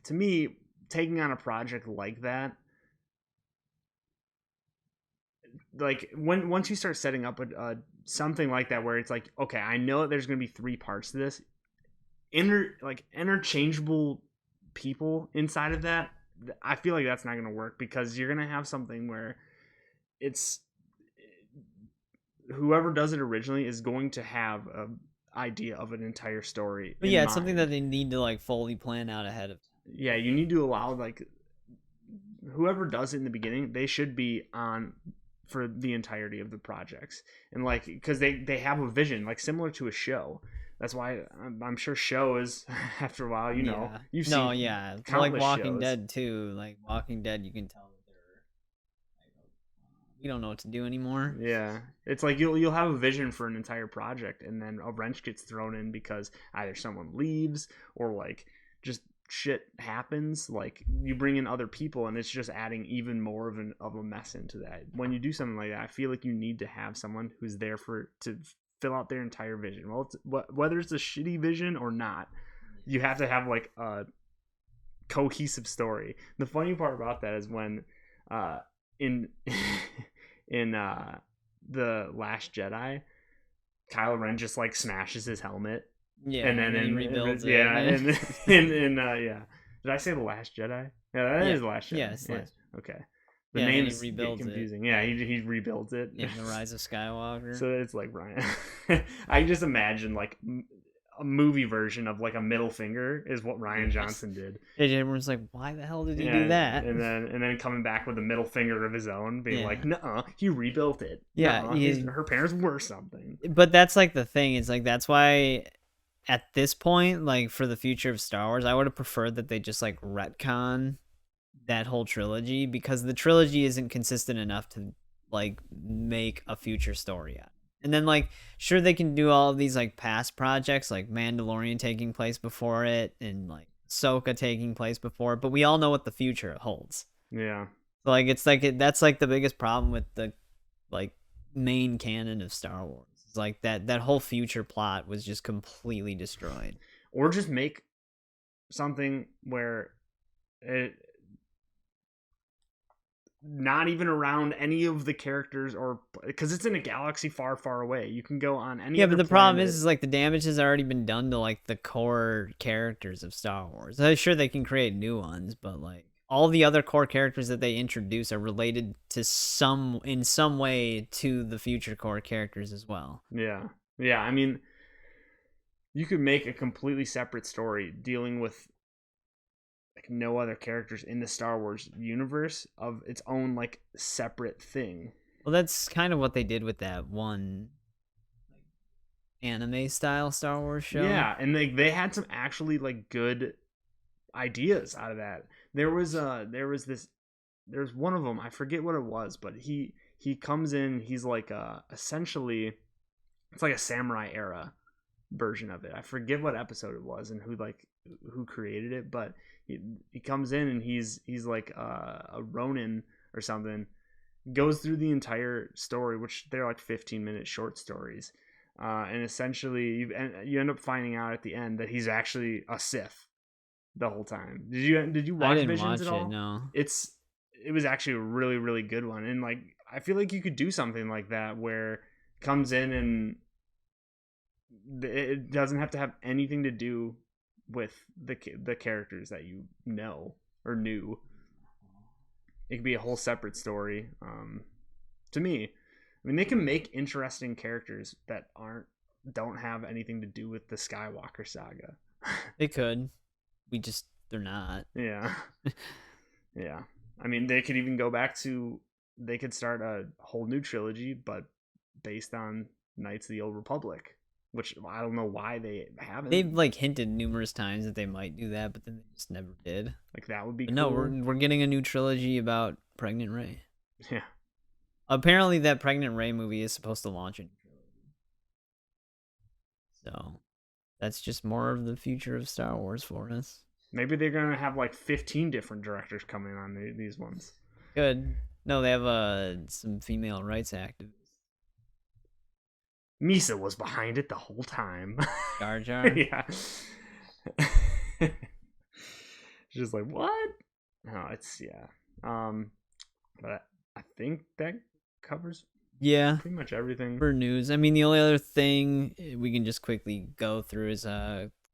to me, taking on a project like that, like once you start setting up something like that, where it's like, okay, I know there's going to be 3 parts to this, interchangeable people inside of that, I feel like that's not going to work, because you're going to have something where it's whoever does it originally is going to have a idea of an entire story. But yeah, it's something that they need to like fully plan out ahead of time. Yeah, you need to allow like whoever does it in the beginning, they should be on for the entirety of the projects, and like, because they have a vision, like similar to a show. That's why I'm sure shows after a while, you know, you've seen like Walking shows. Dead too. Like Walking Dead, you can tell that they're we don't know what to do anymore. Yeah, it's like you'll have a vision for an entire project, and then a wrench gets thrown in because either someone leaves or like just shit happens. Like you bring in other people, and it's just adding even more of a mess into that. When you do something like that, I feel like you need to have someone who's there to fill out their entire vision. Well, whether it's a shitty vision or not, you have to have like a cohesive story. The funny part about that is when in the Last Jedi, Kylo Ren just like smashes his helmet. Yeah, and then he rebuilds it. Yeah, and yeah. Did I say the Last Jedi? Yeah, that is the Last Jedi. Yes. Yeah. Okay. The names get rebuilds confusing. it. Yeah, he rebuilds it. Yeah, the Rise of Skywalker. So it's like Ryan. I just imagine like a movie version of like a middle finger is what Ryan Johnson did. J.J. Abrams like, why the hell did he do that? And then coming back with a middle finger of his own, being like, nuh-uh, he rebuilt it. Yeah, her parents were something. But that's like the thing. It's like that's why at this point, like for the future of Star Wars, I would have preferred that they just like retcon that whole trilogy, because the trilogy isn't consistent enough to like make a future story out. And then like sure, they can do all of these like past projects, like Mandalorian taking place before it and like Ahsoka taking place before it, but we all know what the future holds. Yeah. So, like it's like that's like the biggest problem with the like main canon of Star Wars. It's like that whole future plot was just completely destroyed. Or just make something where it not even around any of the characters, or because it's in a galaxy far, far away. You can go on any. Yeah, but the problem is like the damage has already been done to like the core characters of Star Wars. I'm sure they can create new ones, but like all the other core characters that they introduce are related to in some way to the future core characters as well. Yeah. I mean, you could make a completely separate story dealing with like no other characters in the Star Wars universe of its own like separate thing. Well, that's kind of what they did with that one anime style Star Wars show. Yeah, and they had some actually like good ideas out of that. There was one of them, I forget what it was, but he comes in, he's like essentially it's like a samurai era version of it. I forget what episode it was and who created it, but he comes in and he's like a Ronin or something, goes through the entire story, which they're like 15-minute short stories, and essentially you end up finding out at the end that he's actually a Sith the whole time. Did you watch Visions at all? No. It was actually a really, really good one, and like I feel like you could do something like that where it comes in and it doesn't have to have anything to do with the characters that you know or knew. It could be a whole separate story. To me, I mean, they can make interesting characters that don't have anything to do with the Skywalker saga. They could. They're not. Yeah. Yeah. I mean, they could even go back to, they could start a whole new trilogy, but based on Knights of the Old Republic, which I don't know why they haven't. They've like hinted numerous times that they might do that, but then they just never did. Like, that would be But cool. no, we're getting a new trilogy about Pregnant Rey. Yeah. Apparently, that Pregnant Rey movie is supposed to launch a new trilogy. So that's just more of the future of Star Wars for us. Maybe they're gonna have like 15 different directors coming on these ones. Good. No, they have some female rights activists. Misa was behind it the whole time. Jar Jar. Yeah. She's just like, what? No, it's but I think that covers pretty much everything for news. I mean, the only other thing we can just quickly go through is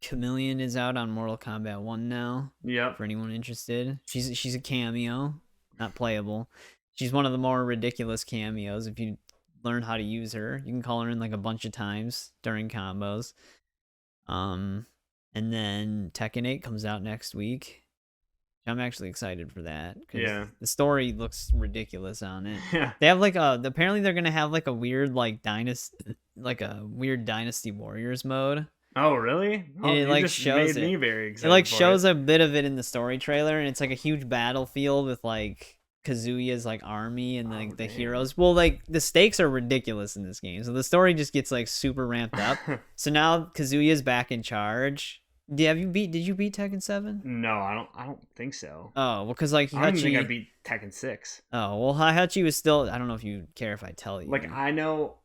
Chameleon is out on Mortal Kombat 1 now. Yep. For anyone interested. She's a cameo, not playable. She's one of the more ridiculous cameos. If you learn how to use her, you can call her in like a bunch of times during combos. And then Tekken 8 comes out next week. I'm actually excited for that. Yeah. The story looks ridiculous on it. Yeah. They have like apparently they're gonna have like a weird Dynasty Warriors mode. Oh, really? Oh, it like just shows made it. me very excited. It like shows a bit of it in the story trailer, and it's like a huge battlefield with like Kazuya's like army and like the heroes. Well, like the stakes are ridiculous in this game, so the story just gets like super ramped up. So now Kazuya's back in charge. Did you beat Tekken 7? No, I don't think so. Oh, well, because like I don't even think I beat Tekken 6. Oh, well, Heihachi was still. I don't know if you care if I tell you. Like, I know.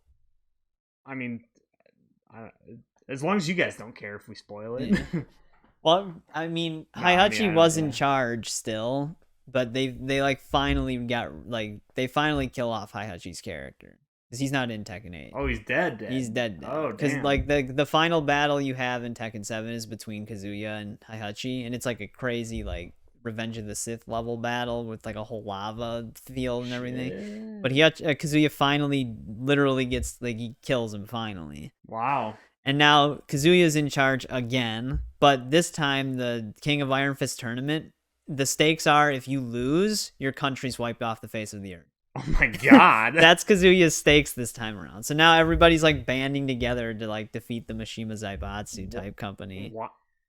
I mean, as long as you guys don't care if we spoil it. Yeah. Well, I mean, Heihachi was in charge still, but they like finally finally kill off Heihachi's character. Because he's not in Tekken 8. Oh, he's dead. He's dead. Oh, damn. Because like the final battle you have in Tekken 7 is between Kazuya and Heihachi, and it's like a crazy like Revenge of the Sith level battle with like a whole lava field and everything. But Kazuya finally literally gets like he kills him finally. Wow. And now Kazuya's in charge again, but this time the King of Iron Fist tournament, the stakes are if you lose, your country's wiped off the face of the earth. Oh my god. That's Kazuya's stakes this time around. So now everybody's like banding together to like defeat the Mishima Zaibatsu type company.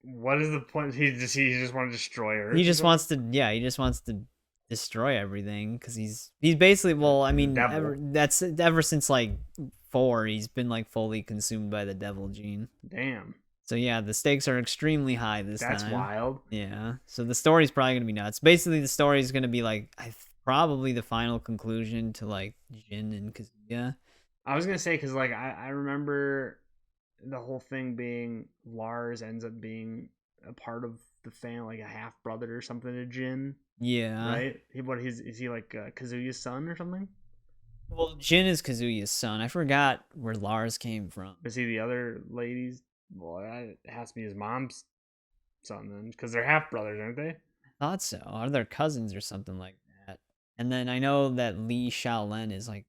What is the point? He just want to destroy her. He just wants to destroy everything because he's basically, well, I mean, ever since like 4, he's been like fully consumed by the devil gene. Damn. So yeah, the stakes are extremely high this time. That's wild. Yeah. So the story's probably gonna be nuts. Basically, the story's gonna be like probably the final conclusion to like Jin and Kazuya. I was gonna say because like I remember the whole thing being Lars ends up being a part of the family, like a half brother or something to Jin. Yeah. Right. Is he like Kazuya's son or something? Well, Jin is Kazuya's son. I forgot where Lars came from. Is he the other lady's? Well, it has to be his mom's son then, because they're half brothers, aren't they? I thought so. Or they're cousins or something like that. And then I know that Li Shaolin is like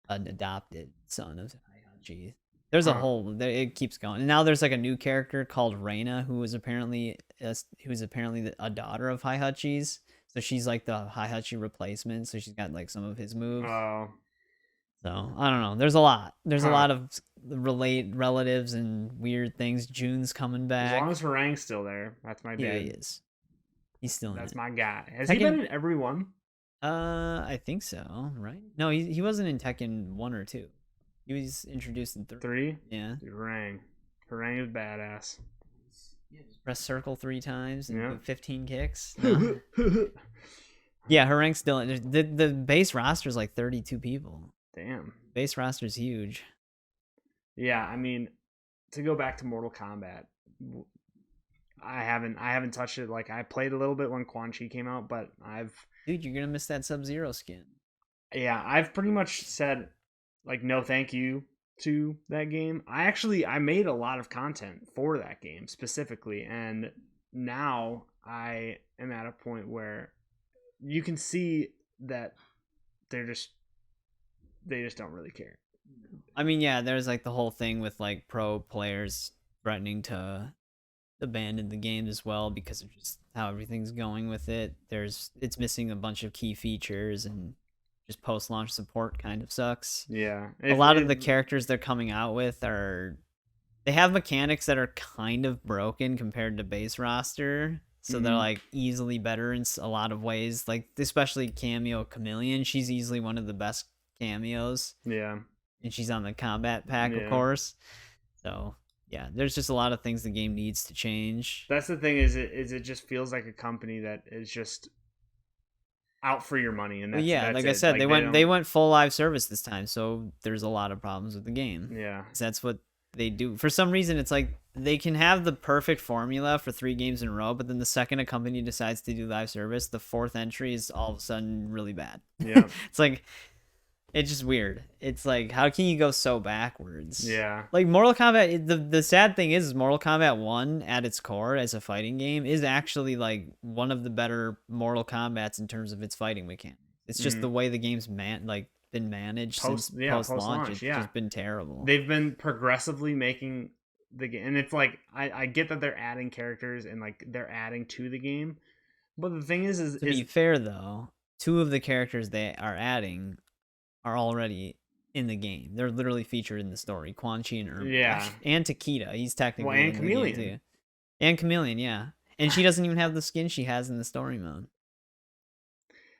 an adopted son of Heihachi. There's a it keeps going. And now there's like a new character called Reina who is apparently a daughter of Heihachi's. So she's like the Heihachi replacement. So she's got like some of his moves. Oh. So I don't know. There's a lot. There's a lot of relatives and weird things. June's coming back. As long as Harang's still there, that's my dude. Yeah, he is. He's still in it. That's my guy. Has he been in every one? I think so. Right? No, he wasn't in Tekken 1 or 2. He was introduced in 3. Yeah. Dude, Harang is badass. Yeah, just press circle 3 times and do 15 kicks. No. Yeah, Harang's still in. The base roster is like 32 people. Damn. Base roster's huge. Yeah, I mean, to go back to Mortal Kombat, I haven't touched it. Like, I played a little bit when Quan Chi came out, but Dude, you're gonna miss that Sub-Zero skin. Yeah, I've pretty much said like no thank you to that game. I made a lot of content for that game specifically, and now I am at a point where you can see that they're just they just don't really care. I mean, yeah, there's like the whole thing with like pro players threatening to abandon the game as well because of just how everything's going with it. It's missing a bunch of key features, and just post-launch support kind of sucks. Yeah, A lot of the characters they're coming out with they have mechanics that are kind of broken compared to base roster. So they're like easily better in a lot of ways. Like especially Cameo Chameleon, she's easily one of the best cameos. Yeah. And she's on the combat pack, of course. So yeah, there's just a lot of things the game needs to change. That's the thing is it just feels like a company that is just out for your money, and that's like I said, like they went full live service this time, so there's a lot of problems with the game. Yeah, that's what they do. For some reason, it's like they can have the perfect formula for 3 games in a row, but then the second a company decides to do live service, the 4th entry is all of a sudden really bad. Yeah, it's like. It's just weird. It's like, how can you go so backwards? Yeah. Like Mortal Kombat, the sad thing is Mortal Kombat 1 at its core as a fighting game is actually like one of the better Mortal Kombats in terms of its fighting mechanics. It's just the way the game's been managed since post-launch. It's just been terrible. They've been progressively making the game, and it's like I get that they're adding characters and like they're adding to the game, but the thing is to be fair though, 2 of the characters they are adding are already in the game. They're literally featured in the story. Quan Chi and Ermac. Yeah. And Takeda. He's technically and Chameleon. Too. And Chameleon, yeah. And she doesn't even have the skin she has in the story mode.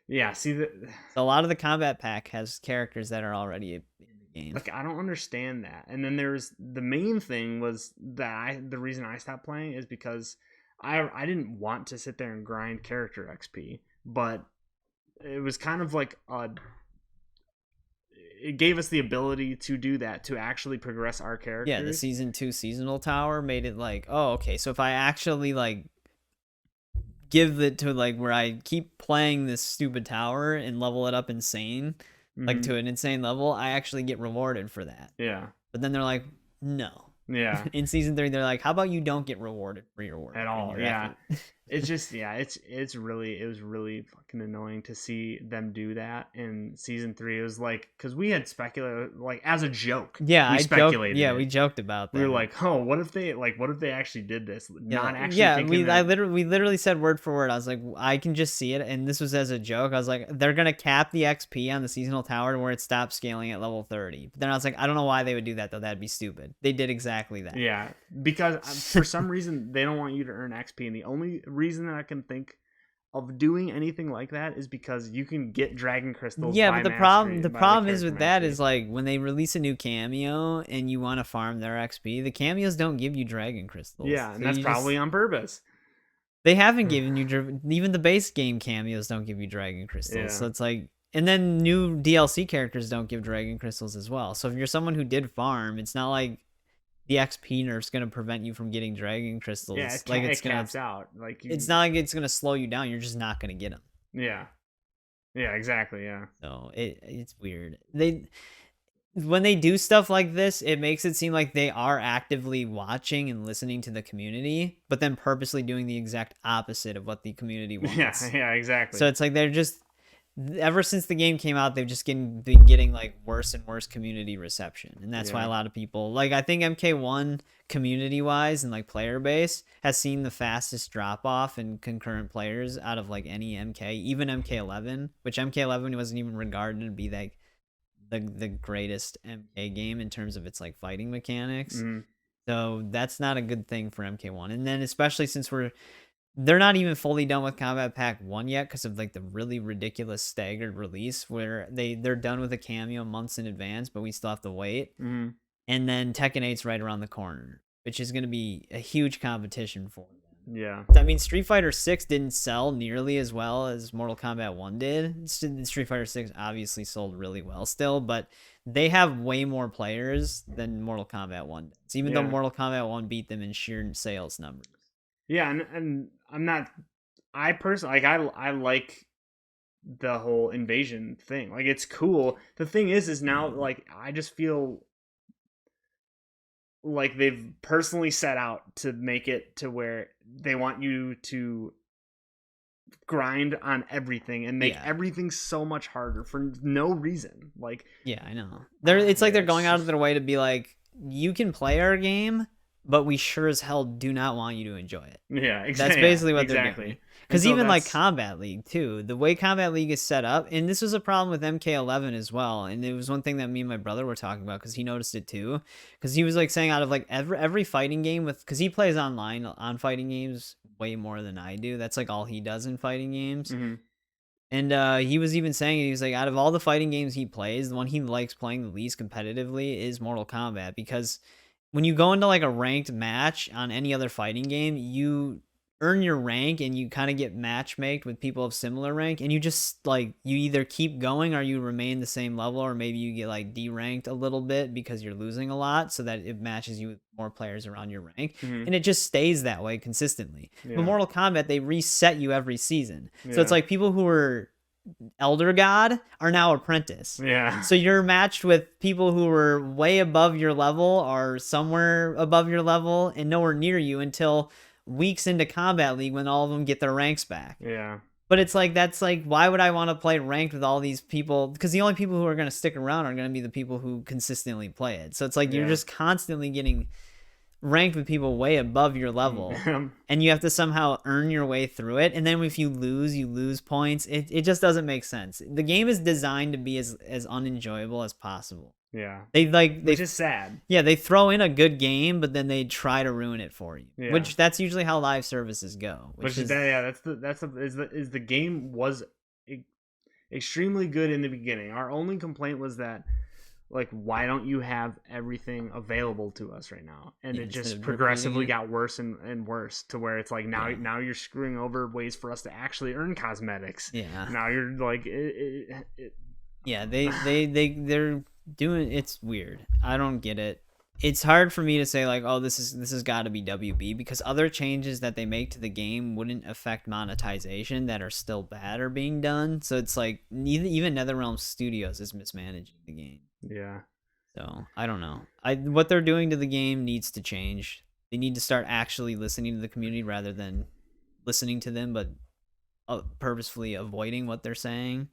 Yeah, see so a lot of the combat pack has characters that are already in the game. Like I don't understand that. And then there's the main thing was that the reason I stopped playing is because I didn't want to sit there and grind character XP, but it was kind of like it gave us the ability to do that, to actually progress our characters. Yeah, the season 2 seasonal tower made it like, oh, okay, so if I actually like give it to like where I keep playing this stupid tower and level it up insane, like to an insane level, I actually get rewarded for that. Yeah. But then they're like, no. Yeah. In season 3, they're like, how about you don't get rewarded for your work at all? Yeah. It's just it was really fucking annoying to see them do that in season 3. It was like, because we had speculated, like as a joke. Yeah, we speculated. We joked about that. We were like, oh, what if they actually did this? Not actually. We literally said word for word. I was like, I can just see it, and this was as a joke. I was like, they're gonna cap the XP on the seasonal tower where it stops scaling at level 30. But then I was like, I don't know why they would do that though. That'd be stupid. They did exactly that. Yeah, because for some reason they don't want you to earn XP, and the only reason that I can think of doing anything like that is because you can get dragon crystals. Yeah, but the problem is with that is like when they release a new cameo and you want to farm their XP, the cameos don't give you dragon crystals. Yeah, and that's probably on purpose. They haven't given you even the base game cameos don't give you dragon crystals. Yeah. So it's like, and then new DLC characters don't give dragon crystals as well. So if you're someone who did farm, it's not like the XP nerf's gonna prevent you from getting dragon crystals. Yeah, it caps out. Like it's not like it's gonna slow you down. You're just not gonna get them. Yeah, yeah, exactly. Yeah. So it's weird. When they do stuff like this, it makes it seem like they are actively watching and listening to the community, but then purposely doing the exact opposite of what the community wants. Yeah, exactly. So it's like they're just. Ever since the game came out, they've just been getting like worse and worse community reception, and that's why a lot of people like. I think MK1 community wise and like player base has seen the fastest drop off in concurrent players out of like any MK, even MK11, which MK11 wasn't even regarded to be like the greatest MK game in terms of its like fighting mechanics. So that's not a good thing for MK1, and then especially since they're not even fully done with Combat Pack 1 yet because of like the really ridiculous staggered release where they're done with a cameo months in advance, but we still have to wait. And then Tekken 8's right around the corner, which is going to be a huge competition for them. Yeah. I mean, Street Fighter 6 didn't sell nearly as well as Mortal Kombat 1 did. Street Fighter 6 obviously sold really well still, but they have way more players than Mortal Kombat 1 does, even though Mortal Kombat 1 beat them in sheer sales numbers. Yeah, and I personally I like the whole invasion thing. Like it's cool. The thing is now like I just feel like they've personally set out to make it to where they want you to grind on everything and make everything so much harder for no reason. Like, yeah, I know. It's like they're going out of their way to be like, you can play our game, but we sure as hell do not want you to enjoy it. Yeah, exactly. That's basically what they're doing. Because even like Kombat League too, the way Kombat League is set up, and this was a problem with MK11 as well, and it was one thing that me and my brother were talking about because he noticed it too. Because he was like saying out of like every fighting game because he plays online on fighting games way more than I do. That's like all he does in fighting games. Mm-hmm. And he was even saying, he was like, out of all the fighting games he plays, the one he likes playing the least competitively is Mortal Kombat, because when you go into like a ranked match on any other fighting game, you earn your rank and you kind of get matchmaked with people of similar rank, and you just like, you either keep going or you remain the same level, or maybe you get like deranked a little bit because you're losing a lot, so that it matches you with more players around your rank. Mm-hmm. And it just stays that way consistently. But Mortal Kombat, they reset you every season, so it's like people who were Elder God are now Apprentice. Yeah. So you're matched with people who were way above your level or somewhere above your level and nowhere near you until weeks into Kombat League when all of them get their ranks back. Yeah. But it's like, that's like, why would I want to play ranked with all these people? Because the only people who are going to stick around are going to be the people who consistently play it. So it's like, you're just constantly getting ranked with people way above your level, and you have to somehow earn your way through it. And then if you lose points. It just doesn't make sense. The game is designed to be as unenjoyable as possible. Yeah. Which is sad. Yeah, they throw in a good game, but then they try to ruin it for you. Yeah. Which that's usually how live services go. The game was extremely good in the beginning. Our only complaint was that, like, why don't you have everything available to us right now? And it just progressively got worse and worse, to where it's like now you're screwing over ways for us to actually earn cosmetics. Yeah. Now you're like yeah, they're doing, it's weird. I don't get it. It's hard for me to say like, oh, this has got to be WB, because other changes that they make to the game wouldn't affect monetization that are still bad are being done. So it's like even NetherRealm Studios is mismanaging the game. Yeah. So I don't know. What they're doing to the game needs to change. They need to start actually listening to the community rather than listening to them, but purposefully avoiding what they're saying.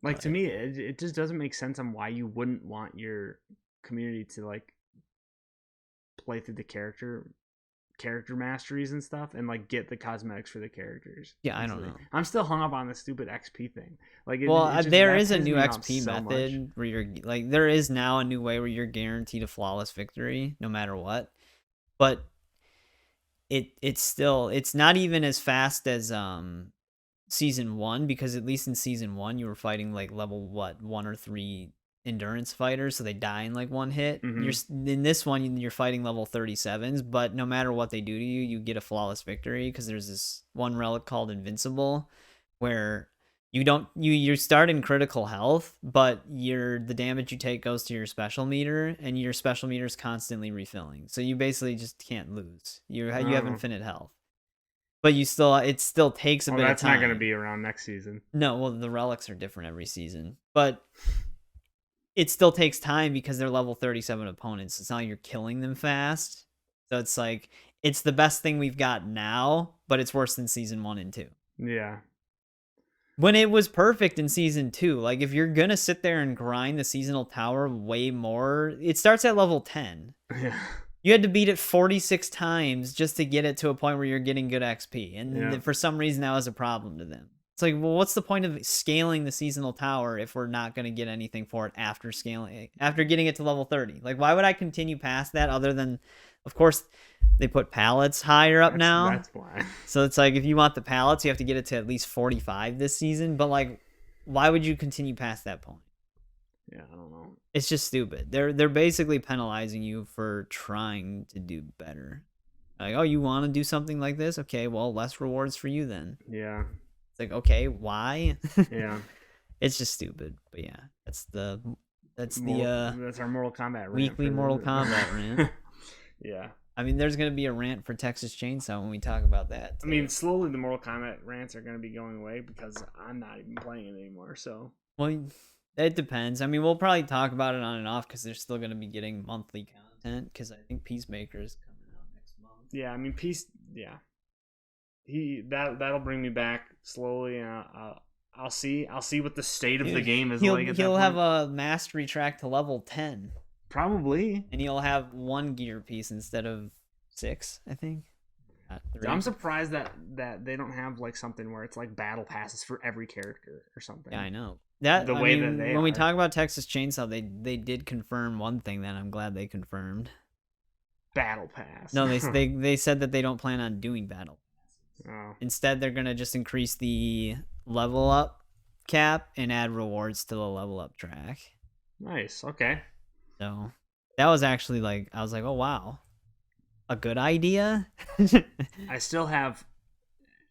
Like, to me, it just doesn't make sense on why you wouldn't want your community to like play through the character masteries and stuff and like get the cosmetics for the characters. Yeah, I don't know. I'm still hung up on the stupid XP thing. Like, there is a new XP method where you're like, there is now a new way where you're guaranteed a flawless victory no matter what. But it's not even as fast as season 1, because at least in season 1 you were fighting like level 1 or 3 endurance fighters, so they die in like one hit. Mm-hmm. In this one you're fighting level 37s, but no matter what they do to you, you get a flawless victory, because there's this one relic called Invincible where you start in critical health, but the damage you take goes to your special meter, and your special meter is constantly refilling, so you basically just can't lose. You have infinite health, but it still takes a bit of time. That's not going to be around next season. No, well, the relics are different every season, but it still takes time because they're level 37 opponents. It's not like you're killing them fast. So it's like, it's the best thing we've got now, but it's worse than season 1 and 2. Yeah. When it was perfect in season 2. Like, if you're going to sit there and grind the seasonal tower way more, it starts at level 10. Yeah. You had to beat it 46 times just to get it to a point where you're getting good XP. And for some reason, that was a problem to them. It's like, well, what's the point of scaling the seasonal tower if we're not going to get anything for it after getting it to level 30? Like, why would I continue past that, other than, of course, they put pallets higher up now. That's why. So it's like, if you want the pallets, you have to get it to at least 45 this season. But like, why would you continue past that point? Yeah, I don't know. It's just stupid. They're basically penalizing you for trying to do better. Like, oh, you want to do something like this? Okay, well, less rewards for you then. Yeah. It's like, okay, why? Yeah. It's just stupid. But yeah, that's our Mortal Kombat rant. Weekly Mortal Kombat rant. Yeah. I mean, there's going to be a rant for Texas Chainsaw when we talk about that too. I mean, slowly the Mortal Kombat rants are going to be going away because I'm not even playing it anymore. So, well, it depends. I mean, we'll probably talk about it on and off because they're still going to be getting monthly content, because I think Peacemaker is coming out next month. Yeah, I mean, yeah. that'll bring me back slowly, and I'll see what the state of the game is he'll, like. He'll have a mastery track to level 10. Probably. And he'll have 1 gear piece instead of 6, I think. I'm surprised that they don't have like something where it's like battle passes for every character or something. Yeah, I know. That when we talk about Texas Chainsaw, they did confirm one thing that I'm glad they confirmed. Battle pass. No, they said that they don't plan on doing battle. Oh. Instead, they're gonna just increase the level up cap and add rewards to the level up track. Nice. Okay. So that was actually like, I was like, oh wow, a good idea. I still have,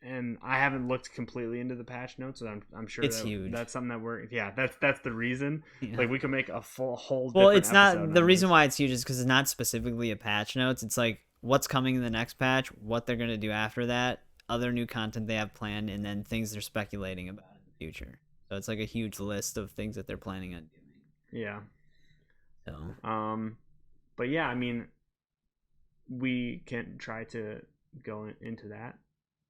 and I haven't looked completely into the patch notes, so I'm sure it's huge. That's something that we're that's the reason. Yeah. Like we could make a whole. Well, it's not the reason why it's huge is because it's not specifically a patch notes. It's like what's coming in the next patch, what they're gonna do after that, other new content they have planned, and then things they're speculating about in the future. So it's like a huge list of things that they're planning on doing. Yeah. So. But yeah, I mean, we can try to go into that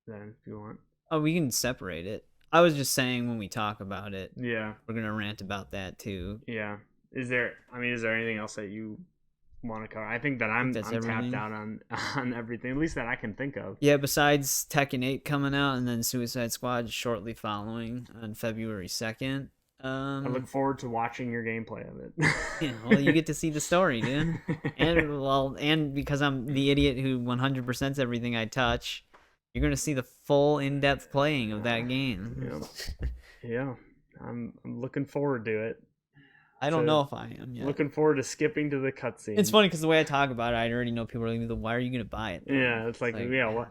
then if you want. Oh, we can separate it. I was just saying when we talk about it. Yeah. We're gonna rant about that too. Yeah. Is there anything else that you want to cover? I think that I'm tapped out on everything, at least that I can think of. Yeah, besides Tekken 8 coming out and then Suicide Squad shortly following on February 2nd. I look forward to watching your gameplay of it. Yeah, well, you get to see the story, dude. And because I'm the idiot who 100%s everything I touch, you're gonna see the full in-depth playing of that game. Yeah, I'm looking forward to it. I don't know if I am yet. Looking forward to skipping to the cutscene. It's funny because the way I talk about it, I already know people are like, "Why are you gonna buy it?" Yeah, it's like yeah, what?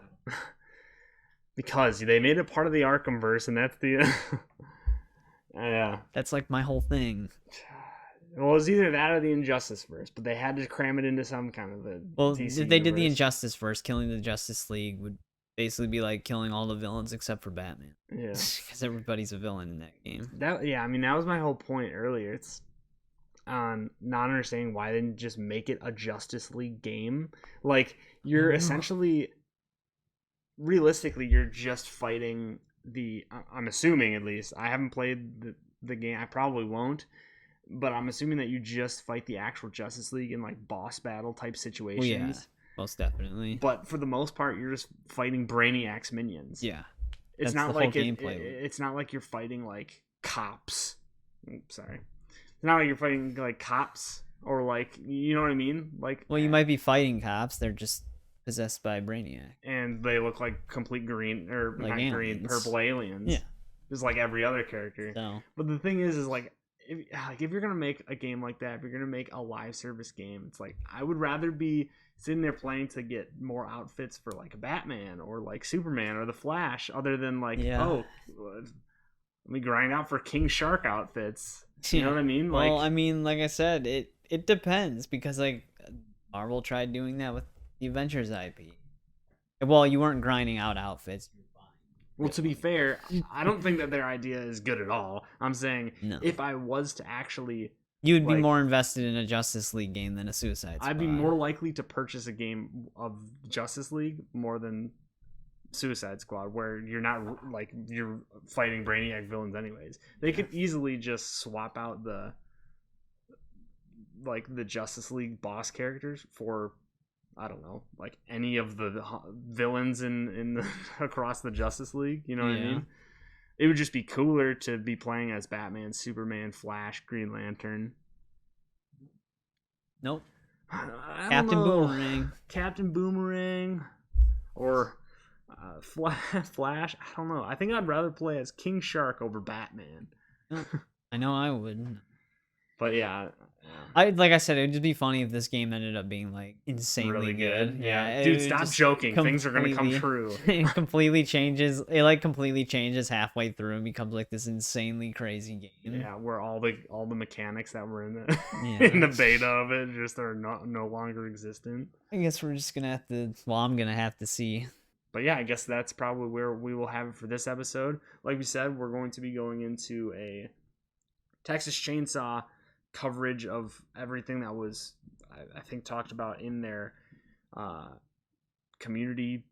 Because they made it part of the Arkhamverse, and that's the. Yeah. That's like my whole thing. Well, it was either that or the Injustice verse, but they had to cram it into some kind of a DC if they did the universe. Injustice verse, killing the Justice League would basically be like killing all the villains except for Batman. Yeah. Because everybody's a villain in that game. I mean, that was my whole point earlier. It's not understanding why they didn't just make it a Justice League game. Like, you're essentially, realistically, you're just fighting I'm assuming, at least, I haven't played the game, I probably won't, but I'm assuming that you just fight the actual Justice League in like boss battle type situations. Well, yeah, most definitely. But for the most part, you're just fighting Brainiac's minions. Yeah, it's not like it's not like you're fighting like cops. Sorry, it's not like you're fighting like cops or like, you know what I mean? Like, well, you might be fighting cops. They're just possessed by Brainiac, and they look like complete green or like not aliens. Green, purple aliens. Yeah, just like every other character. So. But the thing is like if you're gonna make a game like that, if you're gonna make a live service game, it's like I would rather be sitting there playing to get more outfits for like a Batman or like Superman or the Flash, other than like let me grind out for King Shark outfits. You know what I mean? Like, well, I mean, like I said, it depends, because like Marvel tried doing that with the Avengers IP. Well, you weren't grinding out outfits. Well, to be fair, I don't think that their idea is good at all. I'm saying if I was to actually... You'd be more invested in a Justice League game than a Suicide Squad. I'd be more likely to purchase a game of Justice League more than Suicide Squad, where you're not like you're fighting Brainiac villains anyways. They could easily just swap out the Justice League boss characters for, I don't know, like any of the villains in across the Justice League. You know what I mean? It would just be cooler to be playing as Batman, Superman, Flash, Green Lantern. Nope. Captain Boomerang. Captain Boomerang. Or Flash. I don't know. I think I'd rather play as King Shark over Batman. I know I would. But yeah. Like I said, it would just be funny if this game ended up being like insanely really good. Yeah, dude, stop joking. Things are gonna come true. It completely changes. It completely changes halfway through and becomes like this insanely crazy game. Yeah, where all the mechanics that were in the in the beta of it just are no longer existent. I guess we're just gonna have to. Well, I'm gonna have to see. But yeah, I guess that's probably where we will have it for this episode. Like we said, we're going to be going into a Texas Chainsaw coverage of everything that was, I think, talked about in their community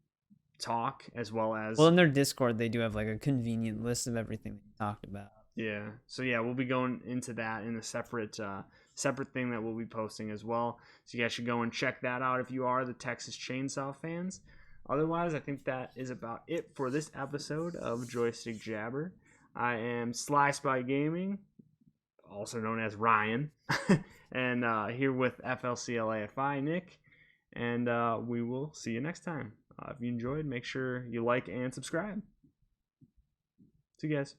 talk, as well as Well, in their Discord, they do have like a convenient list of everything that you talked about. yeah. So yeah, we'll be going into that in a separate thing that we'll be posting as well. So you guys should go and check that out if you are the Texas Chainsaw fans. Otherwise, I think that is about it for this episode of Joystick Jabber. I am Sly Spy Gaming, also known as Ryan, and here with FLCLAFI Nick, and we will see you next time. If you enjoyed, make sure you like and subscribe. See you guys.